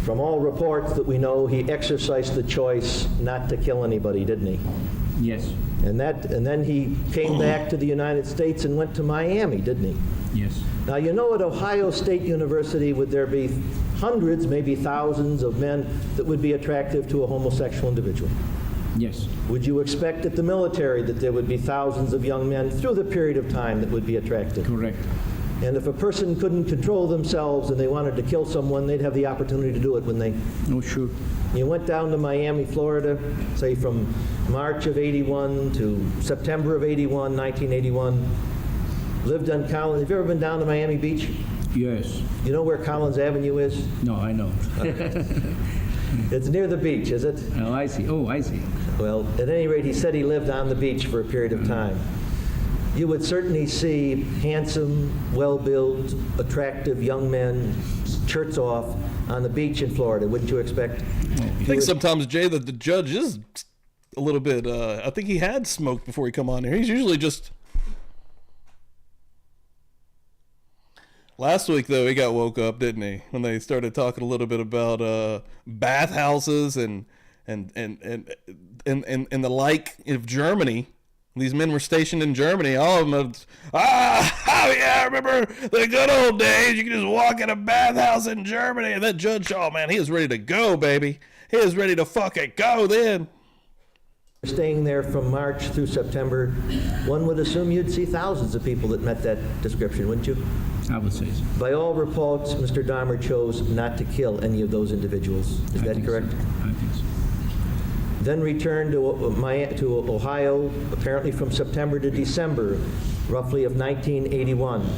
from all reports that we know, he exercised the choice not to kill anybody, didn't he? Yes. And then he came back to the United States and went to Miami, didn't he? Yes. Now, you know, at Ohio State University, would there be hundreds, maybe thousands of men that would be attractive to a homosexual individual? Yes. Would you expect at the military that there would be thousands of young men through the period of time that would be attractive? Correct. And if a person couldn't control themselves and they wanted to kill someone, they'd have the opportunity to do it when they... Oh, sure. You went down to Miami, Florida, say from March of 81 to September of 81, 1981. Lived on Collins. Have you ever been down to Miami Beach? Yes. You know where Collins Avenue is? No, I know. It's near the beach, is it? Oh, I see. Oh, I see. Well, at any rate, he said he lived on the beach for a period of time. You would certainly see handsome, well-built, attractive young men, shirts off, on the beach in Florida, wouldn't you expect? I think sometimes, Jay, that the judge is a little bit, I think he had smoked before he come on here. He's usually just... Last week, though, he got woke up, didn't he? When they started talking a little bit about bathhouses and the like of Germany. These men were stationed in Germany. All of them, yeah, I remember the good old days. You could just walk in a bathhouse in Germany. And that judge, oh man, he was ready to go, baby. He was ready to fucking go then. Staying there from March through September, one would assume you'd see thousands of people that met that description, wouldn't you? I would say so. By all reports, Mr. Dahmer chose not to kill any of those individuals. Is I that think correct? So. I think so. then returned to Ohio, apparently from September to December, roughly of 1981.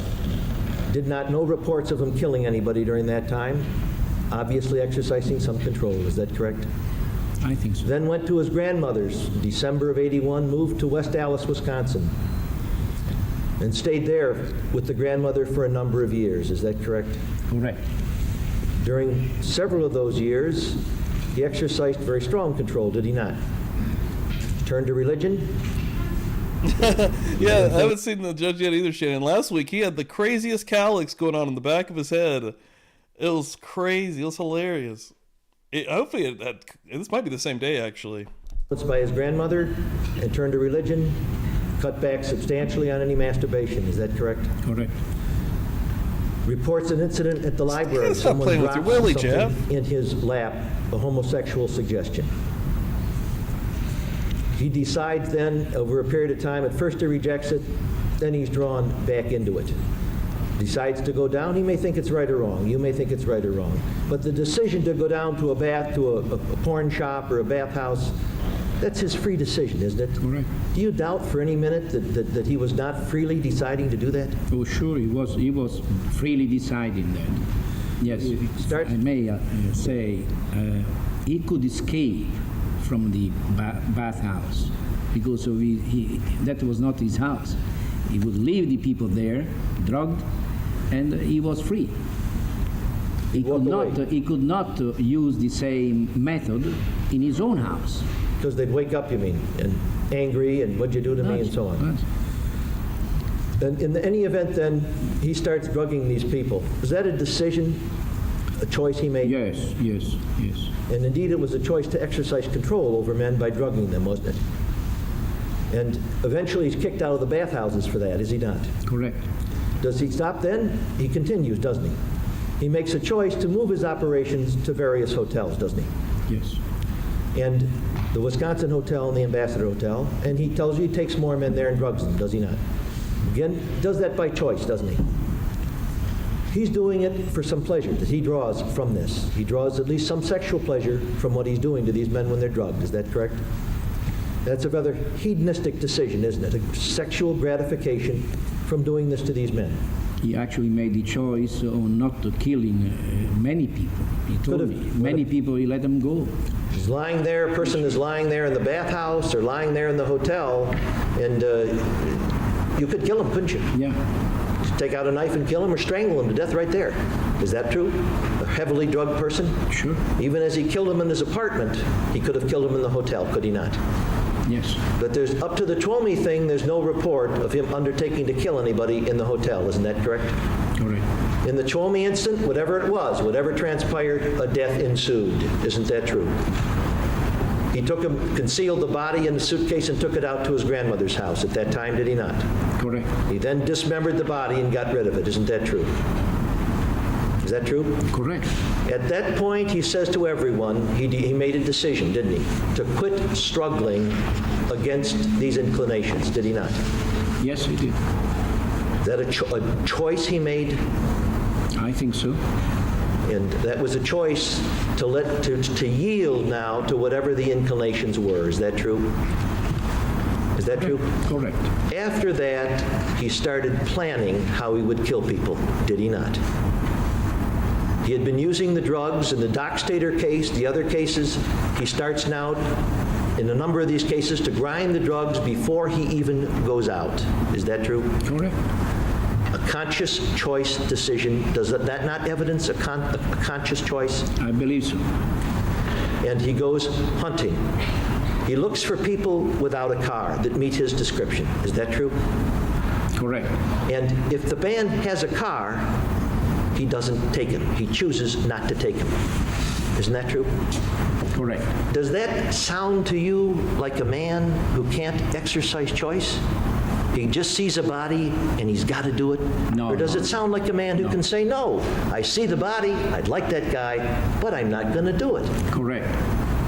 Did not know reports of him killing anybody during that time, obviously exercising some control. Is that correct? I think so. Then went to his grandmother's, December of 81, moved to West Allis, Wisconsin, and stayed there with the grandmother for a number of years. Is that correct? Correct. During several of those years, he exercised very strong control, did he not? Turned to religion. Yeah, I haven't seen the judge yet either, Shannon. Last week, he had the craziest calyx going on in the back of his head. It was crazy. It was hilarious. Hopefully, this might be the same day, actually. It's by his grandmother and turned to religion, cut back substantially on any masturbation. Is that correct? Correct. Reports an incident at the library. Stop Someone playing with dropped your willy, something Jeff. in his lap, a homosexual suggestion. He decides then, over a period of time, at first he rejects it, then he's drawn back into it. Decides to go down. He may think it's right or wrong. You may think it's right or wrong. But the decision to go down to a porn shop or a bathhouse, that's his free decision, isn't it? Correct. Do you doubt for any minute that he was not freely deciding to do that? Oh, sure, he was freely deciding that. Yes, Start. I may say he could escape from the bathhouse because that was not his house. He would leave the people there, drugged, and he was free. He could not use the same method in his own house. Because they'd wake up, you mean, and angry, and what'd you do to me, and so on. And in any event, then, he starts drugging these people. Was that a decision, a choice he made? Yes. And indeed, it was a choice to exercise control over men by drugging them, wasn't it? And eventually, he's kicked out of the bathhouses for that, is he not? Correct. Does he stop then? He continues, doesn't he? He makes a choice to move his operations to various hotels, doesn't he? Yes. And the Wisconsin Hotel and the Ambassador Hotel, and he tells you he takes more men there and drugs them, does he not? Again, does that by choice, doesn't he? He's doing it for some pleasure that he draws from this. He draws at least some sexual pleasure from what he's doing to these men when they're drugged. Is that correct? That's a rather hedonistic decision, isn't it? A sexual gratification from doing this to these men. He actually made the choice on not killing many people. He told me. Many people, he let them go. He's lying there, a person is lying there in the bathhouse or lying there in the hotel, and you could kill him, couldn't you? Yeah. Take out a knife and kill him or strangle him to death right there. Is that true? A heavily drugged person? Sure. Even as he killed him in his apartment, he could have killed him in the hotel, could he not? Yes. But there's up to the Twomey thing, there's no report of him undertaking to kill anybody in the hotel. Isn't that correct? Correct. In the Twomey incident, whatever it was, whatever transpired, a death ensued. Isn't that true? He took him, concealed the body in the suitcase and took it out to his grandmother's house. At that time, did he not? Correct. He then dismembered the body and got rid of it. Isn't that true? Is that true? Correct. At that point, he says to everyone, he made a decision, didn't he? To quit struggling against these inclinations, did he not? Yes, he did. Is that a choice he made? I think so. And that was a choice to yield now to whatever the inclinations were. Is that true? Is that true? Correct. After that, he started planning how he would kill people, did he not? He had been using the drugs in the Doc Stater case, the other cases. He starts now, in a number of these cases, to grind the drugs before he even goes out. Is that true? Correct. A conscious choice decision. Does that not evidence a conscious choice? I believe so. And he goes hunting. He looks for people without a car that meet his description. Is that true? Correct. And if the man has a car, he doesn't take him. He chooses not to take him. Isn't that true? Correct. Does that sound to you like a man who can't exercise choice? He just sees a body and he's got to do it? No. Or does no. it sound like a man who can say, no, I see the body, I'd like that guy, but I'm not going to do it? Correct.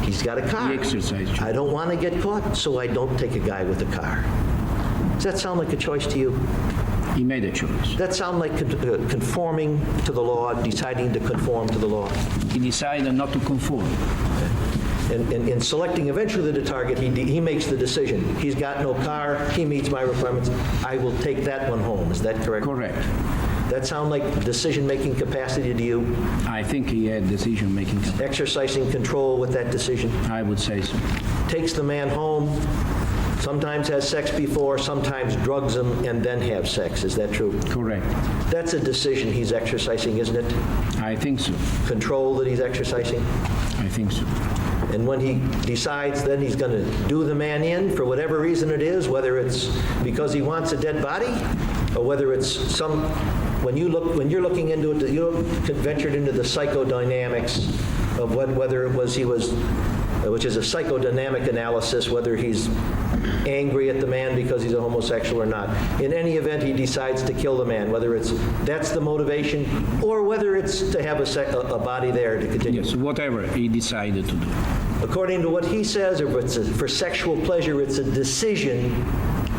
He's got a car. He exercised. I don't want to get caught, so I don't take a guy with a car. Does that sound like a choice to you? He made a choice. That sound like conforming to the law, deciding to conform to the law? He decided not to conform. in selecting eventually the target, he makes the decision. He's got no car, he meets my requirements, I will take that one home. Is that correct? Correct. That sound like decision-making capacity to you? I think he had decision-making capacity. Exercising control with that decision? I would say so. Takes the man home, sometimes has sex before, sometimes drugs him, and then have sex. Is that true? Correct. That's a decision he's exercising, isn't it? I think so. Control that he's exercising? I think so. And when he decides then he's going to do the man in for whatever reason it is, whether it's because he wants a dead body, or whether it's some, when you're looking into it, you ventured into the psychodynamics of whether it was he was, which is a psychodynamic analysis, whether he's angry at the man because he's a homosexual or not. In any event, he decides to kill the man, whether that's the motivation, or whether it's to have a body there to continue. Yes, whatever he decided to do. According to what he says, if it's for sexual pleasure, it's a decision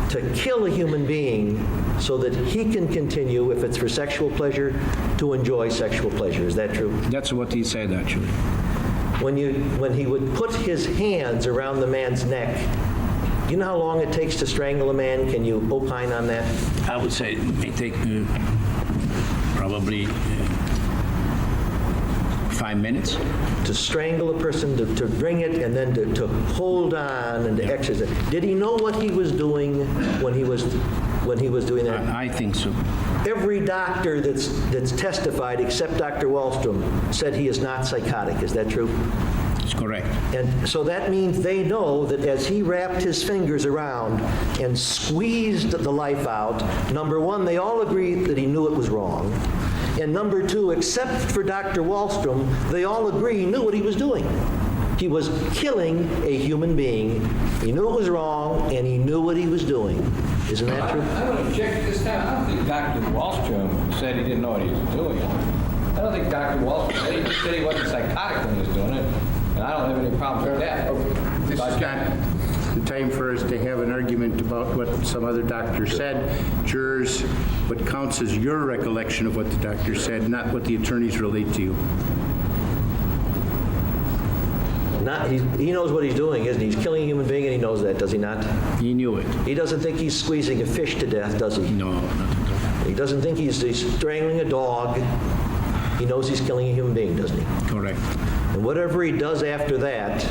to kill a human being so that he can continue, if it's for sexual pleasure, to enjoy sexual pleasure. Is that true? That's what he said, actually. When he would put his hands around the man's neck, do you know how long it takes to strangle a man? Can you opine on that? I would say it may take probably 5 minutes. To strangle a person, to bring it, and then to hold on and to exercise. Did he know what he was doing when he was doing that? I think so. Every doctor that's testified, except Dr. Wallstrom, said he is not psychotic. Is that true? It's correct. And so that means they know that as he wrapped his fingers around and squeezed the life out, number one, they all agreed that he knew it was wrong. And number two, except for Dr. Wallstrom, they all agree he knew what he was doing. He was killing a human being. He knew it was wrong, and he knew what he was doing. Isn't that true? I want to object this time. I don't think Dr. Wallstrom said he didn't know what he was doing. I don't think Dr. Wallstrom said he said he wasn't psychotic when he was doing it, and I don't have any problems with that. This is not the time for us to have an argument about what some other doctor said. Jurors, what counts is your recollection of what the doctor said, not what the attorneys relate to you. He knows what he's doing, isn't he? He's killing a human being, and he knows that, does he not? He knew it. He doesn't think he's squeezing a fish to death, does he? No, not at all. He doesn't think he's strangling a dog. He knows he's killing a human being, doesn't he? Correct. And whatever he does after that,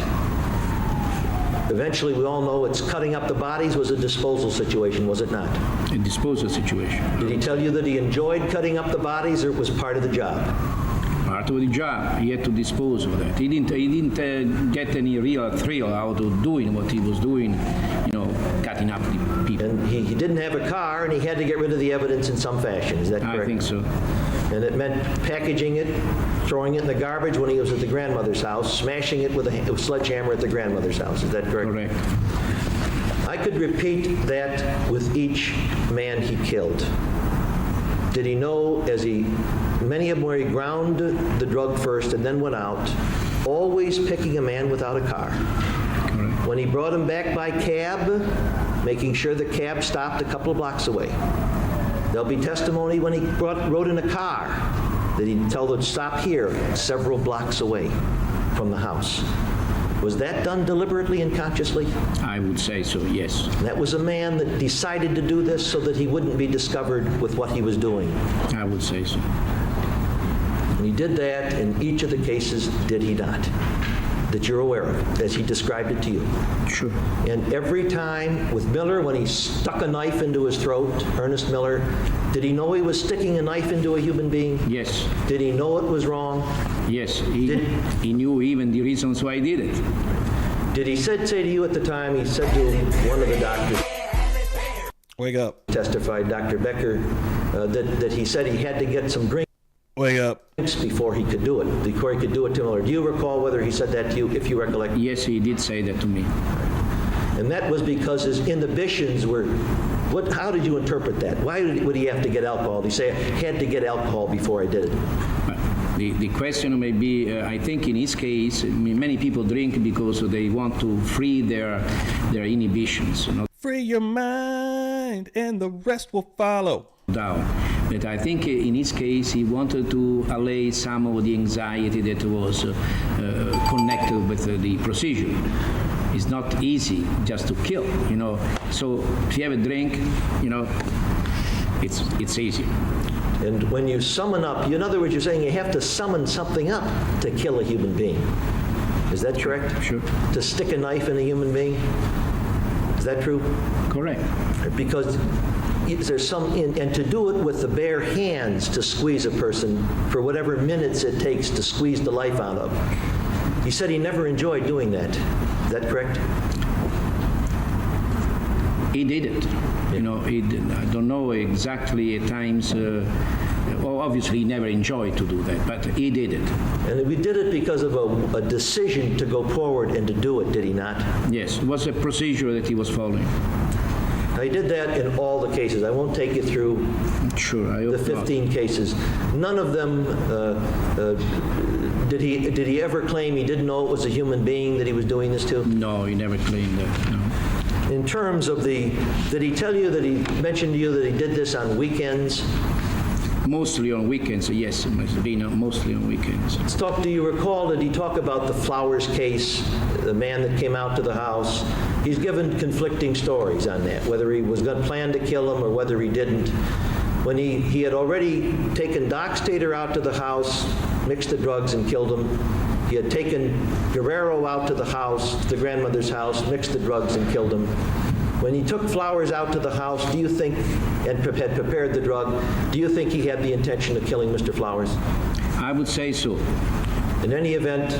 eventually we all know it's cutting up the bodies was a disposal situation, was it not? A disposal situation. Did he tell you that he enjoyed cutting up the bodies, or it was part of the job? Part of the job. He had to dispose of that. He didn't get any real thrill out of doing what he was doing, cutting up the people. And he didn't have a car, and he had to get rid of the evidence in some fashion. Is that correct? I think so. And it meant packaging it, throwing it in the garbage when he was at the grandmother's house, smashing it with a sledgehammer at the grandmother's house. Is that correct? Correct. I could repeat that with each man he killed. Did he know many of them where he ground the drug first and then went out, always picking a man without a car. Correct. When he brought him back by cab, making sure the cab stopped a couple of blocks away. There'll be testimony when he rode in a car that he'd tell them to stop here, several blocks away from the house. Was that done deliberately and consciously? I would say so, yes. That was a man that decided to do this so that he wouldn't be discovered with what he was doing. I would say so. And he did that in each of the cases, did he not? That you're aware of, as he described it to you. Sure. And every time with Miller, when he stuck a knife into his throat, Ernest Miller, did he know he was sticking a knife into a human being? Yes. Did he know it was wrong? Yes. He knew even the reasons why he did it. Did he say to you at the time, he said to one of the doctors, Wake up. testified, Dr. Becker, that he said he had to get some drinks Wake up. before he could do it, before he could do it to Miller. Do you recall whether he said that to you, if you recollect? Yes, he did say that to me. And that was because his inhibitions were, how did you interpret that? Why would he have to get alcohol? Did he say, I had to get alcohol before I did it? The question may be, I think in his case, many people drink because they want to free their inhibitions. Free your mind, and the rest will follow. Down. But I think in his case, he wanted to allay some of the anxiety that was connected with the procedure. It's not easy just to kill, you know. So if you have a drink, you know, it's easy. And when you summon up, in other words, you're saying you have to summon something up to kill a human being. Is that correct? Sure. To stick a knife in a human being? Is that true? Correct. Because there's and to do it with the bare hands to squeeze a person for whatever minutes it takes to squeeze the life out of. He said he never enjoyed doing that. Is that correct? He did it. You know, I don't know exactly at times. Well, obviously, he never enjoyed to do that, but he did it. And we did it because of a decision to go forward and to do it, did he not? Yes, it was a procedure that he was following. Now, he did that in all the cases. I won't take you through Sure, I hope the 15 cases. None of them, did he ever claim he didn't know it was a human being that he was doing this to? No, he never claimed that, no. In terms of did he tell you that he mentioned to you that he did this on weekends? Mostly on weekends, yes, it must have been mostly on weekends. Do you recall, did he talk about the Flowers case, the man that came out to the house? He's given conflicting stories on that, whether he was going to plan to kill him or whether he didn't. When he had already taken Doc Stater out to the house, mixed the drugs and killed him. He had taken Guerrero out to the house, the grandmother's house, mixed the drugs and killed him. When he took Flowers out to the house, do you think, and had prepared the drug, do you think he had the intention of killing Mr. Flowers? I would say so. In any event,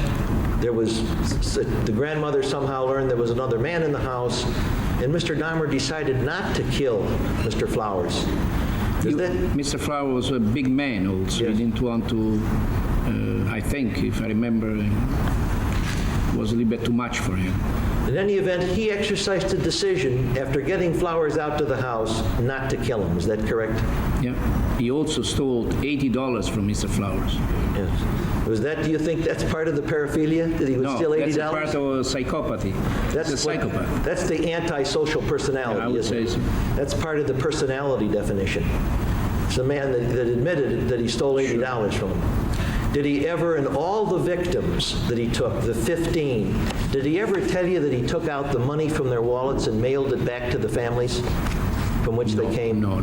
the grandmother somehow learned there was another man in the house, and Mr. Dahmer decided not to kill Mr. Flowers. Mr. Flowers was a big man also. Yes. He didn't want to, I think, if I remember, it was a little bit too much for him. In any event, he exercised a decision after getting Flowers out to the house not to kill him. Is that correct? Yeah. He also stole $80 from Mr. Flowers. Yes. Do you think that's part of the paraphilia, that he would steal $80? That's a part of psychopathy. That's a psychopath. That's the antisocial personality, I would say so. That's part of the personality definition. It's a man that admitted that he stole $80 from him. Did he ever, in all the victims that he took, the 15, did he ever tell you that he took out the money from their wallets and mailed it back to the families from which they came? No.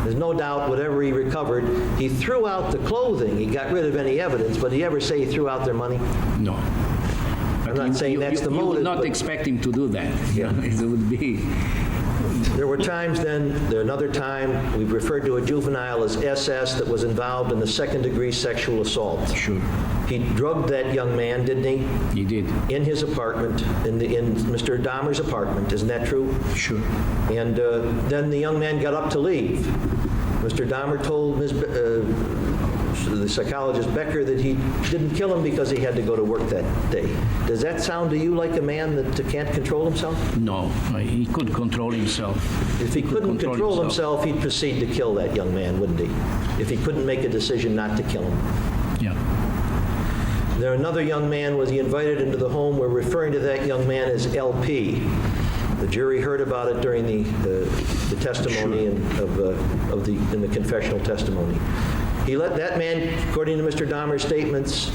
There's no doubt whatever he recovered, he threw out the clothing. He got rid of any evidence, but did he ever say he threw out their money? No. I'm not saying that's the motive. You would not expect him to do that. Yeah. It would be... There were times then, another time, we've referred to a juvenile as SS that was involved in the second-degree sexual assault. Sure. He drugged that young man, didn't he? He did. In his apartment, in Mr. Dahmer's apartment. Isn't that true? Sure. And then the young man got up to leave. Mr. Dahmer told the psychologist Becker that he didn't kill him because he had to go to work that day. Does that sound to you like a man that can't control himself? No, he could control himself. If he couldn't control himself, he'd proceed to kill that young man, wouldn't he? If he couldn't make a decision not to kill him. Yeah. There, another young man was invited into the home. We're referring to that young man as LP. The jury heard about it during the testimony Sure. in the confessional testimony. He let that man, according to Mr. Dahmer's statements,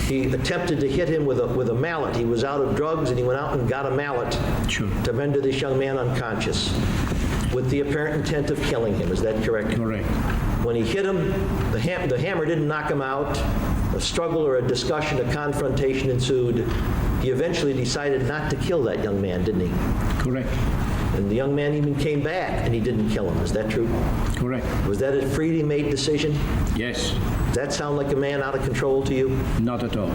he attempted to hit him with a mallet. He was out of drugs and he went out and got a mallet Sure. to render this young man unconscious with the apparent intent of killing him. Is that correct? Correct. When he hit him, the hammer didn't knock him out. A struggle or a discussion, a confrontation ensued. He eventually decided not to kill that young man, didn't he? Correct. And the young man even came back and he didn't kill him. Is that true? Correct. Was that a freely made decision? Yes. Does that sound like a man out of control to you? Not at all.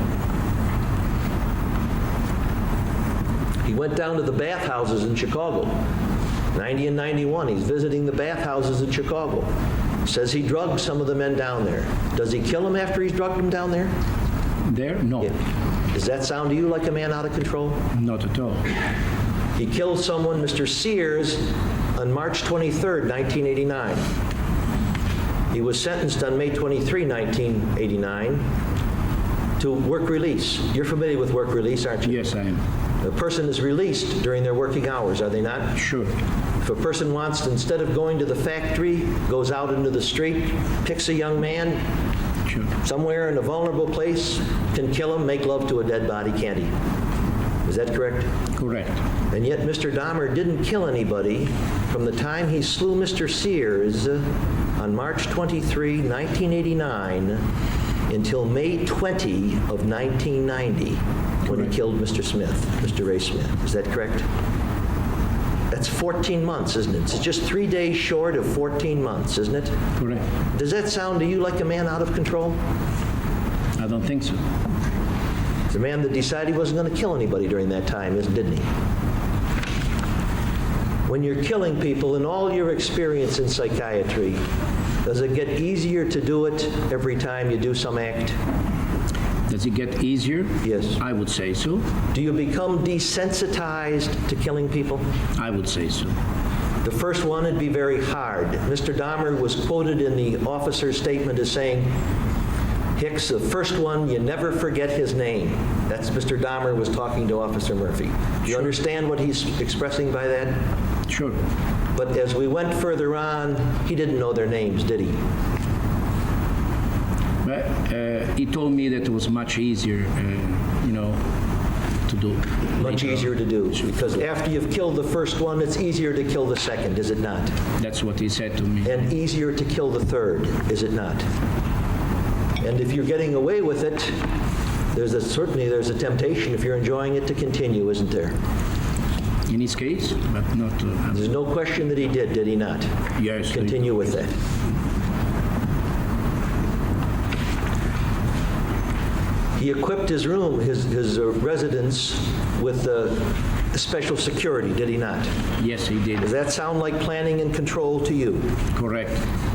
He went down to the bathhouses in Chicago. 90 and 91, he's visiting the bathhouses in Chicago. Says he drugged some of the men down there. Does he kill them after he's drugged them down there? There? No. Yeah. Does that sound to you like a man out of control? Not at all. He killed someone, Mr. Sears, on March 23rd, 1989. He was sentenced on May 23, 1989 to work release. You're familiar with work release, aren't you? Yes, I am. A person is released during their working hours, are they not? Sure. If a person wants to, instead of going to the factory, goes out into the street, picks a young man Sure. somewhere in a vulnerable place, can kill him, make love to a dead body, can't he? Is that correct? Correct. And yet Mr. Dahmer didn't kill anybody from the time he slew Mr. Sears on March 23, 1989, until May 20 of 1990, when he killed Mr. Smith, Mr. Ray Smith. Is that correct? That's 14 months, isn't it? It's just 3 days short of 14 months, isn't it? Correct. Does that sound to you like a man out of control? I don't think so. It's a man that decided he wasn't going to kill anybody during that time, didn't he? When you're killing people, in all your experience in psychiatry, does it get easier to do it every time you do some act? Does it get easier? Yes. I would say so. Do you become desensitized to killing people? I would say so. The first one would be very hard. Mr. Dahmer was quoted in the officer's statement as saying, Hicks, the first one, you never forget his name. That's Mr. Dahmer was talking to Officer Murphy. Do you understand what he's expressing by that? Sure. But as we went further on, he didn't know their names, did he? But he told me that it was much easier, to do. Much easier to do, because after you've killed the first one, it's easier to kill the second, is it not? That's what he said to me. And easier to kill the third, is it not? And if you're getting away with it, certainly there's a temptation, if you're enjoying it, to continue, isn't there? In his case, but not... There's no question that he did he not? Yes. Continue with that. He equipped his room, his residence, with special security, did he not? Yes, he did. Does that sound like planning and control to you? Correct.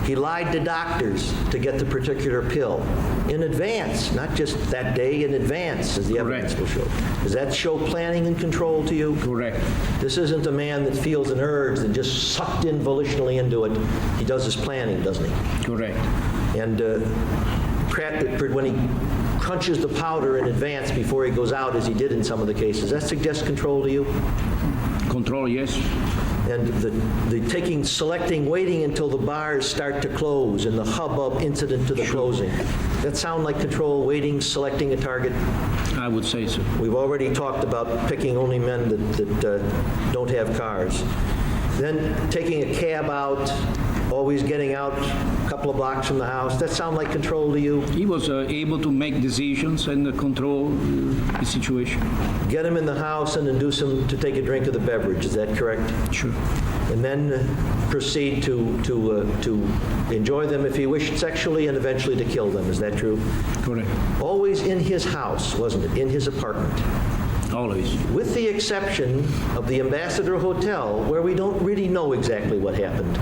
He lied to doctors to get the particular pill in advance, not just that day, in advance, as the evidence will show. Does that show planning and control to you? Correct. This isn't a man that feels an urge and just sucked in volitionally into it. He does his planning, doesn't he? Correct. And when he crunches the powder in advance before he goes out, as he did in some of the cases, that suggests control to you? Control, yes. And the selecting, waiting until the bars start to close and the hubbub incident to the closing. That sound like control, waiting, selecting a target? I would say so. We've already talked about picking only men that don't have cars. Then taking a cab out, always getting out a couple of blocks from the house. That sound like control to you? He was able to make decisions and control the situation. Get him in the house and induce him to take a drink of the beverage. Is that correct? Sure. And then proceed to enjoy them if he wished sexually and eventually to kill them. Is that true? Correct. Always in his house, wasn't it? In his apartment. Always. With the exception of the Ambassador Hotel, where we don't really know exactly what happened.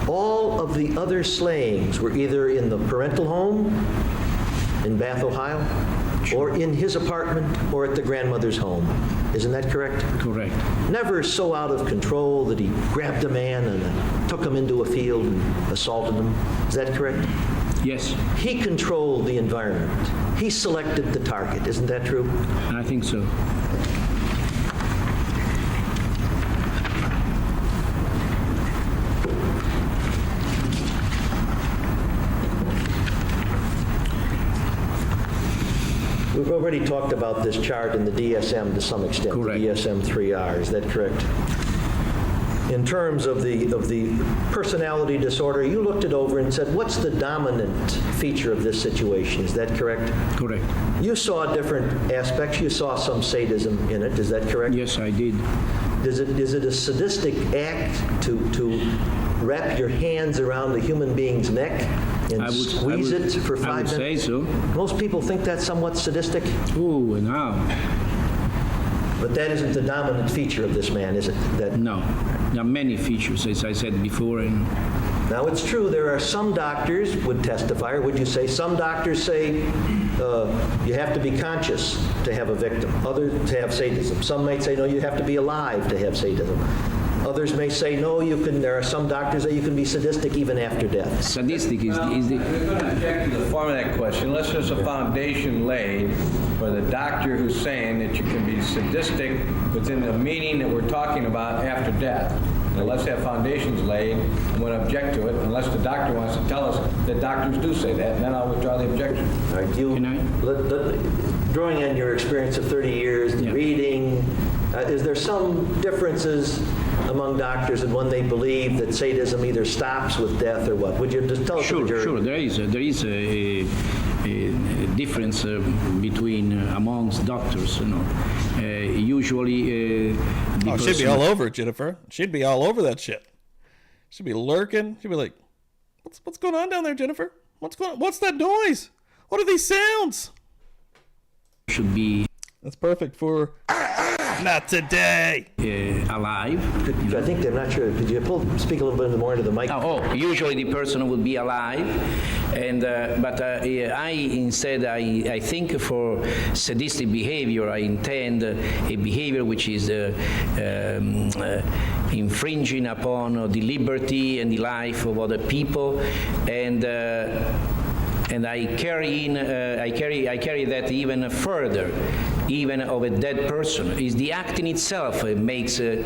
All of the other slayings were either in the parental home in Bath, Ohio, or in his apartment, or at the grandmother's home. Isn't that correct? Correct. Never so out of control that he grabbed a man and took him into a field and assaulted him. Is that correct? Yes. He controlled the environment. He selected the target. Isn't that true? I think so. We've already talked about this chart in the DSM to some extent. Correct. The DSM-3R, is that correct? In terms of the personality disorder, you looked it over and said, what's the dominant feature of this situation? Is that correct? Correct. You saw different aspects. You saw some sadism in it. Is that correct? Yes, I did. Is it a sadistic act to wrap your hands around a human being's neck and squeeze it for 5 minutes? I would say so. Most people think that's somewhat sadistic. Oh, now. But that isn't the dominant feature of this man, is it? No. There are many features, as I said before. And Now, it's true, there are some doctors would testify, or would you say, some doctors say you have to be conscious to have a victim, others to have sadism. Some might say, no, you have to be alive to have sadism. Others may say, no, there are some doctors that you can be sadistic even after death. sadistic is the... I'm going to object to the form of that question. Unless there's a foundation laid for the doctor who's saying that you can be sadistic within the meaning that we're talking about after death. Now, let's have foundations laid. I'm going to object to it unless the doctor wants to tell us that doctors do say that, and then I'll withdraw the objection. All right, drawing on your experience of 30 years, the reading, is there some differences among doctors in when they believe that sadism either stops with death or what? Would you just tell us? Sure. There is a difference between amongst doctors. Usually, she'd be all over it, Jennifer. She'd be all over that shit. She'd be lurking. She'd be like, "What's going on down there, Jennifer? What's going on? What's that noise? What are these sounds?" Should be. That's perfect for not today. Alive. I think I'm not sure. Could you speak a little bit more into the mic? Usually the person would be alive, and but I think for sadistic behavior I intend a behavior which is infringing upon the liberty and the life of other people, and I carry that even further, even of a dead person. Is the act in itself makes a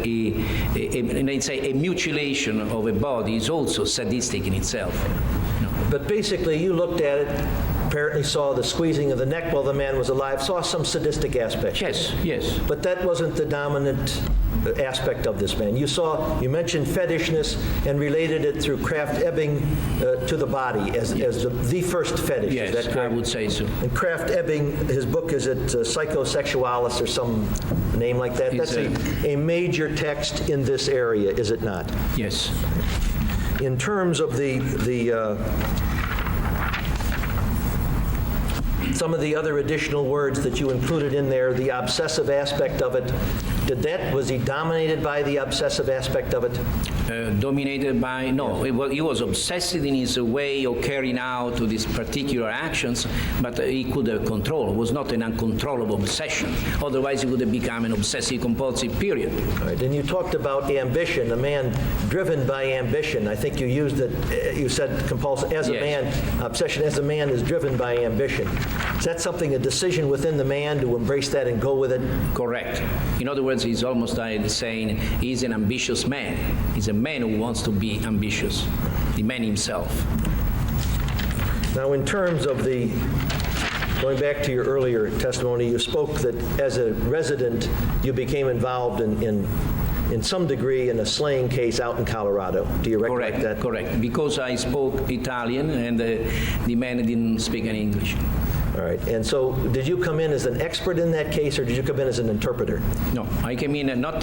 mutilation of a body is also sadistic in itself. But basically, you looked at it, apparently saw the squeezing of the neck while the man was alive, saw some sadistic aspect. Yes. But that wasn't the dominant aspect of this man. You mentioned fetishness and related it through Kraft-Ebing to the body as the first fetish. Yes, is that correct? I would say so. And Kraft-Ebing, his book, is it Psychosexualis or some name like that? That's a major text in this area, is it not? Yes. In terms of some of the other additional words that you included in there, the obsessive aspect of it, was he dominated by the obsessive aspect of it? Dominated by, no, he was obsessed in his way of carrying out these particular actions, but he could control. It was not an uncontrollable obsession. Otherwise, it would have become an obsessive-compulsive period. All right, and you talked about ambition, a man driven by ambition. I think you used it, you said compulsive, as a man, obsession as a man is driven by ambition. Is that something, a decision within the man to embrace that and go with it? Correct. In other words, he's almost like saying he's an ambitious man. He's a man who wants to be ambitious, the man himself. Now, in terms of going back to your earlier testimony, you spoke that as a resident, you became involved in some degree in a slaying case out in Colorado. Do you recollect that? Correct. Because I spoke Italian and the man didn't speak any English. All right. And so did you come in as an expert in that case, or did you come in as an interpreter? No, I came in not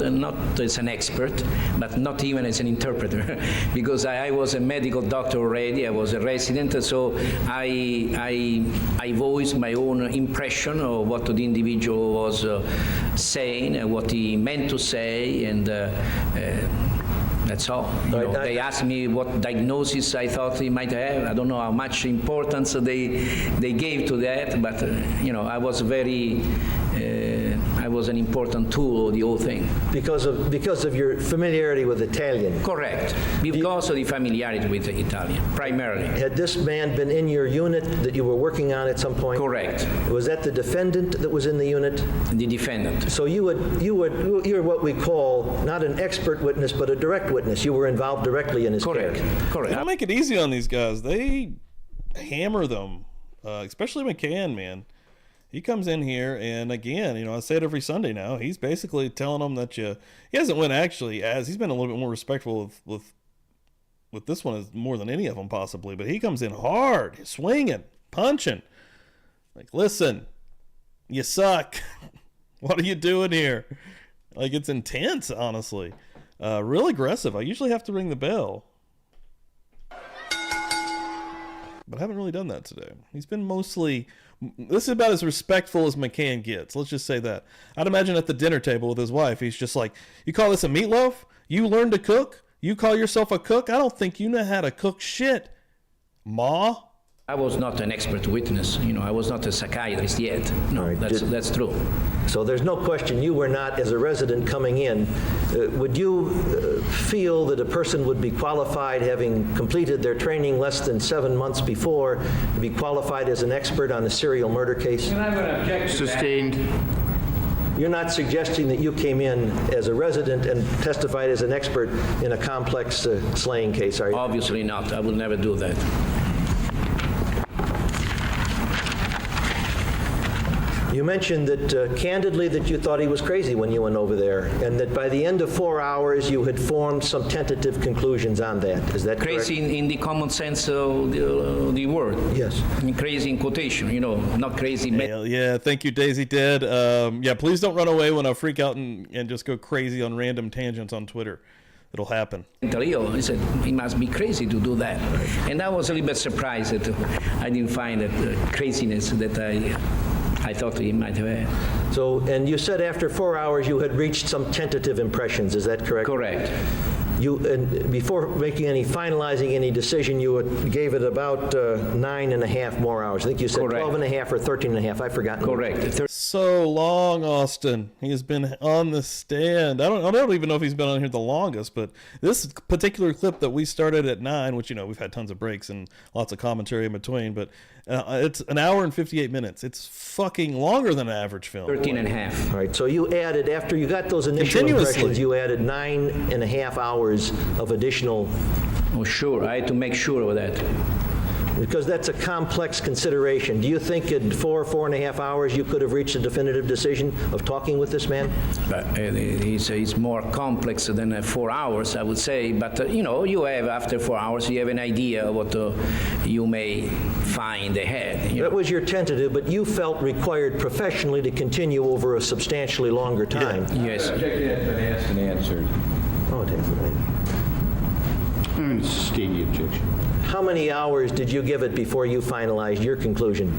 as an expert, but not even as an interpreter, because I was a medical doctor already. I was a resident, so I voiced my own impression of what the individual was saying, and what he meant to say, and that's all. They asked me what diagnosis I thought he might have. I don't know how much importance they gave to that, but I was I was an important tool of the whole thing. Because of your familiarity with Italian. Correct. Because of the familiarity with the Italian, primarily. Had this man been in your unit that you were working on at some point? Correct. Was that the defendant that was in the unit? The defendant. So you're what we call not an expert witness, but a direct witness. You were involved directly in his Correct. care. Correct. They don't make it easy on these guys. They hammer them, especially McCann, man. He comes in here, and again, I say it every Sunday now. He's basically telling them that he hasn't went actually he's been a little bit more respectful with this one more than any of them possibly. But he comes in hard, swinging, punching. Like, listen, you suck. What are you doing here? Like, it's intense, honestly. Real aggressive. I usually have to ring the bell, but I haven't really done that today. He's been mostly. This is about as respectful as McCann gets. Let's just say that. I'd imagine at the dinner table with his wife, he's just like, you call this a meatloaf? You learn to cook? You call yourself a cook? I don't think you know how to cook shit, Ma. I was not an expert witness. I was not a psychiatrist yet. No, All right. that's true. So there's no question you were not, as a resident coming in, would you feel that a person would be qualified, having completed their training less than 7 months before, to be qualified as an expert on a serial murder case? And I'm going to object to that. Sustained. You're not suggesting that you came in as a resident and testified as an expert in a complex slaying case, are you? Obviously not. I will never do that. You mentioned that, candidly, that you thought he was crazy when you went over there, and that by the end of 4 hours you had formed some tentative conclusions on that. Is that Crazy correct? in the common sense of the word. Yes. I mean, crazy in quotation, not crazy. Hell yeah, thank you, Daisy Dead. Yeah, please don't run away when I freak out and just go crazy on random tangents on Twitter. It'll happen. Mentally ill. I said, he must be crazy to do that. And I was a little bit surprised that I didn't find that craziness that I thought he might have had. So, and you said after 4 hours you had reached some tentative impressions, is that correct? Correct. And before making finalizing any decision, you gave it about 9.5 more hours. I think you said Correct. 12.5 or 13.5. I've forgotten. Correct. So long, Austin. He has been on the stand. I don't even know if he's been on here the longest, but this particular clip that we started at 9, which, we've had tons of breaks and lots of commentary in between, but it's an hour and 58 minutes. It's fucking longer than an average film. 13.5. All right, so you added, after you got those initial Continuously. impressions, you added 9.5 hours of additional, Oh, sure. I had to make sure of that. because that's a complex consideration. Do you think in 4.5 hours you could have reached a definitive decision of talking with this man? But it's more complex than 4 hours, I would say. But, you have, after 4 hours, you have an idea of what you may find ahead. That was your tentative, but you felt required professionally to continue over a substantially longer time. Yes. Objection has been asked and answered. Oh, it has, right. I'm going to sustain the objection. How many hours did you give it before you finalized your conclusion?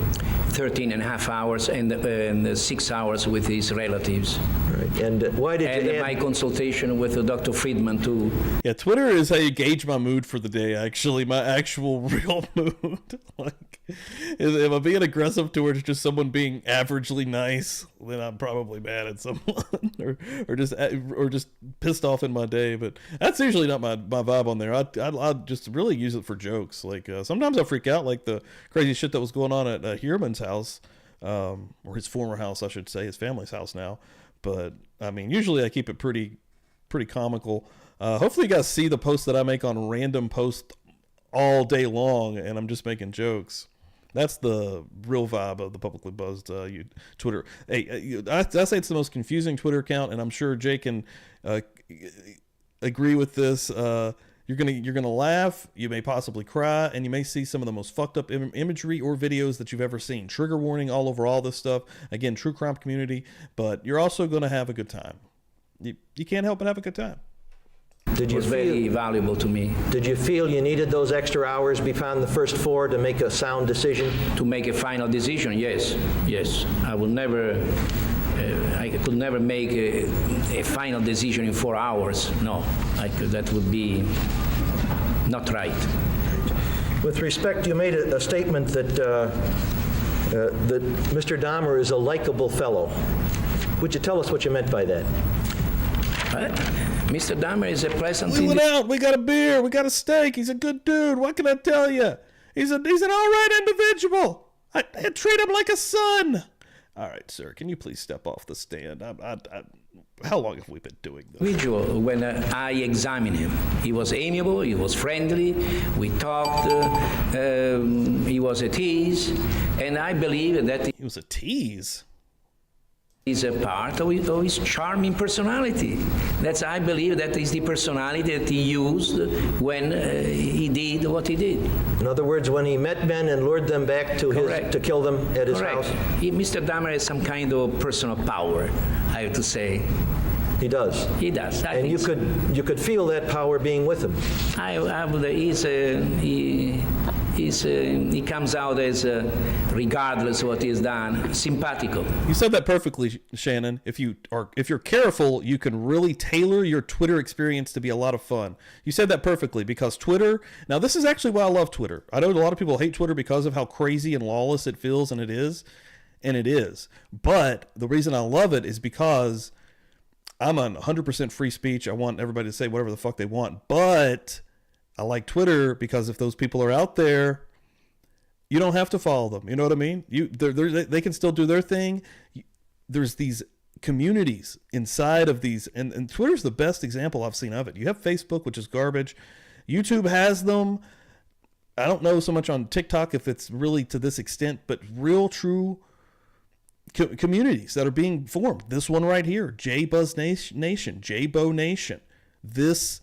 13.5 hours and 6 hours with his relatives. Right. And why did And you my add? consultation with Dr. Friedman, too. Yeah, Twitter is how you gauge my mood for the day, actually, my actual real mood. Like, if I'm being aggressive towards just someone being averagely nice, then I'm probably mad at someone or just pissed off in my day. But that's usually not my vibe on there. I just really use it for jokes. Like, sometimes I freak out, like the crazy shit that was going on at Hierman's house, or his former house, I should say, his family's house now. But I mean, usually I keep it pretty comical. Hopefully you guys see the posts that I make on random posts all day long, and I'm just making jokes. That's the real vibe of the Publicly Buzzed Twitter. Hey, I say it's the most confusing Twitter account, and I'm sure Jake can agree with this. You're gonna laugh, you may possibly cry, and you may see some of the most fucked up imagery or videos that you've ever seen. Trigger warning all over all this stuff. Again, true crime community, but you're also gonna have a good time. You can't help but have a good time. Did It you was very feel? valuable to me Did you feel you needed those extra hours beyond the first 4 to make a sound decision? to make a final decision. Yes. I will never. I could never make a final decision in 4 hours. No, that would be not right. With respect, you made a statement that that Mr. Dahmer is a likable fellow. Would you tell us what you meant by that? Mr. Dahmer is a pleasant We went out, we got a beer, we got a steak. He's a good dude. What can I tell you? He's an all right individual. I treat him like a son. All right, sir, can you please step off the stand? How long have we been doing this? individual. When I examined him, he was amiable, he was friendly, we talked, he was at ease, and I believe that He was a tease. is a part of his charming personality. I believe that is the personality that he used when he did what he did. In other words, when he met men and lured them back to Correct. to kill them at his Correct. house? Mr. Dahmer has some kind of personal power, I have to say. He does. He does. I And think you could feel that power being with him. he comes out as, regardless of what he's done, simpatico. You said that perfectly, Shannon. If you're careful, you can really tailor your Twitter experience to be a lot of fun. You said that perfectly, because Twitter, now this is actually why I love Twitter. I know a lot of people hate Twitter because of how crazy and lawless it feels, and it is. But the reason I love it is because I'm on 100% free speech. I want everybody to say whatever the fuck they want, but I like Twitter because if those people are out there, you don't have to follow them. You know what I mean? They can still do their thing. There's these communities inside of these, and Twitter's the best example I've seen of it. You have Facebook, which is garbage. YouTube has them. I don't know so much on TikTok if it's really to this extent, but real, true communities that are being formed. This one right here, J-Buzz Nation, J-Bo Nation. This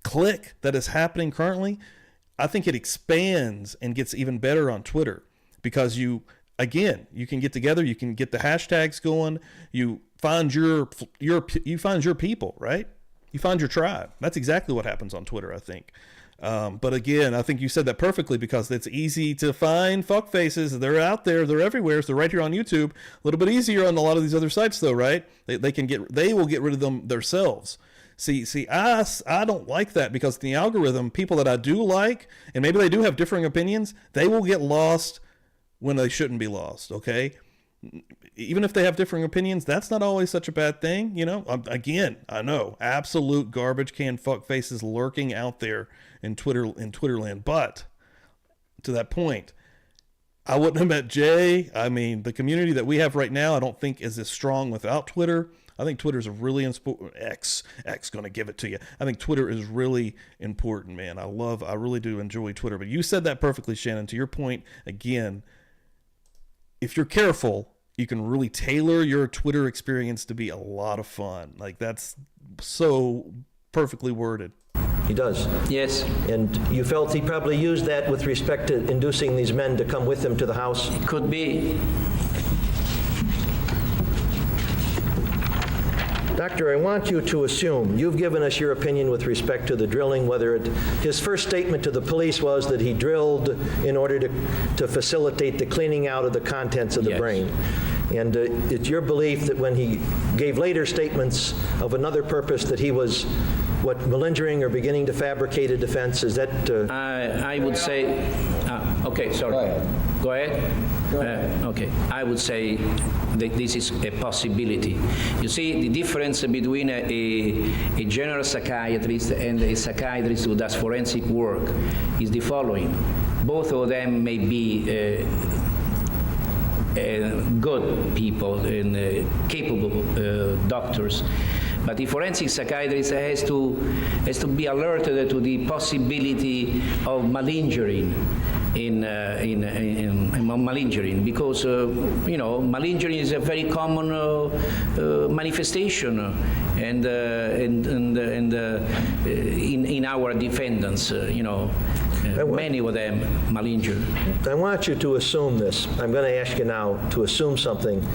clique that is happening currently, I think it expands and gets even better on Twitter because you can get together, you can get the hashtags going, you find your people, right? You find your tribe. That's exactly what happens on Twitter, I think. But again, I think you said that perfectly because it's easy to find fuck faces. They're out there. They're everywhere. So they're right here on YouTube. A little bit easier on a lot of these other sites though, right? They will get rid of them themselves. See, I don't like that because the algorithm, people that I do like, and maybe they do have differing opinions, they will get lost when they shouldn't be lost, okay? Even if they have differing opinions, that's not always such a bad thing, you know? Again, I know, absolute garbage can fuck faces lurking out there in Twitterland, but to that point, I wouldn't have met Jay. I mean, the community that we have right now, I don't think is as strong without Twitter. I think Twitter's a really X gonna give it to you. I think Twitter is really important, man. I really do enjoy Twitter. But you said that perfectly, Shannon. To your point, again, if you're careful, you can really tailor your Twitter experience to be a lot of fun. Like, that's so perfectly worded. He does. Yes. And you felt he probably used that with respect to inducing these men to come with him to the house? It could be. Doctor, I want you to assume, you've given us your opinion with respect to the drilling, his first statement to the police was that he drilled in order to facilitate the cleaning out of the contents of the brain. And it's your belief that when he gave later statements of another purpose that he was, malingering or beginning to fabricate a defense? Is that... I would say... okay, sorry. Go ahead. Okay. I would say that this is a possibility. You see, the difference between a general psychiatrist and a psychiatrist who does forensic work is the following. Both of them may be good people and capable doctors. But the forensic psychiatrist has to be alerted to the possibility of malingering malingering, because malingering is a very common manifestation, and in our defendants, many of them malinger. I want you to assume this. I'm going to ask you now to assume something.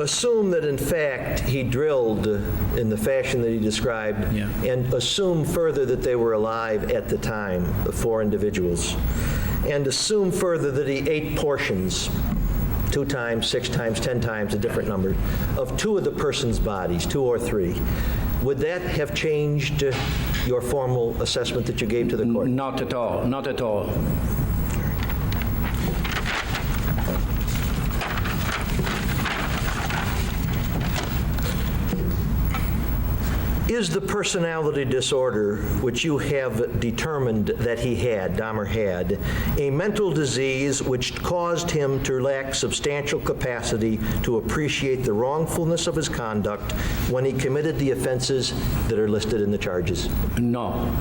Assume that, in fact, he drilled in the fashion that he described, and assume further that they were alive at the time, the 4 individuals. And assume further that he ate portions, 2 times, 6 times, 10 times, a different number, of 2 of the person's bodies, 2 or 3. Would that have changed your formal assessment that you gave to the court? Not at all. Not at all. Is the personality disorder which you have determined that he had, Dahmer had, a mental disease which caused him to lack substantial capacity to appreciate the wrongfulness of his conduct when he committed the offenses that are listed in the charges? No.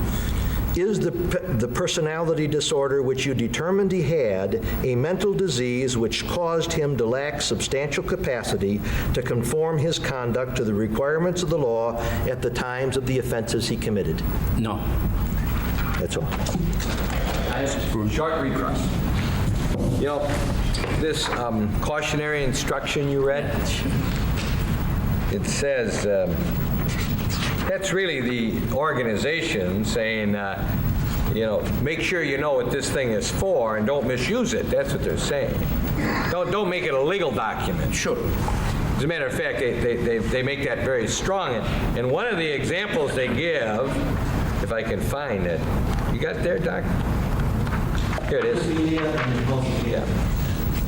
Is the personality disorder which you determined he had a mental disease which caused him to lack substantial capacity to conform his conduct to the requirements of the law at the times of the offenses he committed? No. That's all. Short recross. This cautionary instruction you read, it says, that's really the organization saying, make sure you know what this thing is for and don't misuse it. That's what they're saying. Don't make it a legal document. Sure. As a matter of fact, they make that very strong. And one of the examples they give, if I can find it, you got it there, Doc? Here it is. Yeah.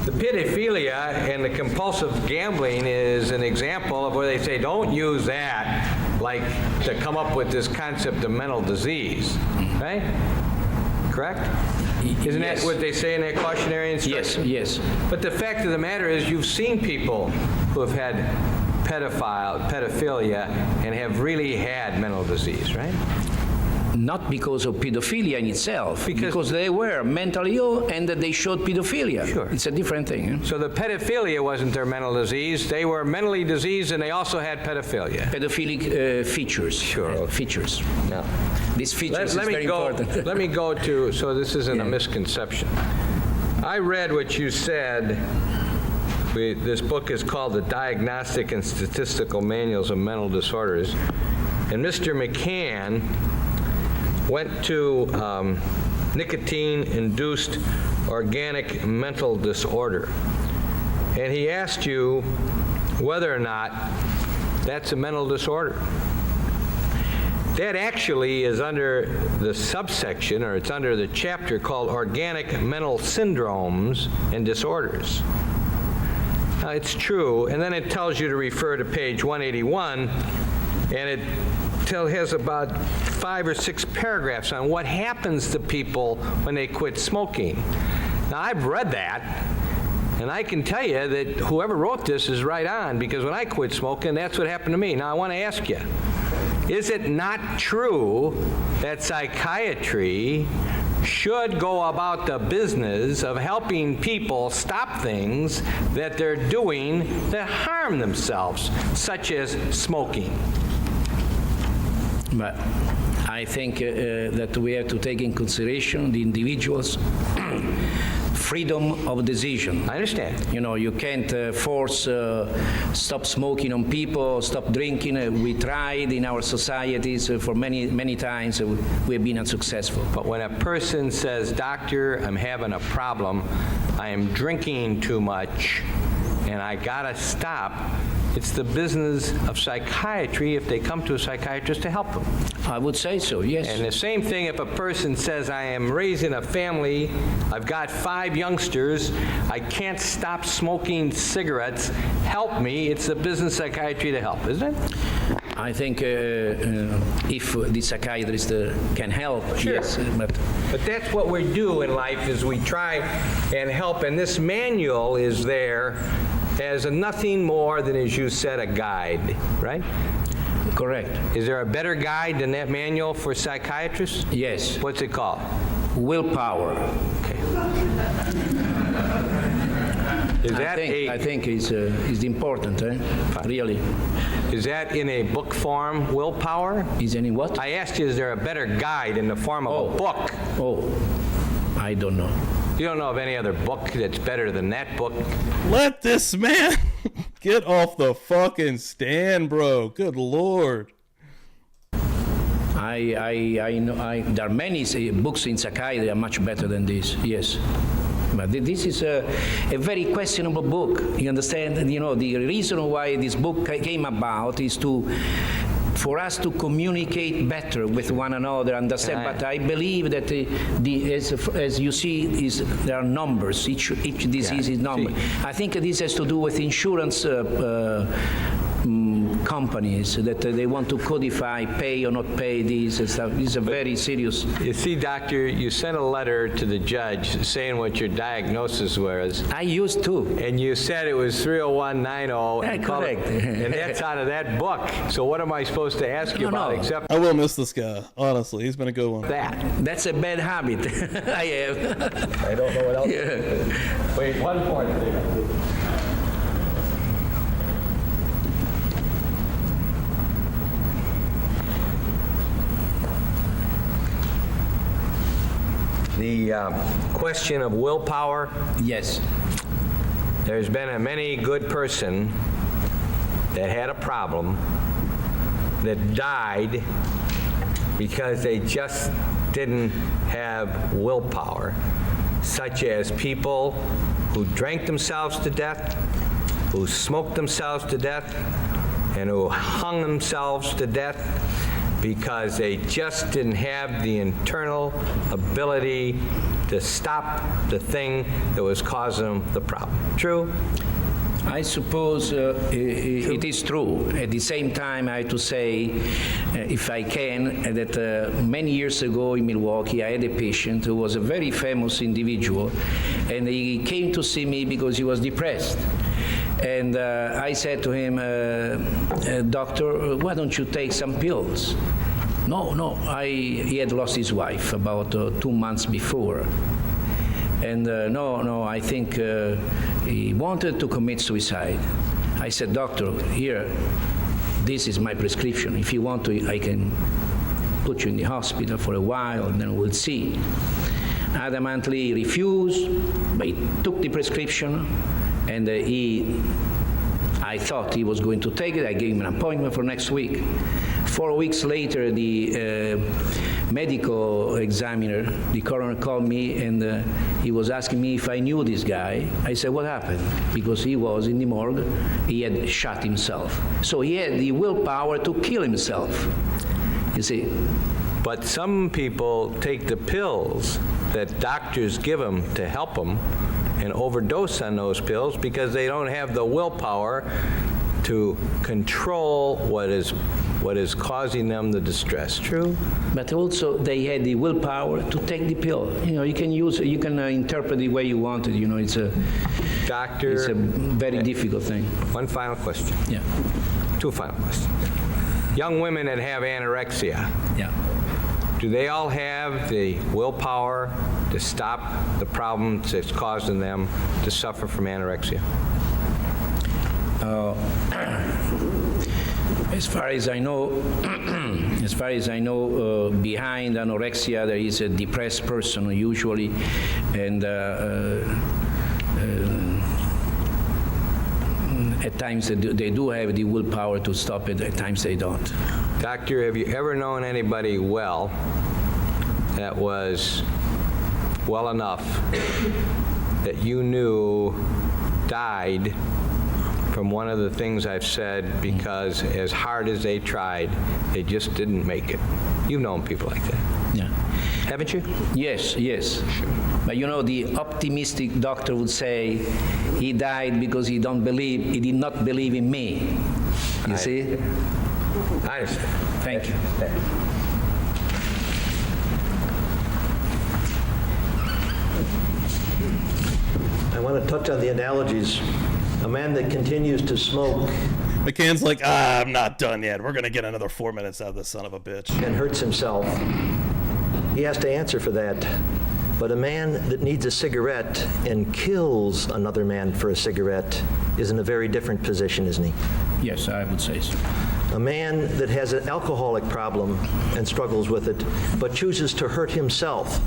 The pedophilia and the compulsive gambling is an example of where they say don't use that like to come up with this concept of mental disease, right? Correct? Isn't that what they say in that cautionary instruction? Yes. But the fact of the matter is you've seen people who have had pedophilia and have really had mental disease, right? Not because of pedophilia in itself, because they were mentally ill and that they showed pedophilia. Sure. It's a different thing. Eh? So the pedophilia wasn't their mental disease. They were mentally diseased and they also had pedophilia. Pedophilic features. Sure. Features. No. These features is very important. Let me go to, so this isn't a misconception. I read what you said. This book is called The Diagnostic and Statistical Manuals of Mental Disorders. And Mr. McCann went to nicotine-induced organic mental disorder. And he asked you whether or not that's a mental disorder. That actually is under the subsection, or it's under the chapter called Organic Mental Syndromes and Disorders. Now, it's true, and then it tells you to refer to page 181, and it has about 5 or 6 paragraphs on what happens to people when they quit smoking. Now, I've read that, and I can tell you that whoever wrote this is right on, because when I quit smoking, that's what happened to me. Now, I want to ask you, is it not true that psychiatry should go about the business of helping people stop things that they're doing that harm themselves, such as smoking? But I think that we have to take in consideration the individual's freedom of decision. I understand. You can't force stop smoking on people, stop drinking. We tried in our societies for many times. We have been unsuccessful. But when a person says, "Doctor, I'm having a problem. I am drinking too much, and I gotta stop," it's the business of psychiatry, if they come to a psychiatrist, to help them. I would say so, yes. And the same thing if a person says, "I am raising a family, I've got 5 youngsters, I can't stop smoking cigarettes, help me," it's the business of psychiatry to help, isn't it? I think if the psychiatrist can help, Sure. yes. But that's what we do in life, is we try and help, and this manual is there as nothing more than, as you said, a guide, right? Correct. Is there a better guide than that manual for psychiatrists? Yes. What's it called? Willpower. Okay. I think is important, really. Is that in a book form, Willpower? Is any what? I asked you, is there a better guide in the form of a book? Oh, I don't know. You don't know of any other book that's better than that book? Let this man get off the fucking stand, bro. Good Lord. I know there are many books in psychiatry that are much better than this, yes. But this is a very questionable book. You understand? The reason why this book came about is for us to communicate better with one another, understand. But I believe that as you see, there are numbers. Each disease is number. I think this has to do with insurance companies that they want to codify, pay or not pay these and stuff. This is a very serious. You see, doctor, you sent a letter to the judge saying what your diagnosis was. I used to. And you said it was 30190. Yeah, correct. And that's out of that book. So what am I supposed to ask you about except I will miss this guy, honestly. He's been a good one. That's a bad habit I have. I don't know what else. Yeah. Wait, one point there. The question of willpower. Yes. There's been a many good person that had a problem that died because they just didn't have willpower, such as people who drank themselves to death, who smoked themselves to death, and who hung themselves to death because they just didn't have the internal ability to stop the thing that was causing them the problem. True? I suppose it is true. At the same time, I have to say, if I can, that many years ago in Milwaukee, I had a patient who was a very famous individual, and he came to see me because he was depressed. And I said to him, doctor, why don't you take some pills? No, he had lost his wife about 2 months before. And no, I think he wanted to commit suicide. I said, doctor, here, this is my prescription. If you want to, I can put you in the hospital for a while, and then we'll see. Adamantly he refused, but he took the prescription, and I thought he was going to take it. I gave him an appointment for next week. 4 weeks later, the medical examiner, the coroner, called me, and he was asking me if I knew this guy. I said, what happened? Because he was in the morgue. He had shot himself. So he had the willpower to kill himself, you see. But some people take the pills that doctors give them to help them and overdose on those pills because they don't have the willpower to control what is causing them the distress. True? But also they had the willpower to take the pill. You know, you can interpret the way you want it. You know, it's a very difficult thing. One final question. Yeah. 2 final questions. Young women that have anorexia. Yeah. Do they all have the willpower to stop the problems that's causing them to suffer from anorexia? As far as I know, behind anorexia there is a depressed person usually, and at times they do have the willpower to stop it. At times they don't. Doctor, have you ever known anybody well that was well enough that you knew died from one of the things I've said because as hard as they tried, they just didn't make it? You've known people like that. Yeah. Haven't you? Yes. Sure. But you know, the optimistic doctor would say he died because he did not believe in me. You see? I understand. Thank you. I want to touch on the analogies. A man that continues to smoke McCann's like, I'm not done yet. We're going to get another 4 minutes out of this son of a bitch. and hurts himself, he has to answer for that. But a man that needs a cigarette and kills another man for a cigarette is in a very different position, isn't he? Yes, I would say so. A man that has an alcoholic problem and struggles with it, but chooses to hurt himself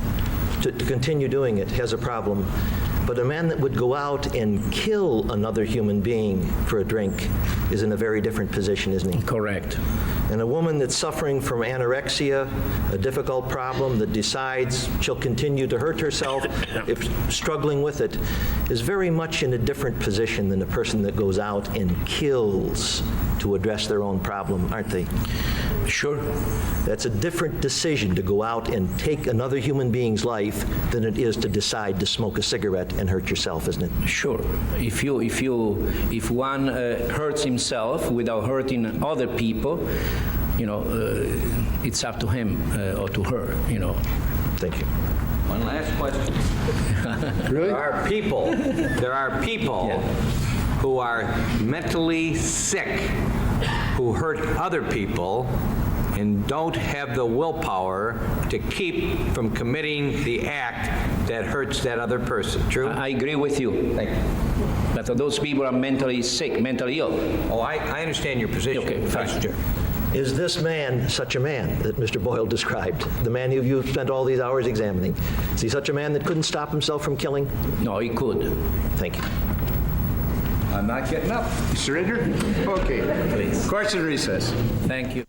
to continue doing it, has a problem. But a man that would go out and kill another human being for a drink is in a very different position, isn't he? Correct. And a woman that's suffering from anorexia, a difficult problem, that decides she'll continue to hurt herself if struggling with it, is very much in a different position than a person that goes out and kills to address their own problem, aren't they? Sure. That's a different decision to go out and take another human being's life than it is to decide to smoke a cigarette and hurt yourself, isn't it? Sure. If one hurts himself without hurting other people, you know, it's up to him or to her, you know. Thank you. One last question. Really? There are people who are mentally sick, who hurt other people and don't have the willpower to keep from committing the act that hurts that other person. True? I agree with you. Thank you. But those people are mentally sick, mentally ill. Oh, I understand your position. Okay, fine. Sure. Is this man such a man that Mr. Boyle described? The man who you spent all these hours examining. Is he such a man that couldn't stop himself from killing? No, he could. Thank you. I'm not getting up. You surrender? Okay. Please. Court's in recess. Thank you.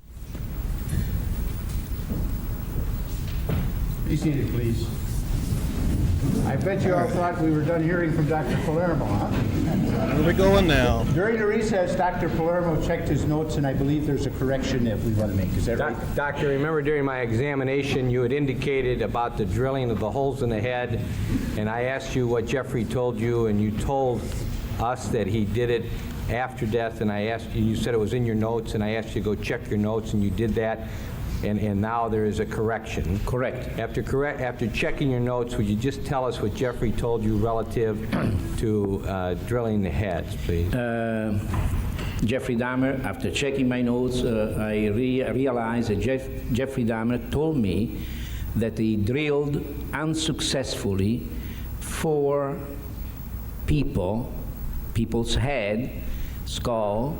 Be seated, please. I bet you all thought we were done hearing from Dr. Palermo, huh? Where are we going now? During the recess, Dr. Palermo checked his notes, and I believe there's a correction that we want to make. Is that right? Doctor, remember during my examination, you had indicated about the drilling of the holes in the head, and I asked you what Jeffrey told you, and you told us that he did it after death, and I asked you, you said it was in your notes, and I asked you to go check your notes, and you did that, and now there is a correction. Correct. After checking your notes, would you just tell us what Jeffrey told you relative to drilling the heads, please? Jeffrey Dahmer, after checking my notes, I realized that Jeffrey Dahmer told me that he drilled unsuccessfully 4 people's head, skull,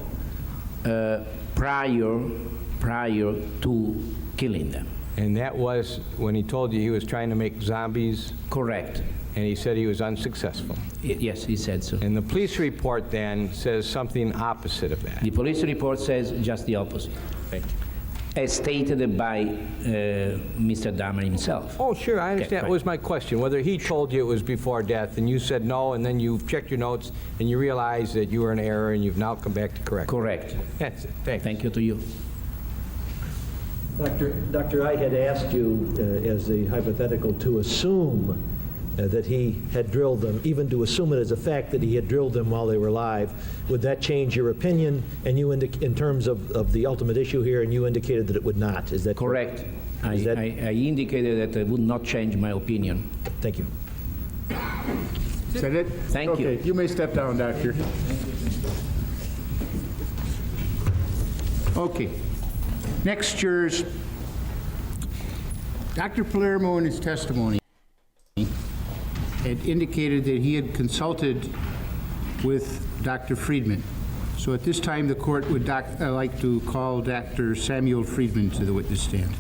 prior to killing them. And that was when he told you he was trying to make zombies? Correct. And he said he was unsuccessful? Yes, he said so. And the police report then says something opposite of that? The police report says just the opposite. Thank you. As stated by Mr. Dahmer himself. Oh, sure, I understand. Okay, That was my question, whether he told you it was before death, and you said no, and then you checked your notes, and you realized that you were in error, and you've now come back to correct. Correct. That's it. Thanks. Thank you to you. Doctor, I had asked you as a hypothetical to assume that he had drilled them, even to assume it as a fact that he had drilled them while they were alive. Would that change your opinion? And you, in terms of the ultimate issue here, and you indicated that it would not. Is that correct? I indicated that it would not change my opinion. Thank you. Is that it? Thank you. Okay, you may step down, Doctor. Okay. Next, jurors. Dr. Palermo, in his testimony, had indicated that he had consulted with Dr. Friedman. So at this time, the court would like to call Dr. Samuel Friedman to the witness stand.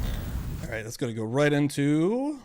All right, that's going to go right into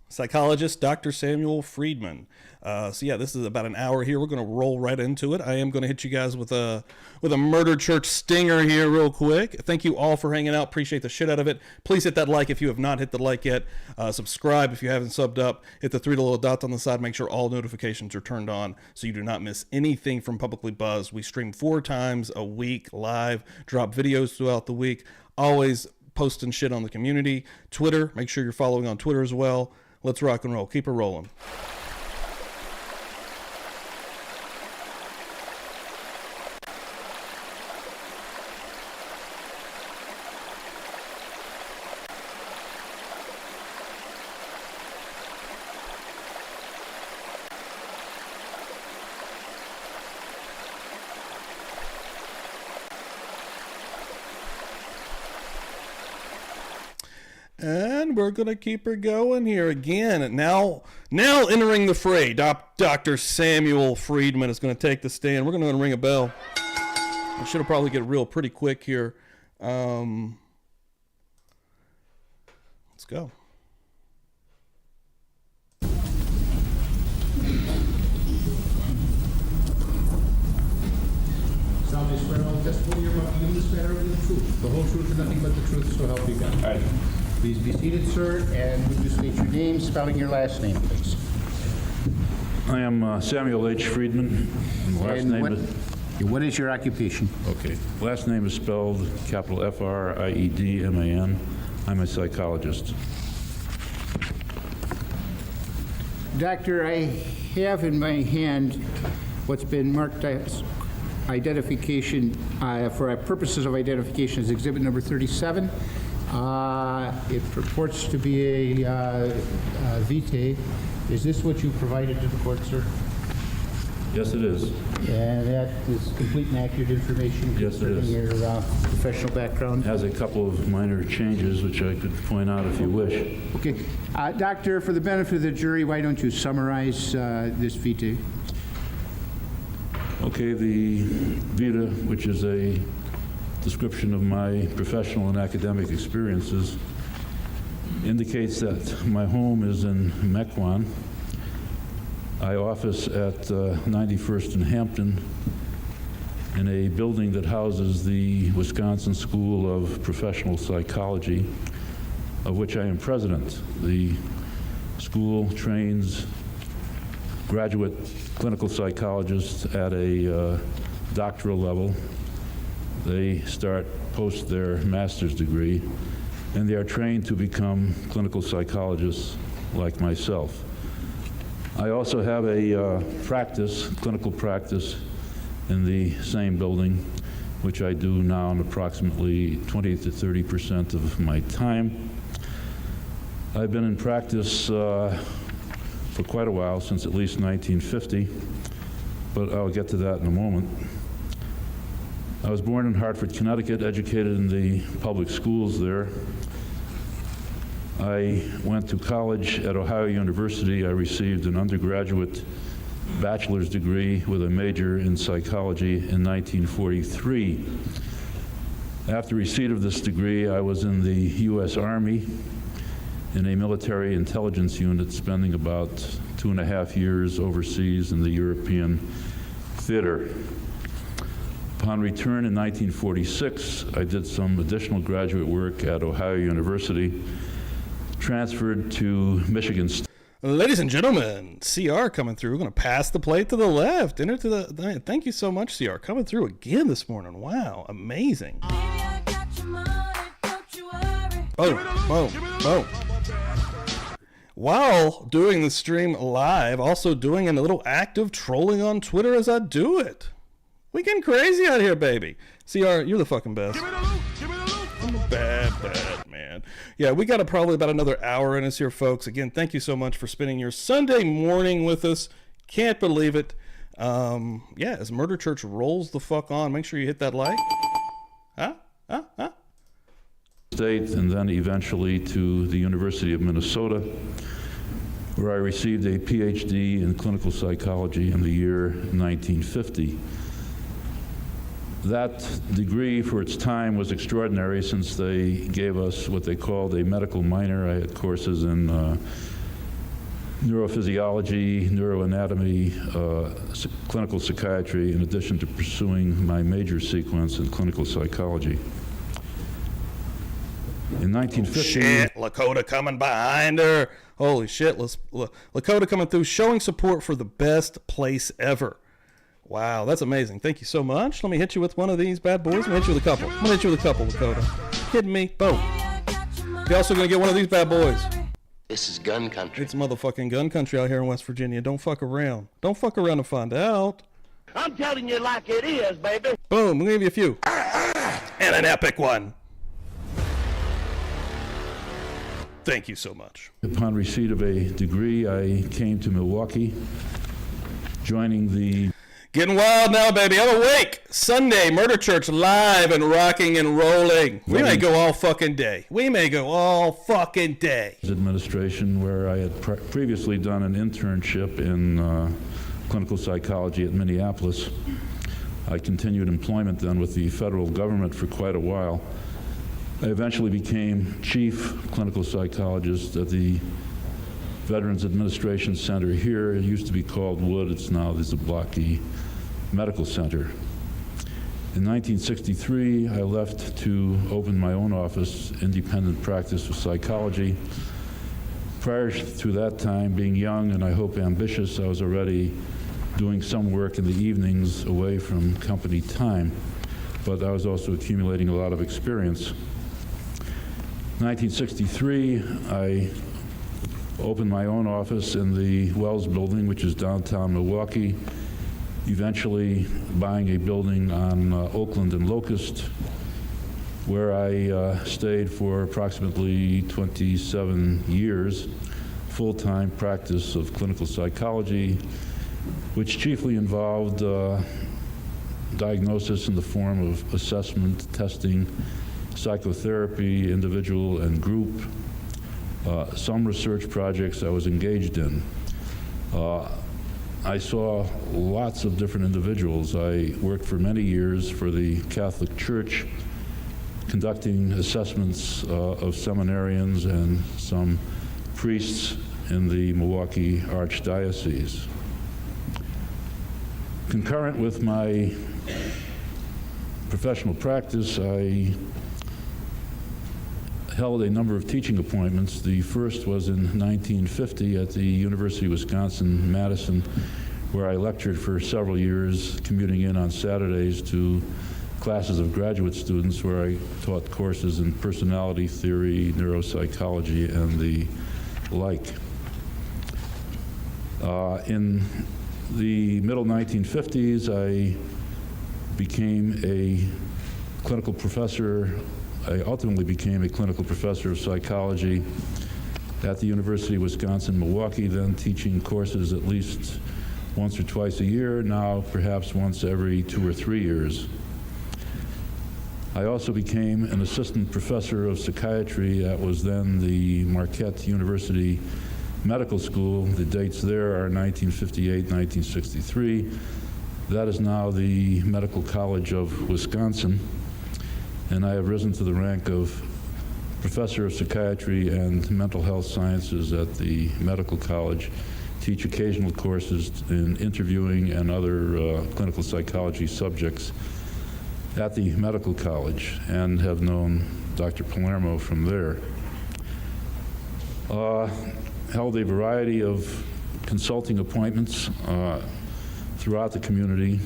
psychologist Dr. Samuel Friedman. So yeah, this is about an hour here. We're going to roll right into it. I am going to hit you guys with a murder church stinger here real quick. Thank you all for hanging out. Appreciate the shit out of it. Please hit that like if you have not hit the like yet. Subscribe if you haven't subbed up. Hit the 3 little dots on the side. Make sure all notifications are turned on so you do not miss anything from Publicly Buzzed. We stream 4 times a week live, drop videos throughout the week. Always posting shit on the community. Twitter, make sure you're following on Twitter as well. Let's rock and roll. Keep it rolling. And we're going to keep her going here again. Now entering the fray, Dr. Samuel Friedman is going to take the stand. We're going to ring a bell. I should have probably get real pretty quick here. Let's go. Solemnly swear all testimony you're about to give in this matter will be the truth, the whole truth, and nothing but the truth, so help you God. All right. Please be seated, sir, and would you state your name, spelling your last name, please? I am Samuel H. Friedman. Last name is... What is your occupation? Okay. Last name is spelled capital F-R-I-E-D-M-A-N. I'm a psychologist. Doctor, I have in my hand what's been marked as identification, for purposes of identification, as exhibit number 37. It purports to be a vitae. Is this what you provided to the court, sir? Yes, it is. And that is complete and accurate information Yes, it concerning is. your professional background? It has a couple of minor changes, which I could point out if you wish. Okay. Doctor, for the benefit of the jury, why don't you summarize this vitae? Okay, the vita, which is a description of my professional and academic experiences, indicates that my home is in Mequon. I office at 91st and Hampton in a building that houses the Wisconsin School of Professional Psychology, of which I am president. The school trains graduate clinical psychologists at a doctoral level. They post their master's degree, and they are trained to become clinical psychologists like myself. I also have a clinical practice in the same building, which I do now in approximately 20 to 30% of my time. I've been in practice for quite a while, since at least 1950, but I'll get to that in a moment. I was born in Hartford, Connecticut, educated in the public schools there. I went to college at Ohio University. I received an undergraduate bachelor's degree with a major in psychology in 1943. After receipt of this degree, I was in the U.S. Army in a military intelligence unit, spending about 2.5 years overseas in the European theater. Upon return in 1946, I did some additional graduate work at Ohio University, transferred to Michigan State. Ladies and gentlemen, CR coming through. We're going to pass the plate to the left. Enter to the. Thank you so much, CR. Coming through again this morning. Wow, amazing. Boom, boom, boom. While doing the stream live, also doing a little active trolling on Twitter as I do it. We getting crazy out here, baby. CR, you're the fucking best. I'm a bad man. Yeah, we got probably about another hour in us here, folks. Again, thank you so much for spending your Sunday morning with us. Can't believe it. Yeah, as Murder Church rolls the fuck on, make sure you hit that like. State, and then eventually to the University of Minnesota, where I received a PhD in clinical psychology in the year 1950. That degree, for its time, was extraordinary, since they gave us what they called a medical minor. I had courses in neurophysiology, neuroanatomy, clinical psychiatry, in addition to pursuing my major sequence in clinical psychology. In 1950... Shit, Lakota coming behind her. Holy shit, Lakota coming through, showing support for the best place ever. Wow, that's amazing. Thank you so much. Let me hit you with one of these bad boys. I'm going to hit you with a couple. I'm going to hit you with a couple, Lakota. Kidding me? Boom. You're also going to get one of these bad boys. This is gun country. It's motherfucking gun country out here in West Virginia. Don't fuck around. Don't fuck around and find out. I'm telling you like it is, baby. Boom, I'm going to give you a few. And an epic one. Thank you so much. Upon receipt of a degree, I came to Milwaukee, joining the... Getting wild now, baby. I'm awake. Sunday, Murder Church live and rocking and rolling. We may go all fucking day. We may go all fucking day. Administration, where I had previously done an internship in clinical psychology at Minneapolis. I continued employment then with the federal government for quite a while. I eventually became chief clinical psychologist at the Veterans Administration Center here. It used to be called Wood. It's now the Zablocki Medical Center. In 1963, I left to open my own office, independent practice of psychology. Prior to that time, being young and I hope ambitious, I was already doing some work in the evenings away from company time, but I was also accumulating a lot of experience. In 1963, I opened my own office in the Wells Building, which is downtown Milwaukee, eventually buying a building on Oakland and Locust, where I stayed for approximately 27 years, full-time practice of clinical psychology, which chiefly involved diagnosis in the form of assessment, testing, psychotherapy, individual and group, some research projects I was engaged in. I saw lots of different individuals. I worked for many years for the Catholic Church, conducting assessments of seminarians and some priests in the Milwaukee Archdiocese. Concurrent with my professional practice, I held a number of teaching appointments. The first was in 1950 at the University of Wisconsin-Madison, where I lectured for several years, commuting in on Saturdays to classes of graduate students where I taught courses in personality theory, neuropsychology, and the like. In the middle 1950s, I became a clinical professor. I ultimately became a clinical professor of psychology at the University of Wisconsin-Milwaukee, then teaching courses at least once or twice a year, now perhaps once every 2 or 3 years. I also became an assistant professor of psychiatry. That was then the Marquette University Medical School. The dates there are 1958, 1963. That is now the Medical College of Wisconsin. And I have risen to the rank of professor of psychiatry and mental health sciences at the medical college, teach occasional courses in interviewing and other clinical psychology subjects at the medical college, and have known Dr. Palermo from there. Held a variety of consulting appointments throughout the community.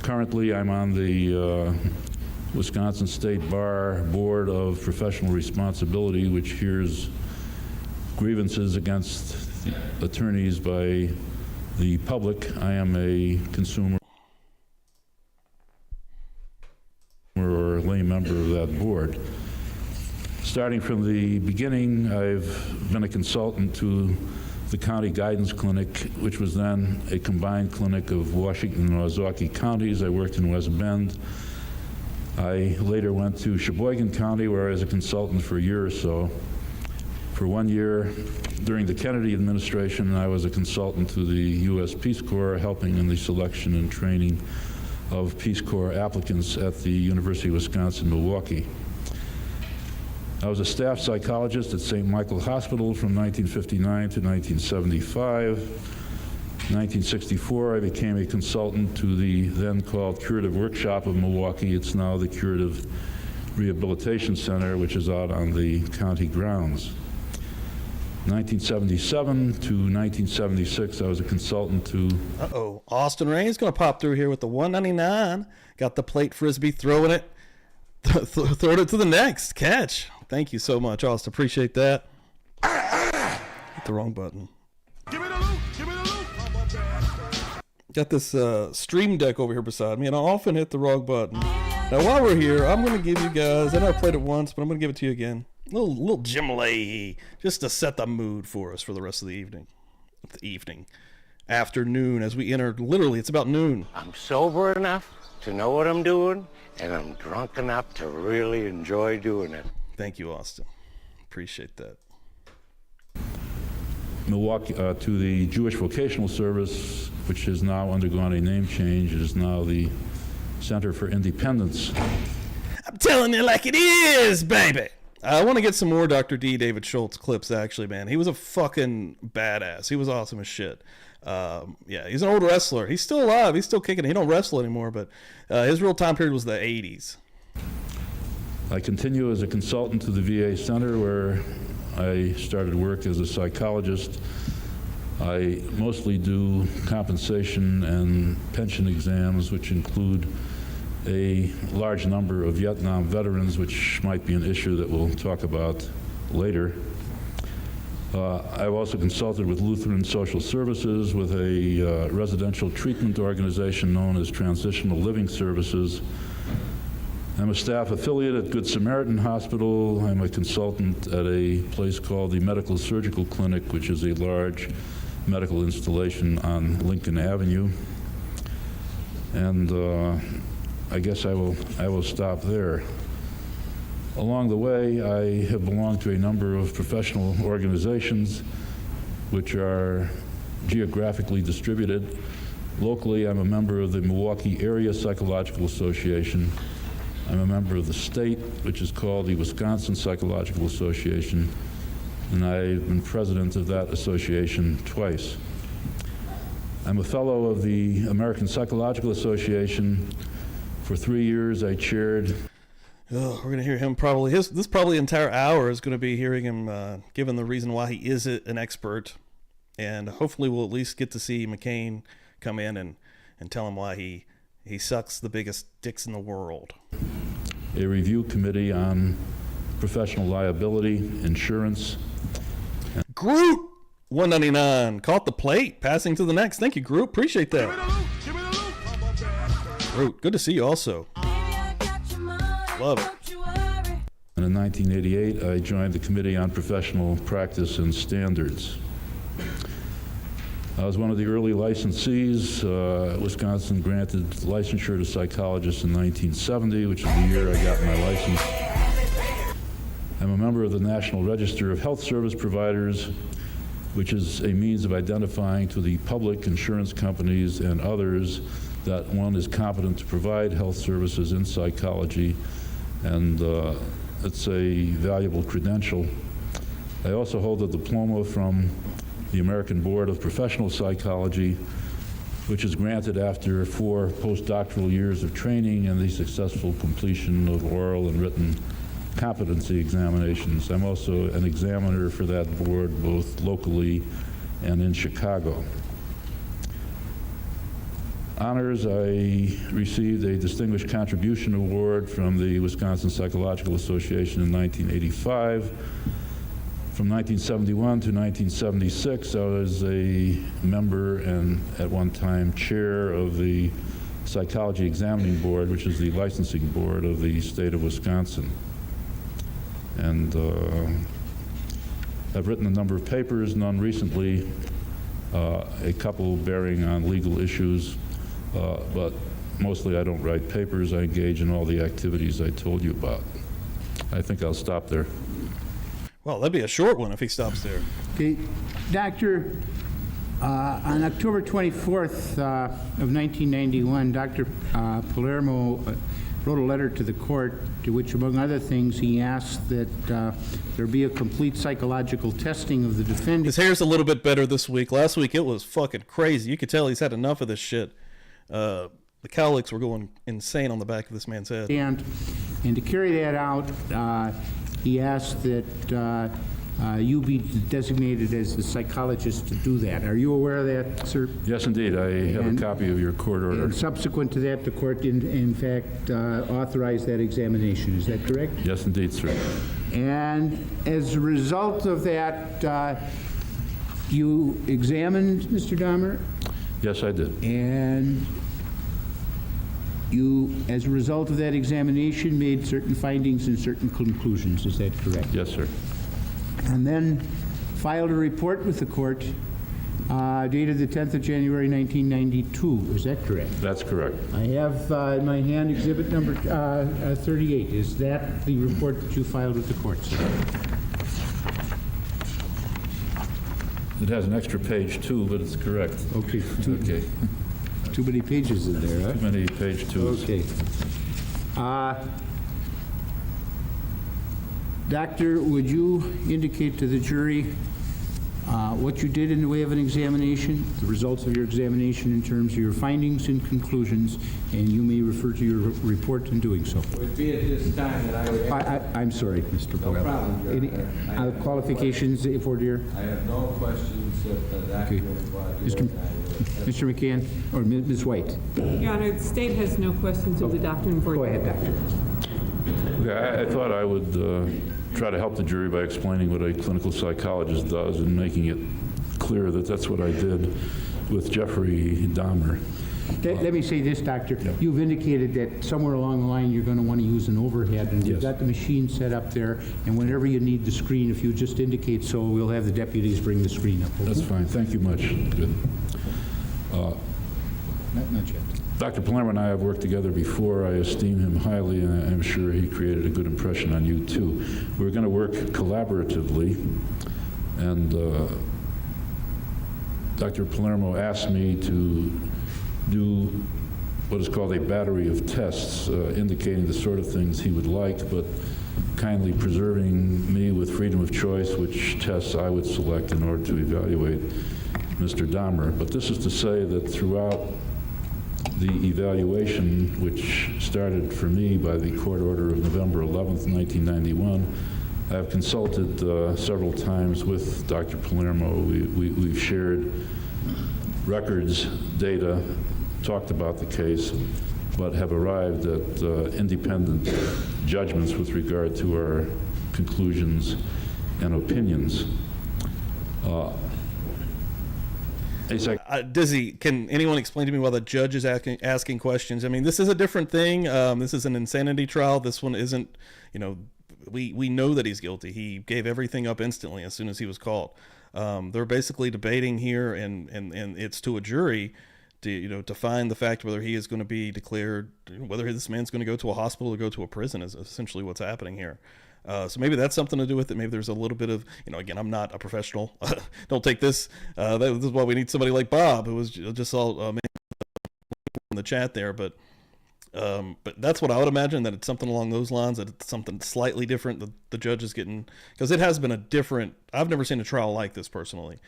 Currently, I'm on the Wisconsin State Bar Board of Professional Responsibility, which hears grievances against attorneys by the public. I am a consumer or lay member of that board. Starting from the beginning, I've been a consultant to the County Guidance Clinic, which was then a combined clinic of Washington and Ozaukee counties. I worked in West Bend. I later went to Sheboygan County, where I was a consultant for a year or so. For 1 year, during the Kennedy administration, I was a consultant to the U.S. Peace Corps, helping in the selection and training of Peace Corps applicants at the University of Wisconsin-Milwaukee. I was a staff psychologist at St. Michael Hospital from 1959 to 1975. In 1964, I became a consultant to the then called Curative Workshop of Milwaukee. It's now the Curative Rehabilitation Center, which is out on the county grounds. 1977 to 1976, I was a consultant to... Uh-oh, Austin Rain's going to pop through here with the 199. Got the plate frisbee, throwing it. Throwing it to the next catch. Thank you so much, Austin. Appreciate that. Hit the wrong button. Give me the loot. Give me the loot. Got this stream deck over here beside me, and I often hit the wrong button. Now, while we're here, I'm going to give you guys, I know I played it once, but I'm going to give it to you again. Little Jim Leahy, just to set the mood for us for the rest of the evening. Afternoon, as we enter, literally, it's about noon. I'm sober enough to know what I'm doing, and I'm drunk enough to really enjoy doing it. Thank you, Austin. Appreciate that. Milwaukee, to the Jewish Vocational Service, which has now undergone a name change. It is now the Center for Independence. I'm telling you like it is, baby. I want to get some more Dr. D. David Schultz clips, actually, man. He was a fucking badass. He was awesome as shit. Yeah, he's an old wrestler. He's still alive. He's still kicking. He don't wrestle anymore, but his real time period was the 80s. I continue as a consultant to the VA Center, where I started work as a psychologist. I mostly do compensation and pension exams, which include a large number of Vietnam veterans, which might be an issue that we'll talk about later. I've also consulted with Lutheran Social Services, with a residential treatment organization known as Transitional Living Services. I'm a staff affiliate at Good Samaritan Hospital. I'm a consultant at a place called the Medical Surgical Clinic, which is a large medical installation on Lincoln Avenue. And I guess I will stop there. Along the way, I have belonged to a number of professional organizations which are geographically distributed. Locally, I'm a member of the Milwaukee Area Psychological Association. I'm a member of the state, which is called the Wisconsin Psychological Association, and I've been president of that association twice. I'm a fellow of the American Psychological Association. For 3 years, I chaired... We're going to hear him probably. This probably entire hour is going to be hearing him given the reason why he is an expert. And hopefully we'll at least get to see McCain come in and tell him why he sucks the biggest dicks in the world. A review committee on professional liability, insurance. Groot, $1.99. Caught the plate. Passing to the next. Thank you, Groot. Appreciate that. Groot, good to see you also. Love it. And in 1988, I joined the Committee on Professional Practice and Standards. I was one of the early licensees. Wisconsin granted licensure to psychologists in 1970, which is the year I got my license. I'm a member of the National Register of Health Service Providers, which is a means of identifying to the public, insurance companies, and others that one is competent to provide health services in psychology, and it's a valuable credential. I also hold a diploma from the American Board of Professional Psychology, which is granted after 4 postdoctoral years of training and the successful completion of oral and written competency examinations. I'm also an examiner for that board, both locally and in Chicago. Honors, I received a Distinguished Contribution Award from the Wisconsin Psychological Association in 1985. From 1971 to 1976, I was a member and at one time chair of the Psychology Examining Board, which is the licensing board of the state of Wisconsin. And I've written a number of papers, none recently, a couple bearing on legal issues, but mostly I don't write papers. I engage in all the activities I told you about. I think I'll stop there. Well, that'd be a short one if he stops there. Okay, Doctor, on October 24th of 1991, Dr. Palermo wrote a letter to the court to which, among other things, he asked that there be a complete psychological testing of the defendant. His hair's a little bit better this week. Last week it was fucking crazy. You could tell he's had enough of this shit. The cowlicks were going insane on the back of this man's head. And to carry that out, he asked that you be designated as the psychologist to do that. Are you aware of that, sir? Yes, indeed. I have a copy of your court order. And subsequent to that, the court, in fact, authorized that examination. Is that correct? Yes, indeed, sir. And as a result of that, you examined Mr. Dahmer? Yes, I did. And you, as a result of that examination, made certain findings and certain conclusions. Is that correct? Yes, sir. And then filed a report with the court dated the 10th of January, 1992. Is that correct? That's correct. I have in my hand exhibit number 38. Is that the report that you filed with the court, sir? It has an extra page, too, but it's correct. Okay. Okay. Too many pages in there, huh? Too many page twos. Okay. Doctor, would you indicate to the jury what you did in the way of an examination, the results of your examination in terms of your findings and conclusions, and you may refer to your report in doing so. It would be at this time that I would... I'm sorry, Mr. No Boyle. problem, Your Any Honor. qualifications for dear? I have no questions that the doctor Okay. would want to... Mr. McCann, or Ms. White? Your Honor, the state has no questions of the doctor and board. Go ahead, Doctor. Okay, I thought I would try to help the jury by explaining what a clinical psychologist does and making it clear that that's what I did with Jeffrey Dahmer. Let me say this, Doctor. You've indicated that somewhere along the line you're going to want to use an overhead, and you've got the machine set up there, and whenever you need the screen, if you just indicate so, we'll have the deputies bring the screen up. That's fine. Thank you much. Good. Not yet. Dr. Palermo and I have worked together before. I esteem him highly, and I'm sure he created a good impression on you, too. We're going to work collaboratively, and Dr. Palermo asked me to do what is called a battery of tests, indicating the sort of things he would like, but kindly preserving me with freedom of choice which tests I would select in order to evaluate Mr. Dahmer. But this is to say that throughout the evaluation, which started for me by the court order of November 11th, 1991, I've consulted several times with Dr. Palermo. We've shared records, data, talked about the case, but have arrived at independent judgments with regard to our conclusions and opinions. Dizzy, can anyone explain to me why the judge is asking questions? I mean, this is a different thing. This is an insanity trial. This one isn't, we know that he's guilty. He gave everything up instantly as soon as he was called. They're basically debating here, and it's to a jury to find the fact whether he is going to be declared, whether this man's going to go to a hospital or go to a prison is essentially what's happening here. So maybe that's something to do with it. Maybe there's a little bit of, again, I'm not a professional. Don't take this. This is why we need somebody like Bob, who was just all in the chat there. But that's what I would imagine, that it's something along those lines, that it's something slightly different that the judge is getting, because it has been a different, I've never seen a trial like this personally.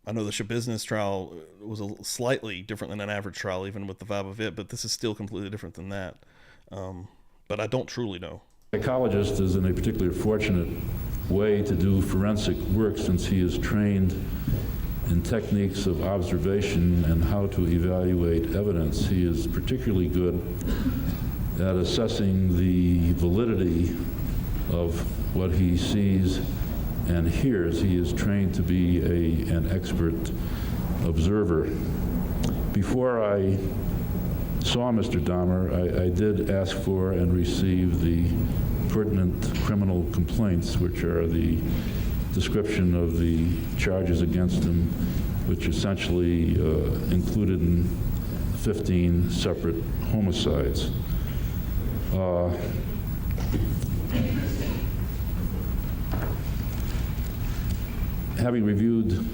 I know the Shabusiness trial was slightly different than an average trial, even with the vibe of it, but this is still completely different than that. But I don't truly know. Psychologist is in a particularly fortunate way to do forensic work, since he is trained in techniques of observation and how to evaluate evidence. He is particularly good at assessing the validity of what he sees and hears. He is trained to be an expert observer. Before I saw Mr. Dahmer, I did ask for and receive the pertinent criminal complaints, which are the description of the charges against him, which essentially included in 15 separate homicides. Having reviewed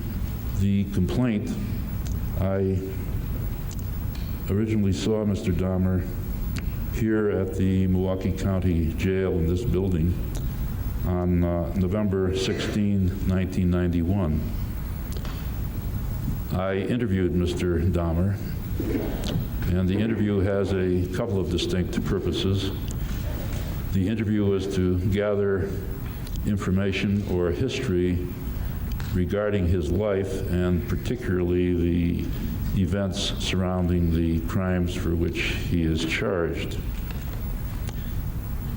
the complaint, I originally saw Mr. Dahmer here at the Milwaukee County Jail in this building on November 16, 1991. I interviewed Mr. Dahmer, and the interview has a couple of distinct purposes. The interview was to gather information or history regarding his life, and particularly the events surrounding the crimes for which he is charged.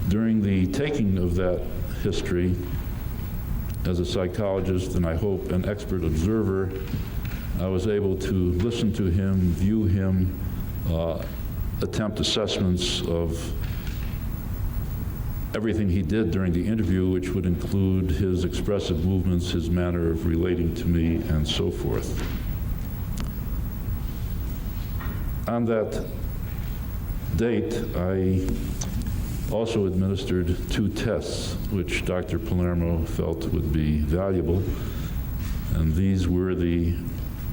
During the taking of that history, as a psychologist and I hope an expert observer, I was able to listen to him, view him, attempt assessments of everything he did during the interview, which would include his expressive movements, his manner of relating to me, and so forth. On that date, I also administered 2 tests, which Dr. Palermo felt would be valuable. And these were the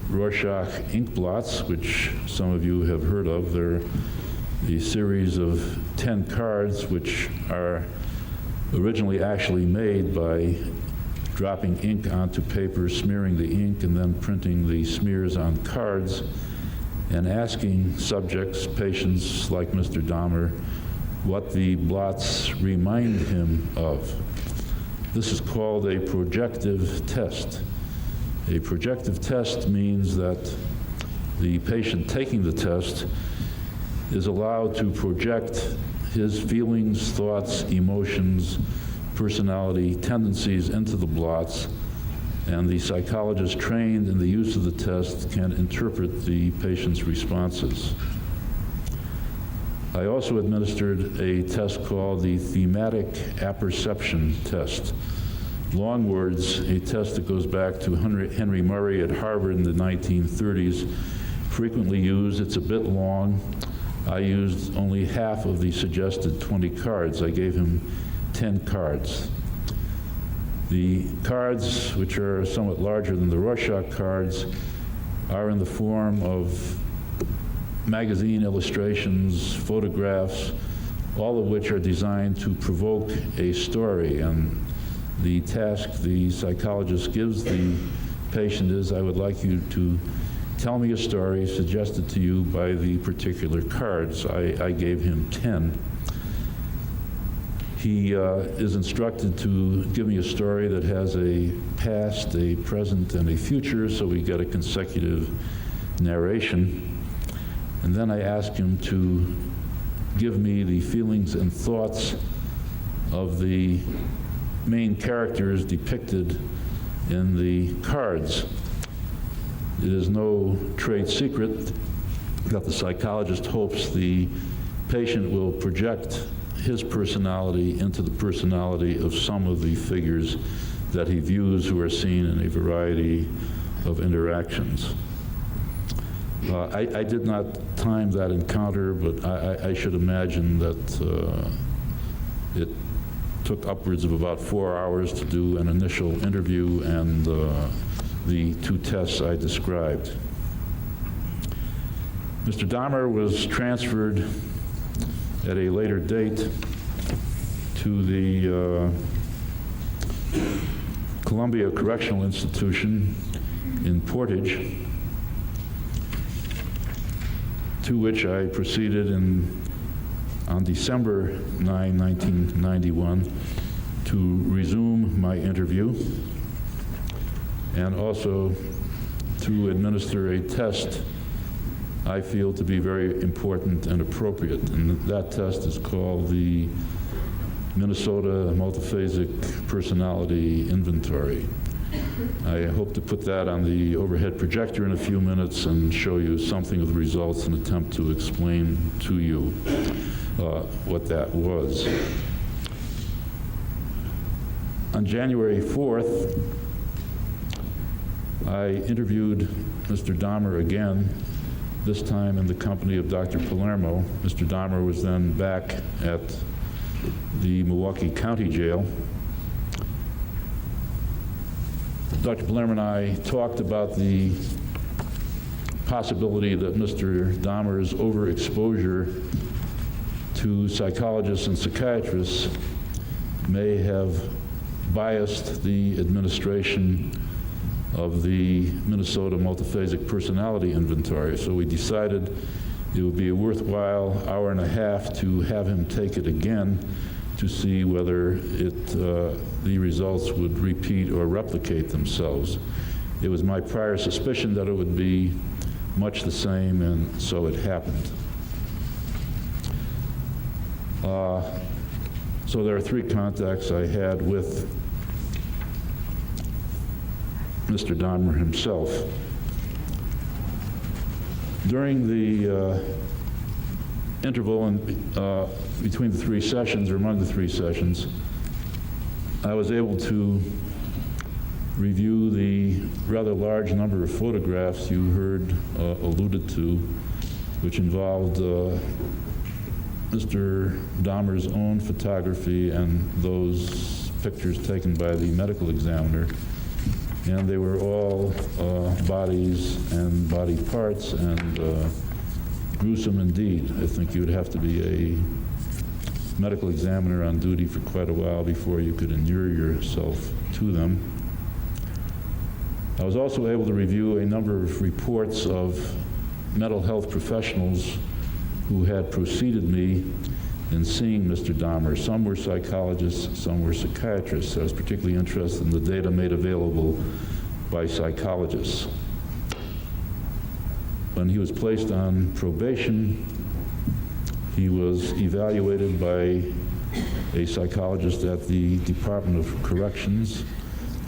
Rorschach ink blots, which some of you have heard of. They're a series of 10 cards, which are originally actually made by dropping ink onto paper, smearing the ink, and then printing the smears on cards, and asking subjects, patients like Mr. Dahmer, what the blots remind him of. This is called a projective test. A projective test means that the patient taking the test is allowed to project his feelings, thoughts, emotions, personality, tendencies into the blots, and the psychologist trained in the use of the test can interpret the patient's responses. I also administered a test called the thematic apperception test. Long words, a test that goes back to Henry Murray at Harvard in the 1930s, frequently used. It's a bit long. I used only half of the suggested 20 cards. I gave him 10 cards. The cards, which are somewhat larger than the Rorschach cards, are in the form of magazine illustrations, photographs, all of which are designed to provoke a story. And the task the psychologist gives the patient is, I would like you to tell me a story suggested to you by the particular cards. I gave him 10. He is instructed to give me a story that has a past, a present, and a future, so we get a consecutive narration. And then I ask him to give me the feelings and thoughts of the main characters depicted in the cards. It is no trade secret that the psychologist hopes the patient will project his personality into the personality of some of the figures that he views, who are seen in a variety of interactions. I did not time that encounter, but I should imagine that it took upwards of about 4 hours to do an initial interview and the 2 tests I described. Mr. Dahmer was transferred at a later date to the Columbia Correctional Institution in Portage, to which I proceeded on December 9, 1991, to resume my interview and also to administer a test I feel to be very important and appropriate. And that test is called the Minnesota Multiphasic Personality Inventory. I hope to put that on the overhead projector in a few minutes and show you something of the results and attempt to explain to you what that was. On January 4th, I interviewed Mr. Dahmer again, this time in the company of Dr. Palermo. Mr. Dahmer was then back at the Milwaukee County Jail. Dr. Palermo and I talked about the possibility that Mr. Dahmer's overexposure to psychologists and psychiatrists may have biased the administration of the Minnesota Multiphasic Personality Inventory. So we decided it would be a worthwhile hour and a half to have him take it again to see whether the results would repeat or replicate themselves. It was my prior suspicion that it would be much the same, and so it happened. So there are 3 contacts I had with Mr. Dahmer himself. During the interval between the 3 sessions, or among the 3 sessions, I was able to review the rather large number of photographs you heard alluded to, which involved Mr. Dahmer's own photography and those pictures taken by the medical examiner. And they were all bodies and body parts, and gruesome indeed. I think you would have to be a medical examiner on duty for quite a while before you could inure yourself to them. I was also able to review a number of reports of mental health professionals who had preceded me in seeing Mr. Dahmer. Some were psychologists, some were psychiatrists. I was particularly interested in the data made available by psychologists. When he was placed on probation, he was evaluated by a psychologist at the Department of Corrections,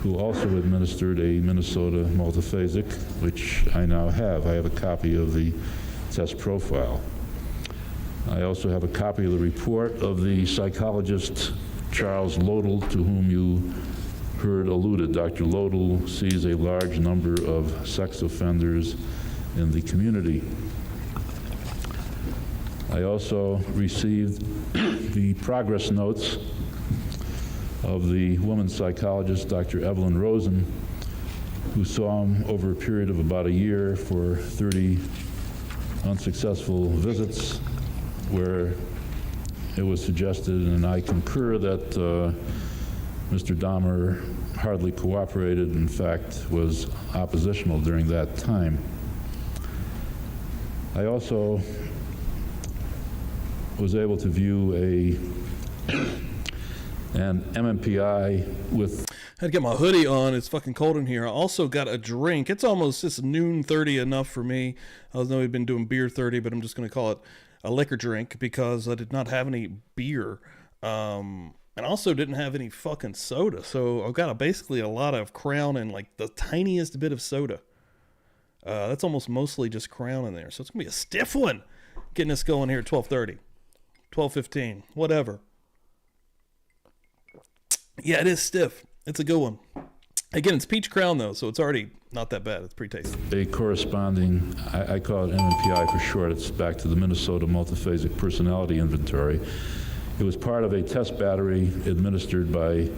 who also administered a Minnesota multiphasic, which I now have. I have a copy of the test profile. I also have a copy of the report of the psychologist Charles Lodel, to whom you heard alluded. Dr. Lodel sees a large number of sex offenders in the community. I also received the progress notes of the woman psychologist, Dr. Evelyn Rosen, who saw him over a period of about a year for 30 unsuccessful visits, where it was suggested, and I concur, that Mr. Dahmer hardly cooperated, in fact, was oppositional during that time. I also was able to view an MMPI with... I had to get my hoodie on. It's fucking cold in here. I also got a drink. It's noon 30 enough for me. I know we've been doing beer 30, but I'm just going to call it a liquor drink because I did not have any beer. And also didn't have any fucking soda. So I've got basically a lot of Crown and like the tiniest bit of soda. That's almost mostly just Crown in there. So it's going to be a stiff one. Getting us going here at 12:30, 12:15, whatever. Yeah, it is stiff. It's a good one. Again, it's peach Crown though, so it's already not that bad. It's pretty tasty. A corresponding, I call it MMPI for short, it's back to the Minnesota Multiphasic Personality Inventory. It was part of a test battery administered by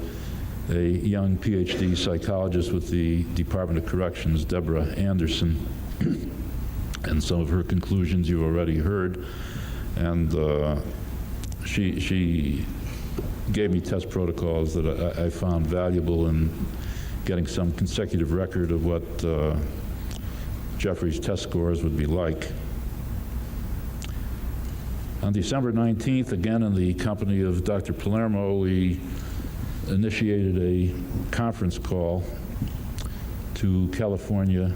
a young PhD psychologist with the Department of Corrections, Deborah Anderson, and some of her conclusions you've already heard. And she gave me test protocols that I found valuable in getting some consecutive record of what Jeffrey's test scores would be like. On December 19th, again in the company of Dr. Palermo, we initiated a conference call to California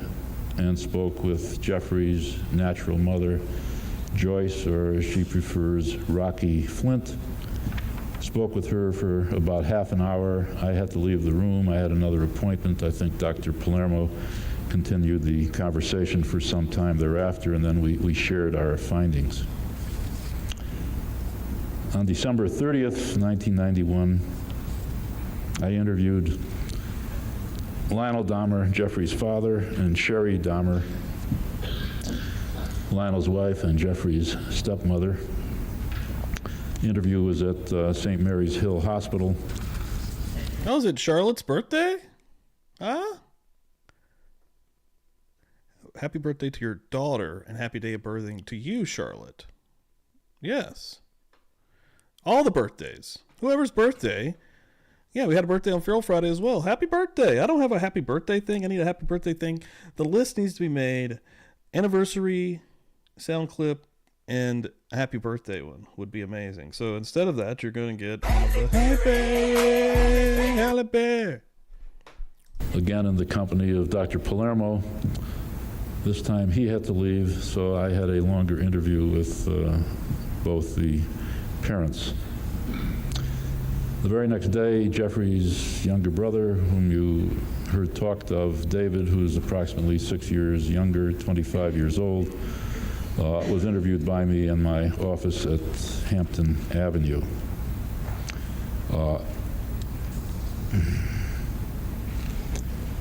and spoke with Jeffrey's natural mother, Joyce, or as she prefers, Rocky Flint. Spoke with her for about half an hour. I had to leave the room. I had another appointment. I think Dr. Palermo continued the conversation for some time thereafter, and then we shared our findings. On December 30th, 1991, I interviewed Lionel Dahmer, Jeffrey's father, and Sherry Dahmer, Lionel's wife and Jeffrey's stepmother. The interview was at St. Mary's Hill Hospital. Oh, is it Charlotte's birthday? Huh? Happy birthday to your daughter, and happy day of birthing to you, Charlotte. Yes. All the birthdays. Whoever's birthday. Yeah, we had a birthday on Feral Friday as well. Happy birthday. I don't have a happy birthday thing. I need a happy birthday thing. The list needs to be made. Anniversary, sound clip, and a happy birthday one would be amazing. So instead of that, you're going to get the Happy Bear. Again in the company of Dr. Palermo. This time he had to leave, so I had a longer interview with both the parents. The very next day, Jeffrey's younger brother, whom you heard talked of, David, who is approximately 6 years younger, 25 years old, was interviewed by me in my office at Hampton Avenue.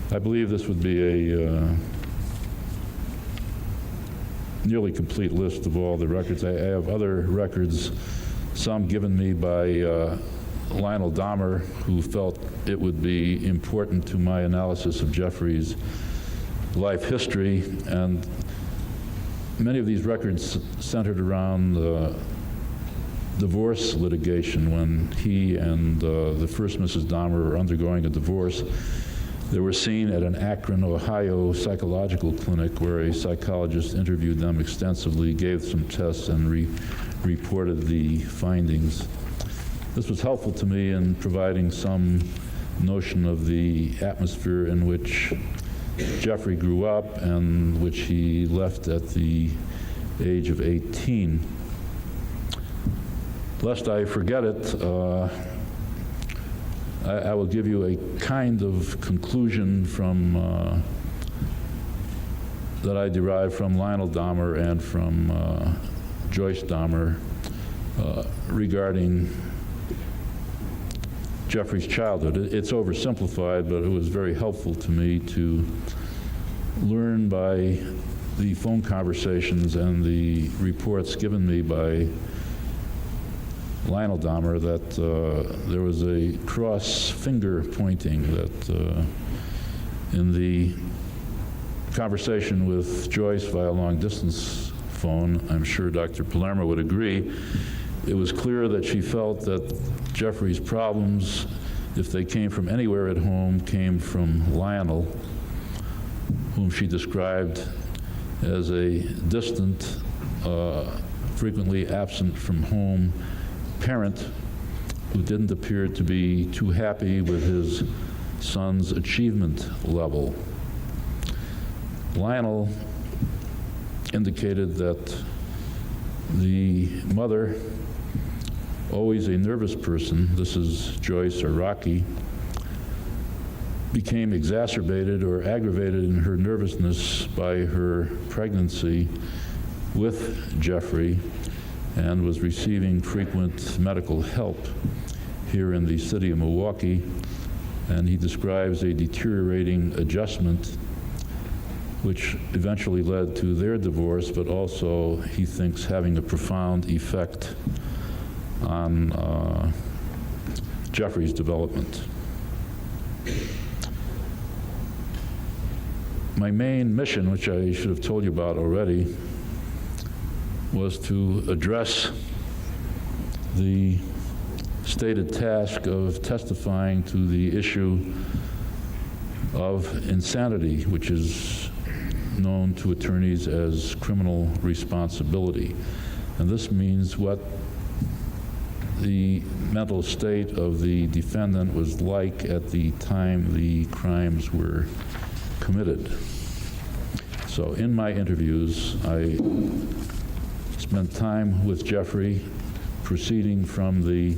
I believe this would be a nearly complete list of all the records. I have other records, some given me by Lionel Dahmer, who felt it would be important to my analysis of Jeffrey's life history, and many of these records centered around divorce litigation when he and the first Mrs. Dahmer were undergoing a divorce. They were seen at an Akron, Ohio psychological clinic where a psychologist interviewed them extensively, gave some tests, and reported the findings. This was helpful to me in providing some notion of the atmosphere in which Jeffrey grew up and which he left at the age of 18. Lest I forget it, I will give you a kind of conclusion from that I derived from Lionel Dahmer and from Joyce Dahmer regarding Jeffrey's childhood. It's oversimplified, but it was very helpful to me to learn by the phone conversations and the reports given me by Lionel Dahmer that there was a cross finger pointing, that in the conversation with Joyce via long distance phone, I'm sure Dr. Palermo would agree, it was clear that she felt that Jeffrey's problems, if they came from anywhere at home, came from Lionel, whom she described as a distant frequently absent from home parent who didn't appear to be too happy with his son's achievement level. Lionel indicated that the mother, always a nervous person, this is Joyce or Rocky, became exacerbated or aggravated in her nervousness by her pregnancy with Jeffrey and was receiving frequent medical help here in the city of Milwaukee. And he describes a deteriorating adjustment which eventually led to their divorce, but also, he thinks, having a profound effect on Jeffrey's development. My main mission, which I should have told you about already, was to address the stated task of testifying to the issue of insanity, which is known to attorneys as criminal responsibility. And this means what the mental state of the defendant was like at the time the crimes were committed. So in my interviews, I spent time with Jeffrey, proceeding from the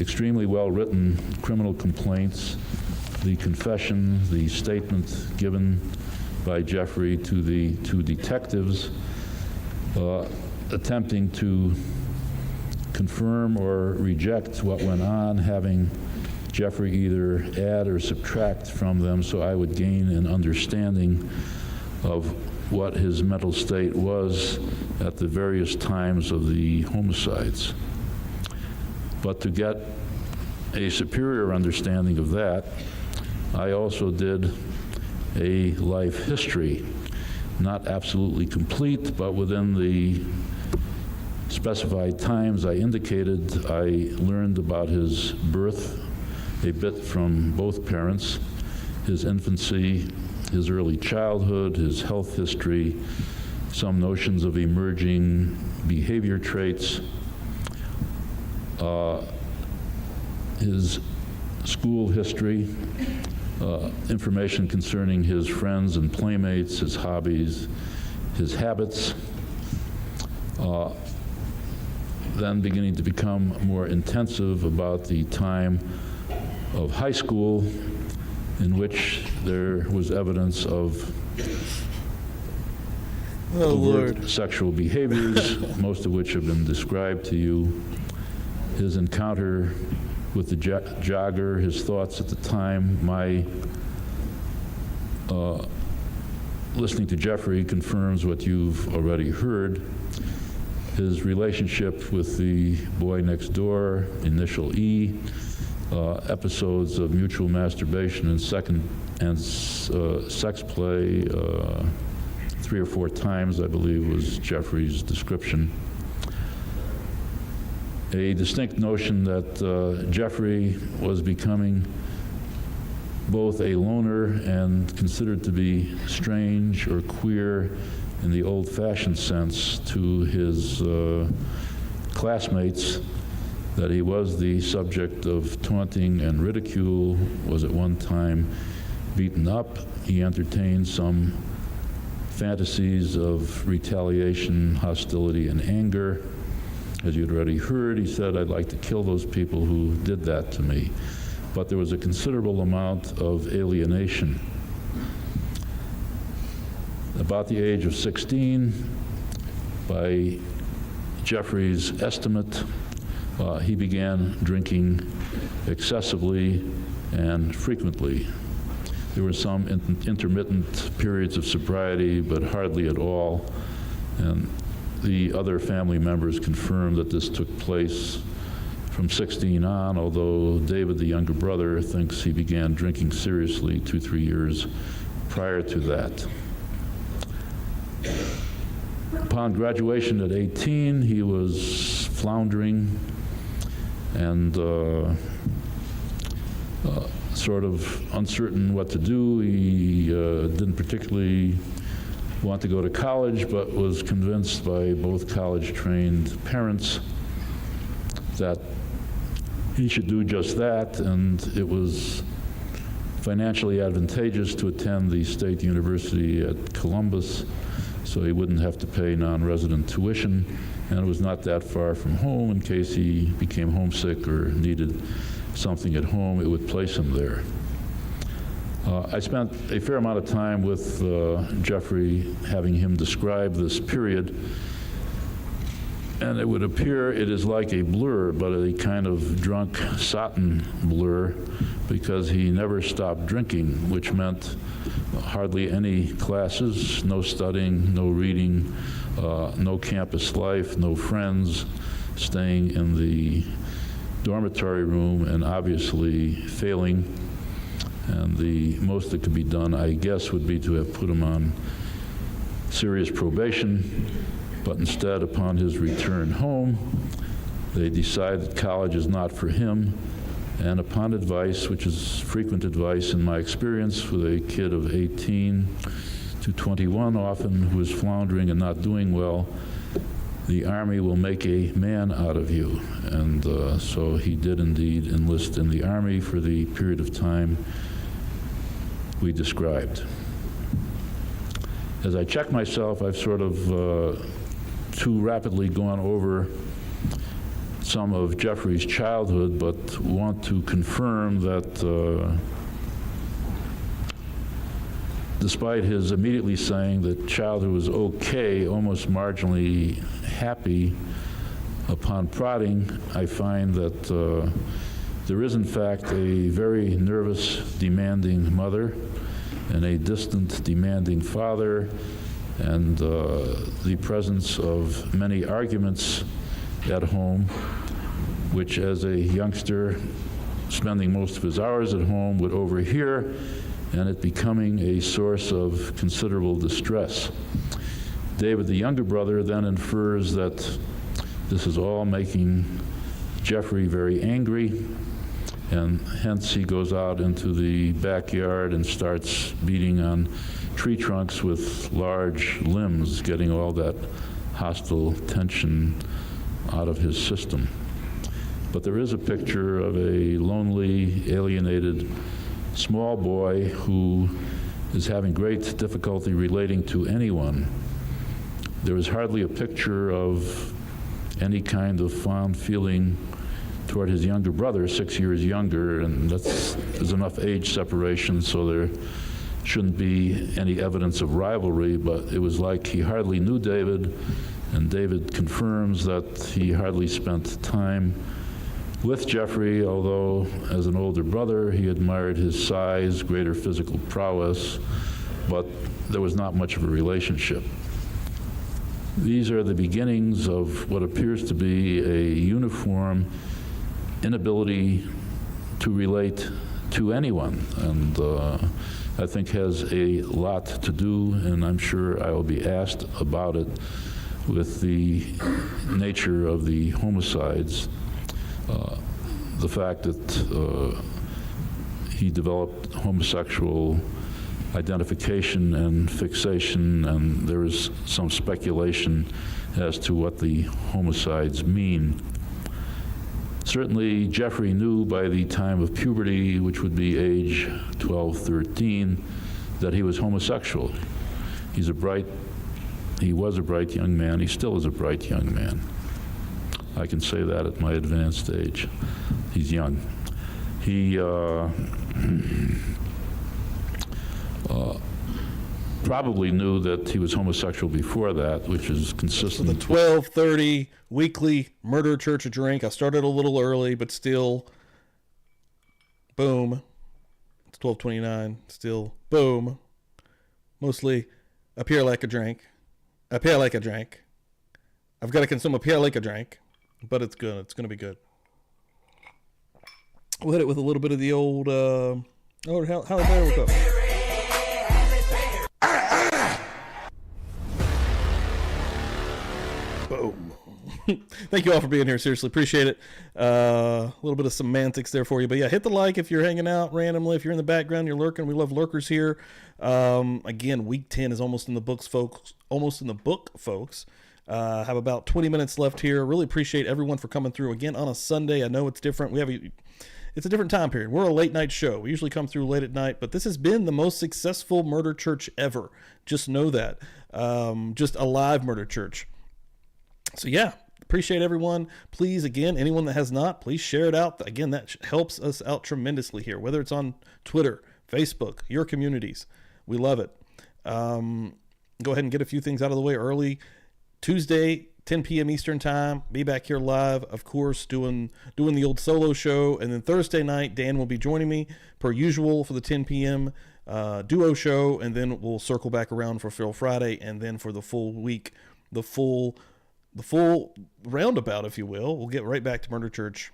extremely well-written criminal complaints, the confession, the statement given by Jeffrey to the two detectives, attempting to confirm or reject what went on, having Jeffrey either add or subtract from them so I would gain an understanding of what his mental state was at the various times of the homicides. But to get a superior understanding of that, I also did a life history, not absolutely complete, but within the specified times I indicated. I learned about his birth, a bit from both parents, his infancy, his early childhood, his health history, some notions of emerging behavior traits, his school history, information concerning his friends and playmates, his hobbies, his habits, then beginning to become more intensive about the time of high school, in which there was evidence of overt sexual behaviors, most of which have been described to you. His encounter with the jogger, his thoughts at the time, my listening to Jeffrey confirms what you've already heard. His relationship with the boy next door, initial E, episodes of mutual masturbation and sex play 3 or 4 times, I believe, was Jeffrey's description. A distinct notion that Jeffrey was becoming both a loner and considered to be strange or queer in the old-fashioned sense to his classmates, that he was the subject of taunting and ridicule, was at one time beaten up. He entertained some fantasies of retaliation, hostility, and anger. As you'd already heard, he said, "I'd like to kill those people who did that to me." But there was a considerable amount of alienation. About the age of 16, by Jeffrey's estimate, he began drinking excessively and frequently. There were some intermittent periods of sobriety, but hardly at all. And the other family members confirmed that this took place from 16 on, although David, the younger brother, thinks he began drinking seriously 2-3 years prior to that. Upon graduation at 18, he was floundering and sort of uncertain what to do. He didn't particularly wanted to go to college, but was convinced by both college-trained parents that he should do just that, and it was financially advantageous to attend the State University at Columbus, so he wouldn't have to pay non-resident tuition, and it was not that far from home. In case he became homesick or needed something at home, it would place him there. I spent a fair amount of time with Jeffrey, having him describe this period, and it would appear it is like a blur, but a kind of drunk Satan blur, because he never stopped drinking, which meant hardly any classes, no studying, no reading, no campus life, no friends, staying in the dormitory room and obviously failing. And the most that could be done, I guess, would be to have put him on serious probation, but instead, upon his return home, they decide that college is not for him, and upon advice, which is frequent advice in my experience with a kid of 18 to 21 often, who is floundering and not doing well, the Army will make a man out of you. And so he did indeed enlist in the Army for the period of time we described. As I check myself, I've sort of too rapidly gone over some of Jeffrey's childhood, but want to confirm that despite his immediately saying that childhood was okay, almost marginally happy, upon prodding, I find that there is in fact a very nervous, demanding mother and a distant, demanding father, and the presence of many arguments at home, which as a youngster spending most of his hours at home would overhear, and it becoming a source of considerable distress. David, the younger brother, then infers that this is all making Jeffrey very angry, and hence he goes out into the backyard and starts beating on tree trunks with large limbs, getting all that hostile tension out of his system. But there is a picture of a lonely, alienated, small boy who is having great difficulty relating to anyone. There is hardly a picture of any kind of fond feeling toward his younger brother, 6 years younger, and there's enough age separation so there shouldn't be any evidence of rivalry, but it was like he hardly knew David, and David confirms that he hardly spent time with Jeffrey, although as an older brother he admired his size, greater physical prowess, but there was not much of a relationship. These are the beginnings of what appears to be a uniform inability to relate to anyone, and I think has a lot to do, and I'm sure I will be asked about it, with the nature of the homicides. The fact that he developed homosexual identification and fixation, and there is some speculation as to what the homicides mean. Certainly, Jeffrey knew by the time of puberty, which would be age 12, 13, that he was homosexual. He was a bright young man. He still is a bright young man. I can say that at my advanced age. He's young. He probably knew that he was homosexual before that, which is consistent. So the 12:30 weekly murder church a drink. I started a little early, but still, boom. It's 12:29. Still, boom. Mostly, appear like a drink. Appear like a drink. I've got to consume appear like a drink, but it's good. It's going to be good. We'll hit it with a little bit of the old, Halle Berry will go. Boom. Thank you all for being here. Seriously, appreciate it. A little bit of semantics there for you. But yeah, hit the like if you're hanging out randomly. If you're in the background, you're lurking. We love lurkers here. Again, week 10 is almost in the books, folks. Have about 20 minutes left here. Really appreciate everyone for coming through again on a Sunday. I know it's different. It's a different time period. We're a late night show. We usually come through late at night, but this has been the most successful murder church ever. Just know that. Just a live murder church. So yeah, appreciate everyone. Please, again, anyone that has not, please share it out. Again, that helps us out tremendously here, whether it's on Twitter, Facebook, your communities. We love it. Go ahead and get a few things out of the way early. Tuesday, 10 p.m. Eastern time, be back here live, of course, doing the old solo show. And then Thursday night, Dan will be joining me per usual for the 10 p.m. Duo show. And then we'll circle back around for Phil Friday. And then for the full week, the full roundabout, if you will. We'll get right back to Murder Church.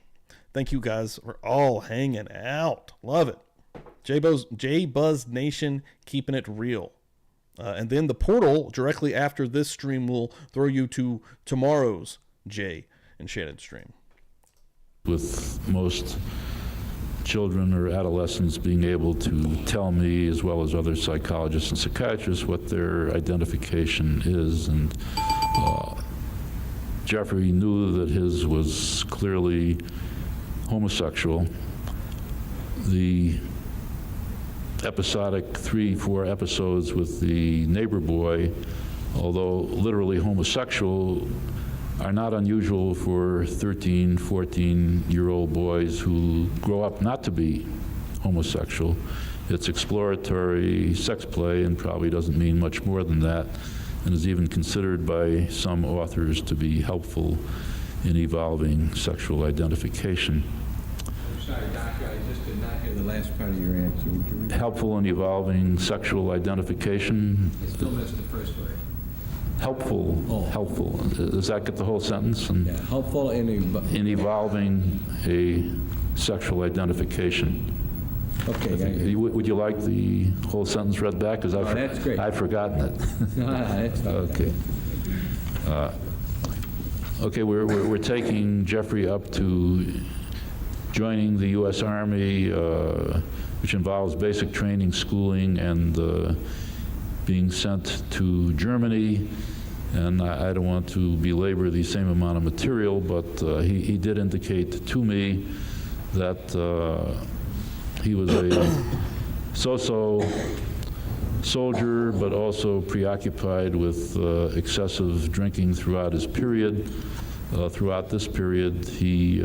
Thank you guys for all hanging out. Love it. J-Buzz Nation, keeping it real. And then the portal directly after this stream will throw you to tomorrow's Jay and Shannon stream. With most children or adolescents being able to tell me, as well as other psychologists and psychiatrists, what their identification is. And Jeffrey knew that his was clearly homosexual. The episodic 3-4 episodes with the neighbor boy, although literally homosexual, are not unusual for 13, 14-year-old boys who grow up not to be homosexual. It's exploratory sex play and probably doesn't mean much more than that, and is even considered by some authors to be helpful in evolving sexual identification. Sorry, Doctor, I just did not hear the last part of your answer. Would you repeat? Helpful in evolving sexual identification. I still missed the first word. Helpful. Oh. Helpful. Does that get the whole sentence? And Yeah, helpful in in evolving a sexual identification. Okay. Would you like the whole sentence read back? Because that's great. I've forgotten it. No, that's fine. Okay. Okay, we're taking Jeffrey up to joining the U.S. Army, which involves basic training, schooling, and being sent to Germany. And I don't want to belabor the same amount of material, but he did indicate to me that he was a so-so soldier, but also preoccupied with excessive drinking throughout his period. Throughout this period, he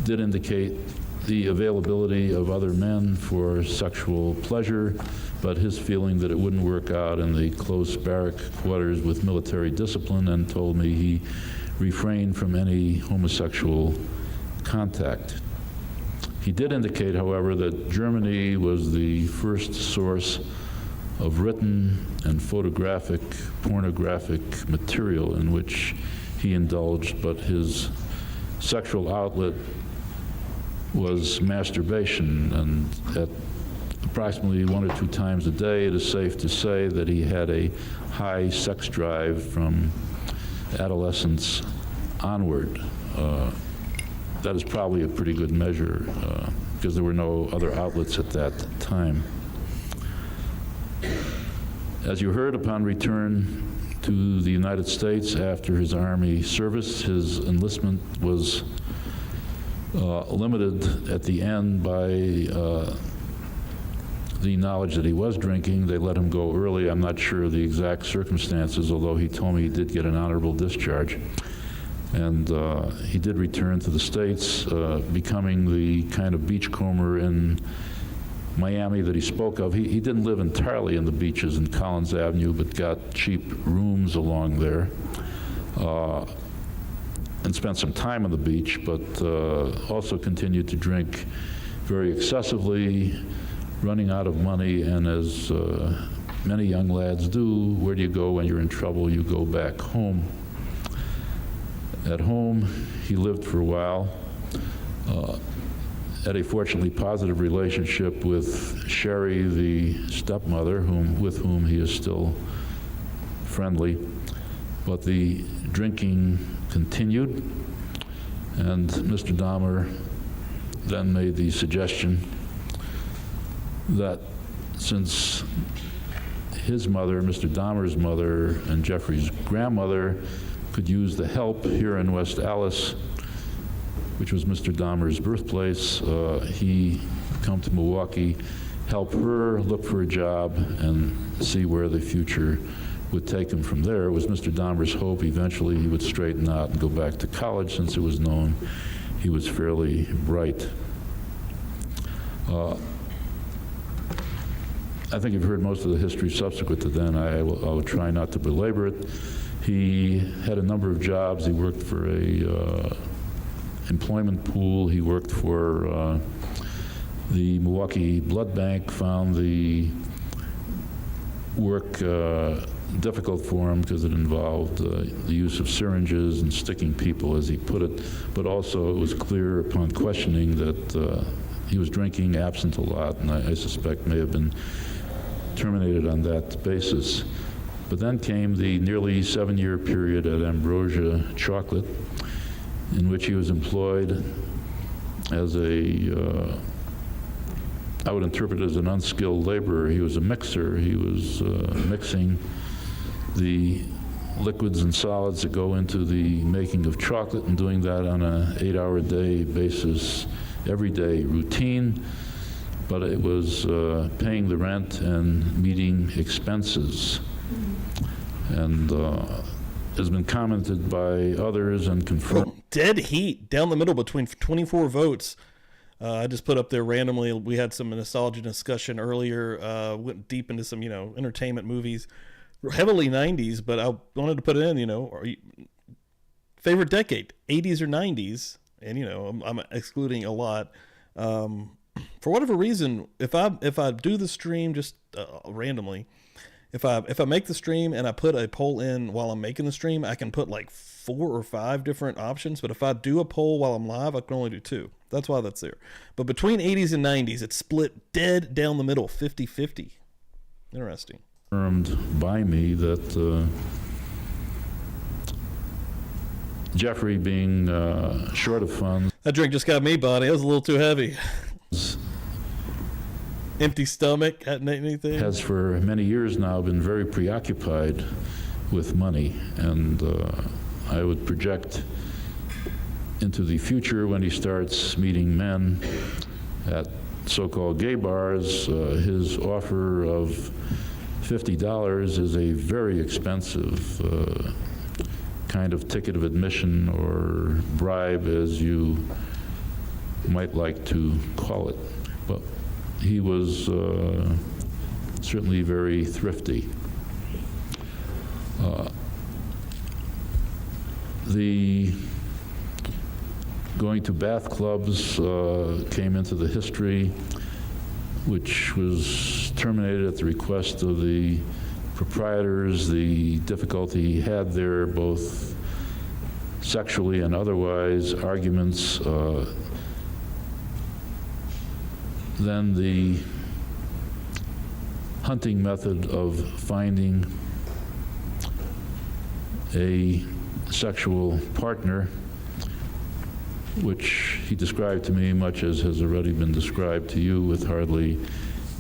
did indicate the availability of other men for sexual pleasure, but his feeling that it wouldn't work out in the close barrack quarters with military discipline, and told me he refrained from any homosexual contact. He did indicate, however, that Germany was the first source of written and photographic pornographic material in which he indulged, but his sexual outlet was masturbation, and at approximately 1 or 2 times a day, it is safe to say that he had a high sex drive from adolescence onward. That is probably a pretty good measure because there were no other outlets at that time. As you heard, upon return to the United States after his Army service, his enlistment was limited at the end by the knowledge that he was drinking. They let him go early. I'm not sure of the exact circumstances, although he told me he did get an honorable discharge. And he did return to the States, becoming the kind of beachcomber in Miami that he spoke of. He didn't live entirely in the beaches in Collins Avenue, but got cheap rooms along there. And spent some time on the beach, but also continued to drink very excessively, running out of money, and as many young lads do, where do you go when you're in trouble? You go back home. At home, he lived for a while, had a fortunately positive relationship with Sherry, the stepmother, with whom he is still friendly. but the drinking continued, and Mr. Dahmer then made the suggestion that since his mother, Mr. Dahmer's mother, and Jeffrey's grandmother could use the help here in West Allis, which was Mr. Dahmer's birthplace, he come to Milwaukee, help her look for a job, and see where the future would take him from there. It was Mr. Dahmer's hope eventually he would straighten out and go back to college, since it was known he was fairly bright. I think you've heard most of the history subsequent to then. I will try not to belabor it. He had a number of jobs. He worked for a employment pool. He worked for the Milwaukee Blood Bank, found the work difficult for him because it involved the use of syringes and sticking people, as he put it, but also it was clear upon questioning that he was drinking, absent a lot, and I suspect may have been terminated on that basis. But then came the nearly 7-year period at Ambrosia Chocolate, in which he was employed as a, I would interpret it as an unskilled laborer. He was a mixer. He was mixing the liquids and solids that go into the making of chocolate, and doing that on an 8-hour-a-day basis, every day, routine. But it was paying the rent and meeting expenses. And has been commented by others and confirmed. Dead heat down the middle between 24 votes. I just put up there randomly. We had some nostalgia discussion earlier, went deep into some, entertainment movies, heavily 90s, but I wanted to put it in, favorite decade, 80s or 90s. And, I'm excluding a lot. For whatever reason, if I do the stream just randomly, if I make the stream and I put a poll in while I'm making the stream, I can put like 4 or 5 different options. But if I do a poll while I'm live, I can only do 2. That's why that's there. But between 80s and 90s, it's split dead down the middle, 50-50. Interesting. Confirmed by me that Jeffrey, being short of funds. That drink just got me, buddy. It was a little too heavy. Empty stomach, hadn't eaten anything. Has for many years now been very preoccupied with money, and I would project into the future when he starts meeting men at so-called gay bars. His offer of $50 is a very expensive kind of ticket of admission, or bribe, as you might like to call it. But he was certainly very thrifty. The going to bath clubs came into the history, which was terminated at the request of the proprietors. The difficulty he had there, both sexually and otherwise, arguments. Then the hunting method of finding a sexual partner, which he described to me much as has already been described to you, with hardly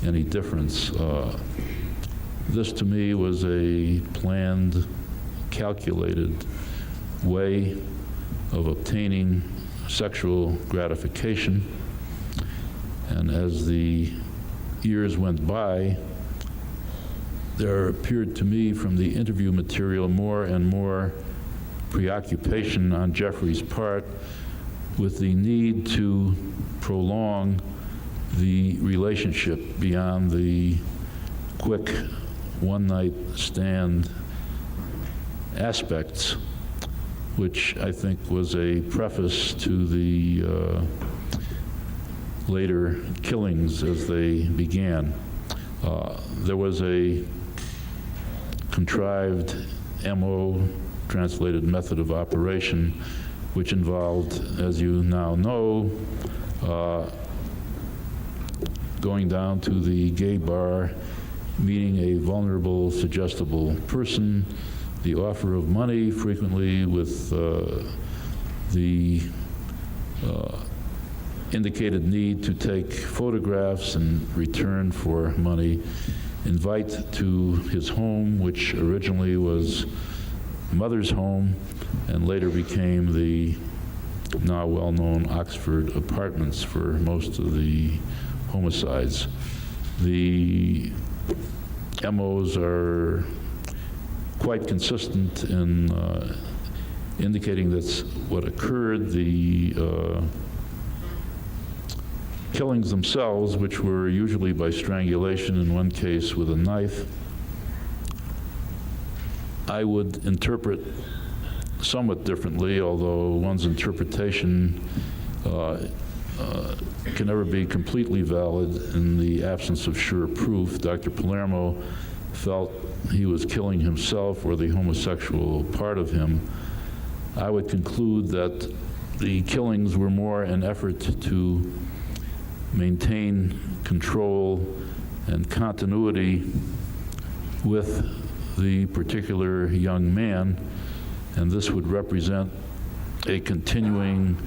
any difference. This to me was a planned, calculated way of obtaining sexual gratification. And as the years went by, there appeared to me from the interview material more and more preoccupation on Jeffrey's part with the need to prolong the relationship beyond the quick one-night stand aspects, which I think was a preface to the later killings as they began. There was a contrived MO, translated method of operation, which involved, as you now know, going down to the gay bar, meeting a vulnerable, suggestible person, the offer of money, frequently with the indicated need to take photographs in return for money, invite to his home, which originally was mother's home and later became the now well-known Oxford Apartments for most of the homicides. The MOs are quite consistent in indicating that's what occurred. The killings themselves, which were usually by strangulation, in one case with a knife, I would interpret somewhat differently, although one's interpretation can never be completely valid in the absence of sure proof. Dr. Palermo felt he was killing himself or the homosexual part of him. I would conclude that the killings were more an effort to maintain control and continuity with the particular young man, and this would represent a continuing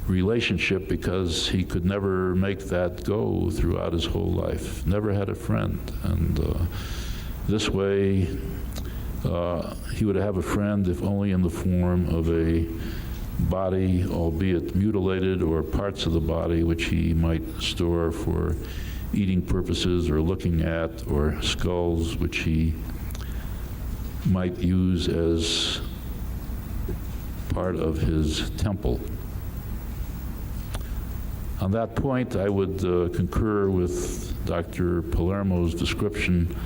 relationship because he could never make that go throughout his whole life. Never had a friend, and this way he would have a friend if only in the form of a body, albeit mutilated, or parts of the body which he might store for eating purposes or looking at, or skulls which he might use as part of his temple. On that point, I would concur with Dr. Palermo's description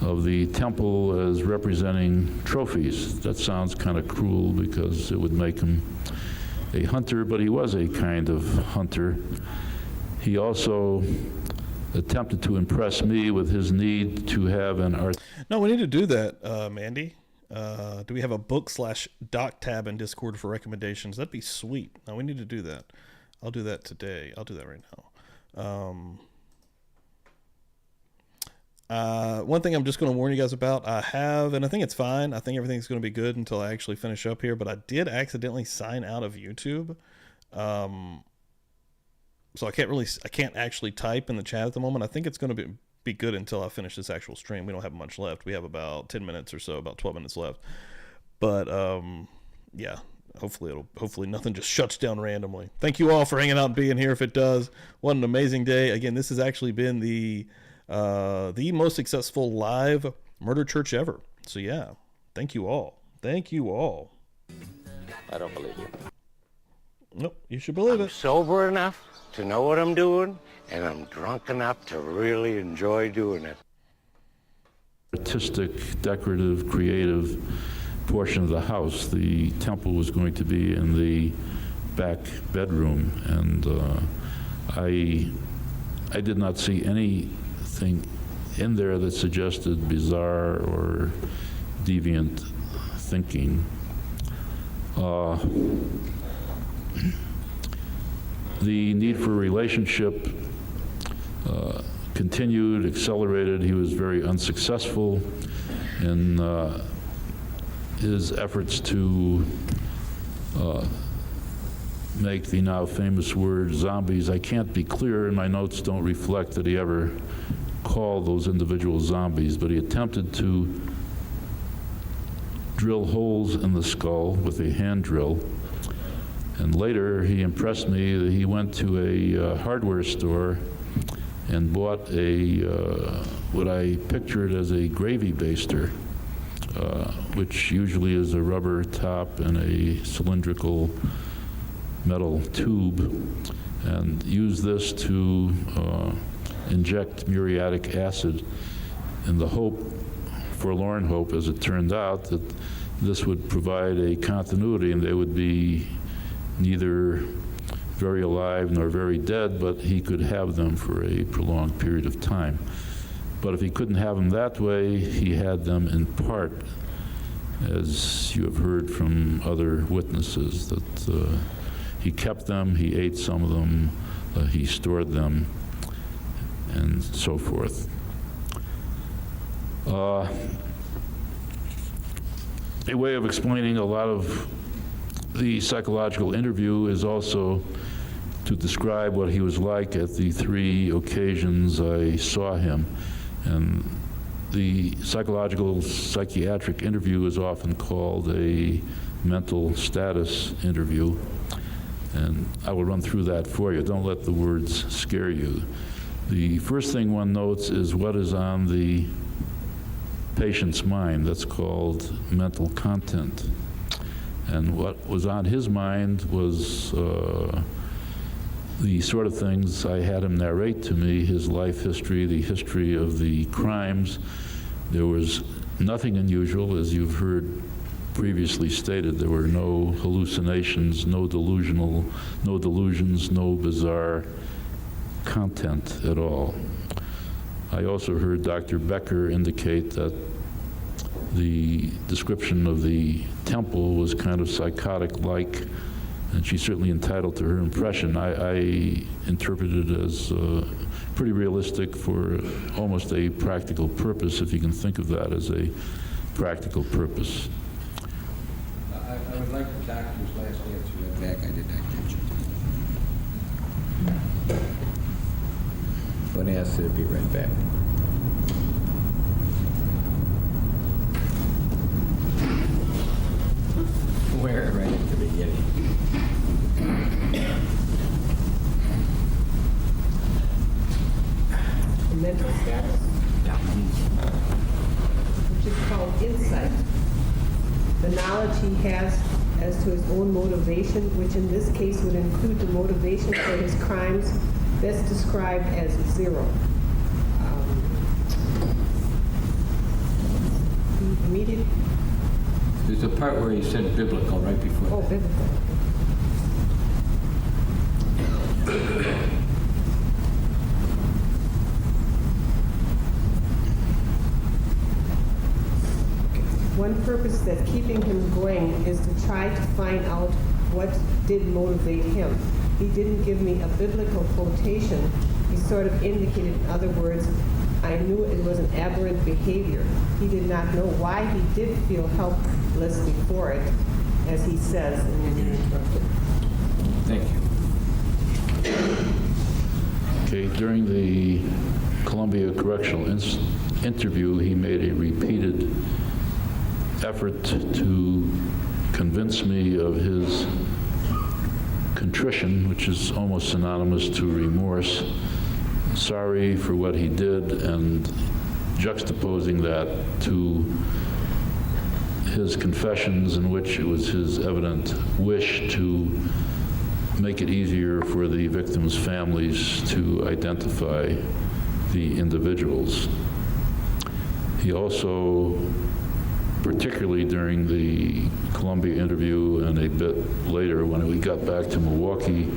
of the temple as representing trophies. That sounds kind of cruel because it would make him a hunter, but he was a kind of hunter. He also attempted to impress me with his need to have an art. No, we need to do that, Mandy. Do we have a book/doc tab in Discord for recommendations? That'd be sweet. No, we need to do that. I'll do that today. I'll do that right now. One thing I'm just going to warn you guys about, I have, and I think it's fine. I think everything's going to be good until I actually finish up here, but I did accidentally sign out of YouTube. So I can't actually type in the chat at the moment. I think it's going to be good until I finish this actual stream. We don't have much left. We have about 10 minutes or so, about 12 minutes left. But yeah, hopefully nothing just shuts down randomly. Thank you all for hanging out and being here. If it does, what an amazing day. Again, this has actually been the most successful live murder church ever. So yeah, thank you all. Thank you all. I don't believe you. Nope, you should believe I'm it. sober enough to know what I'm doing, and I'm drunk enough to really enjoy doing it. Artistic, decorative, creative portion of the house. The temple was going to be in the back bedroom, and I did not see anything in there that suggested bizarre or deviant thinking. The need for a relationship continued, accelerated. He was very unsuccessful in his efforts to make the now famous word zombies. I can't be clear, and my notes don't reflect that he ever called those individuals zombies, but he attempted to drill holes in the skull with a hand drill. And later, he impressed me that he went to a hardware store and bought a what I pictured as a gravy baster, which usually is a rubber top and a cylindrical metal tube, and used this to inject muriatic acid in the hope, forlorn hope as it turned out, that this would provide a continuity and they would be neither very alive nor very dead, but he could have them for a prolonged period of time. But if he couldn't have them that way, he had them in part, as you have heard from other witnesses, that he kept them, he ate some of them, he stored them, and so forth. A way of explaining a lot of the psychological interview is also to describe what he was like at the 3 occasions I saw him. And the psychiatric interview is often called a mental status interview. And I will run through that for you. Don't let the words scare you. The first thing one notes is what is on the patient's mind. That's called mental content. And what was on his mind was the sort of things I had him narrate to me, his life history, the history of the crimes. There was nothing unusual, as you've heard previously stated. There were no hallucinations, no delusions, no bizarre content at all. I also heard Dr. Becker indicate that the description of the temple was kind of psychotic-like, and she's certainly entitled to her impression. I interpreted it as pretty realistic for almost a practical purpose, if you can think of that as a practical purpose. I would like the doctor's last answer read back. I did not catch it. When asked, it be read back. Where? Right at the beginning. Mental status, which is called insight. The knowledge he has as to his own motivation, which in this case would include the motivation for his crimes, best described as 0. Immediate. There's a part where he said biblical right before. Oh, biblical. One purpose that's keeping him going is to try to find out what did motivate him. He didn't give me a biblical quotation. He sort of indicated, in other words, I knew it was an aberrant behavior. He did not know why he did feel helpless before it, as he says, and then you're interrupted. Thank you. Okay, during the Columbia Correctional interview, he made a repeated effort to convince me of his contrition, which is almost synonymous to remorse, sorry for what he did, and juxtaposing that to his confessions, in which it was his evident wish to make it easier for the victims' families to identify the individuals. He also, particularly during the Columbia interview and a bit later when we got back to Milwaukee,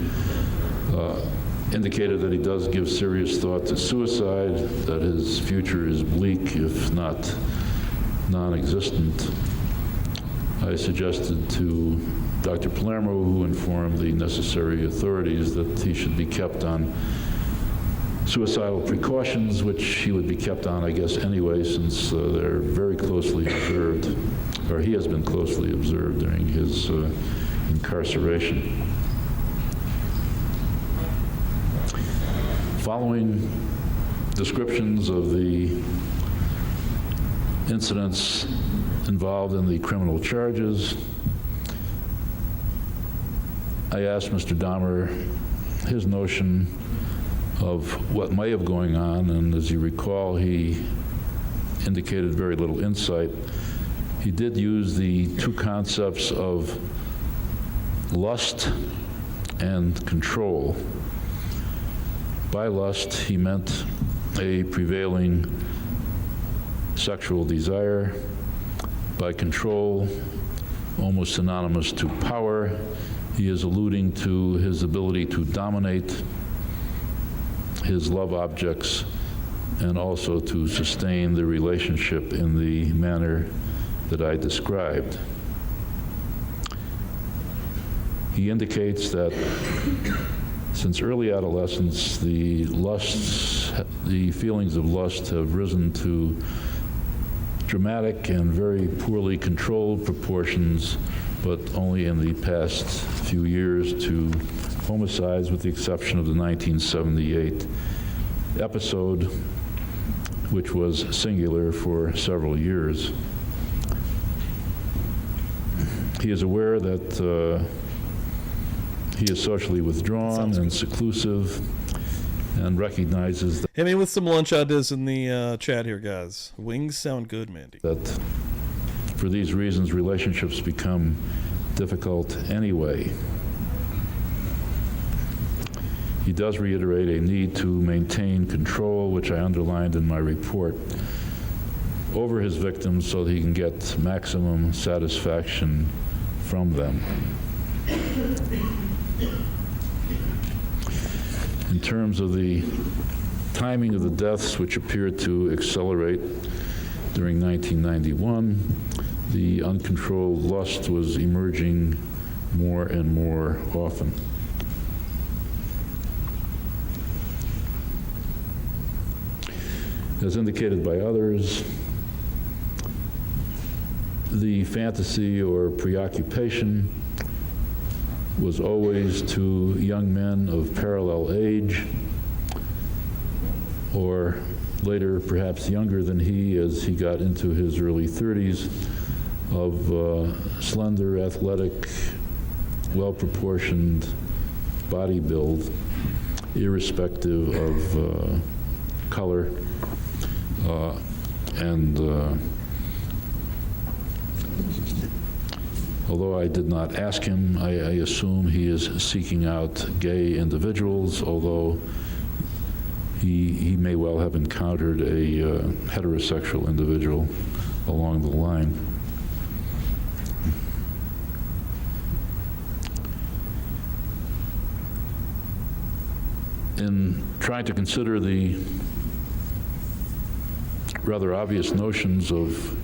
indicated that he does give serious thought to suicide, that his future is bleak, if not non-existent. I suggested to Dr. Palermo, who informed the necessary authorities, that he should be kept on suicidal precautions, which he would be kept on, I guess, anyway, since they're very closely observed, or he has been closely observed during his incarceration. Following descriptions of the incidents involved in the criminal charges, I asked Mr. Dahmer his notion of what may have going on, and as you recall, he indicated very little insight. He did use the 2 concepts of lust and control. By lust, he meant a prevailing sexual desire. By control, almost synonymous to power, he is alluding to his ability to dominate his love objects and also to sustain the relationship in the manner that I described. He indicates that since early adolescence, the feelings of lust have risen to dramatic and very poorly controlled proportions, but only in the past few years, to homicides, with the exception of the 1978 episode, which was singular for several years. He is aware that he is socially withdrawn and seclusive, and recognizes Hit me with some lunch ideas in the chat here, guys. Wings sound good, Mandy. that for these reasons relationships become difficult anyway. He does reiterate a need to maintain control, which I underlined in my report, over his victims so that he can get maximum satisfaction from them. In terms of the timing of the deaths, which appeared to accelerate during 1991, the uncontrolled lust was emerging more and more often. As indicated by others, the fantasy or preoccupation was always to young men of parallel age, or later perhaps younger than he as he got into his early 30s, of slender, athletic, well-proportioned body build, irrespective of color, and although I did not ask him, I assume he is seeking out gay individuals, although he may well have encountered a heterosexual individual along the line. In trying to consider the rather obvious notions of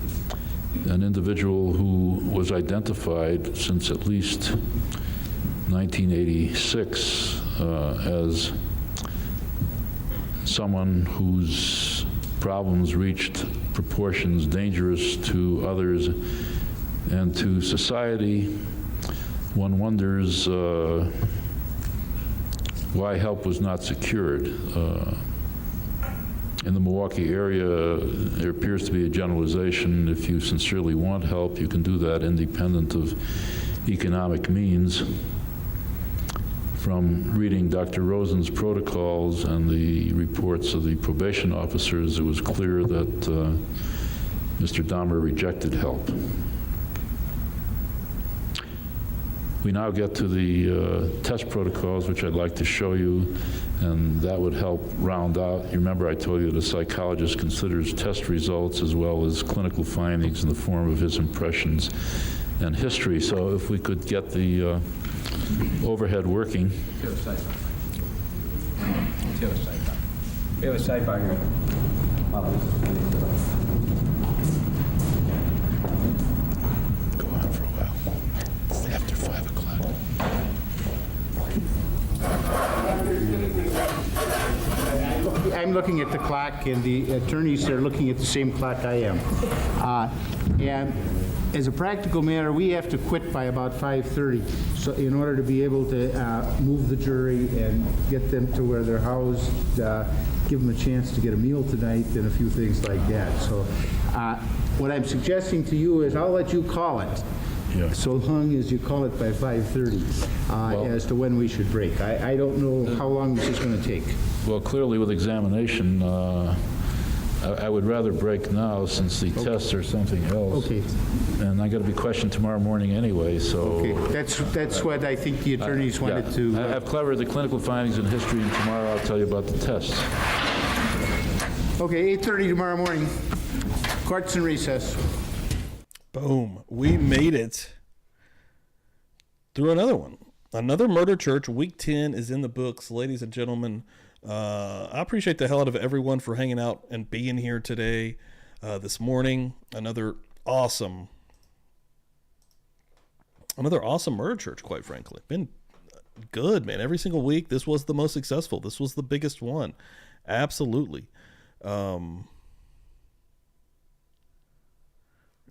an individual who was identified since at least 1986 as someone whose problems reached proportions dangerous to others and to society, one wonders why help was not secured. In the Milwaukee area, there appears to be a generalization. If you sincerely want help, you can do that independent of economic means. From reading Dr. Rosen's protocols and the reports of the probation officers, it was clear that Mr. Dahmer rejected help. We now get to the test protocols, which I'd like to show you, and that would help round out. You remember I told you that a psychologist considers test results as well as clinical findings in the form of his impressions and history. So if we could get the overhead working. We have a sidebar here. Go on for a while. It's after 5 o'clock. I'm looking at the clock, and the attorneys are looking at the same clock I am. And as a practical matter, we have to quit by about 5:30, so in order to be able to move the jury and get them to where they're housed, give them a chance to get a meal tonight and a few things like that. So what I'm suggesting to you is I'll let you call it. Yeah. So long as you call it by 5:30 as to when we should break. I don't know how long this is going to take. Well, clearly with examination, I would rather break now since the tests are something else. Okay. And I got to be questioned tomorrow morning anyway, so. Okay, that's what I think the attorneys wanted to. I've covered the clinical findings and history, and tomorrow I'll tell you about the tests. Okay, 8:30 tomorrow morning. Court's in recess. Boom. We made it through another one. Another murder church. Week 10 is in the books, ladies and gentlemen. I appreciate the hell out of everyone for hanging out and being here today, this morning. Another awesome murder church, quite frankly. Been good, man. Every single week, this was the most successful. This was the biggest one. Absolutely.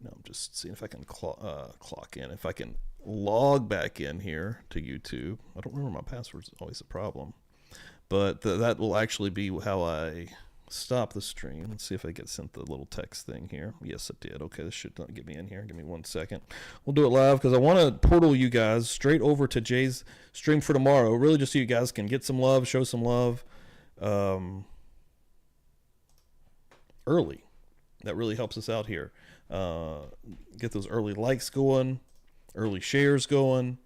Now I'm just seeing if I can clock in. If I can log back in here to YouTube. I don't remember my passwords. Always a problem. But that will actually be how I stop the stream. Let's see if I get sent the little text thing here. Yes, it did. Okay, this should not get me in here. Give me 1 second. We'll do it live because I want to portal you guys straight over to Jay's stream for tomorrow. Really just so you guys can get some love, show some love early. That really helps us out here. Get those early likes going, early shares going.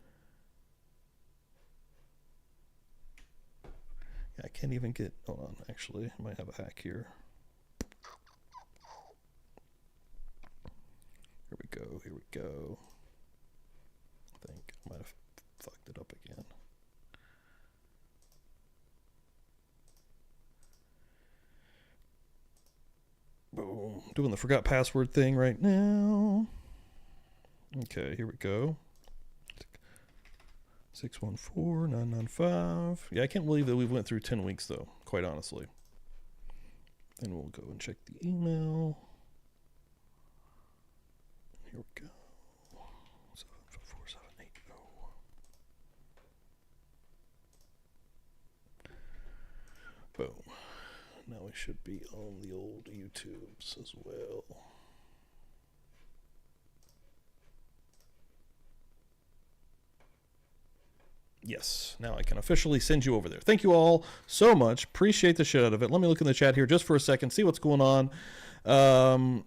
I can't even get, hold on, actually, I might have a hack here. Here we go, here we go. I think I might have fucked it up again. Boom, doing the forgot password thing right now. Okay, here we go. 614-995. Yeah, I can't believe that we went through 10 weeks, though, quite honestly. And we'll go and check the email. Here we go. 74780. Boom. Now we should be on the old YouTubes as well. Yes, now I can officially send you over there. Thank you all so much. Appreciate the shit out of it. Let me look in the chat here just for a second, see what's going on.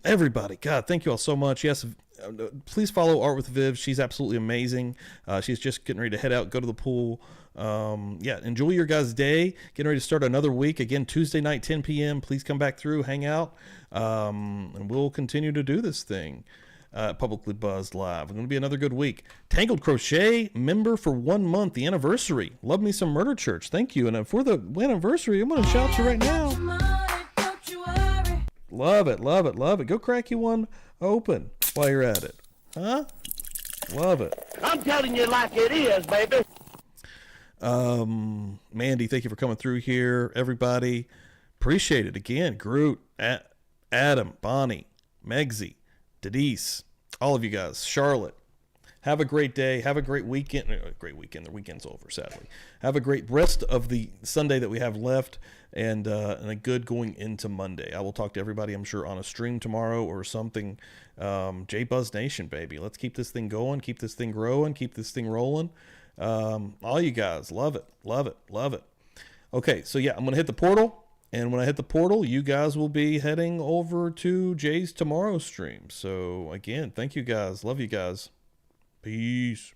Everybody, God, thank you all so much. Yes, please follow Art with Viv. She's absolutely amazing. She's just getting ready to head out, go to the pool. Yeah, enjoy your guys' day. Getting ready to start another week. Again, Tuesday night, 10 p.m. Please come back through, hang out, and we'll continue to do this thing. Publicly Buzzed Live. It's going to be another good week. Tangled Crochet, member for 1 month, the anniversary. Love me some Murder Church. Thank you. And for the anniversary, I'm going to shout you right now. Love it, love it, love it. Go crack you one open while you're at it. Huh? Love it. I'm telling you like it is, baby. Mandy, thank you for coming through here. Everybody, appreciate it. Again, Groot, Adam, Bonnie, Megsy, Denise, all of you guys, Charlotte, have a great day. Have a great weekend. Great weekend. The weekend's over, sadly. Have a great rest of the Sunday that we have left, and a good going into Monday. I will talk to everybody, I'm sure, on a stream tomorrow or something. J-Buzz Nation, baby. Let's keep this thing going, keep this thing growing, keep this thing rolling. All you guys, love it, love it, love it. Okay, so yeah, I'm going to hit the portal. And when I hit the portal, you guys will be heading over to Jay's tomorrow stream. So again, thank you guys. Love you guys. Peace.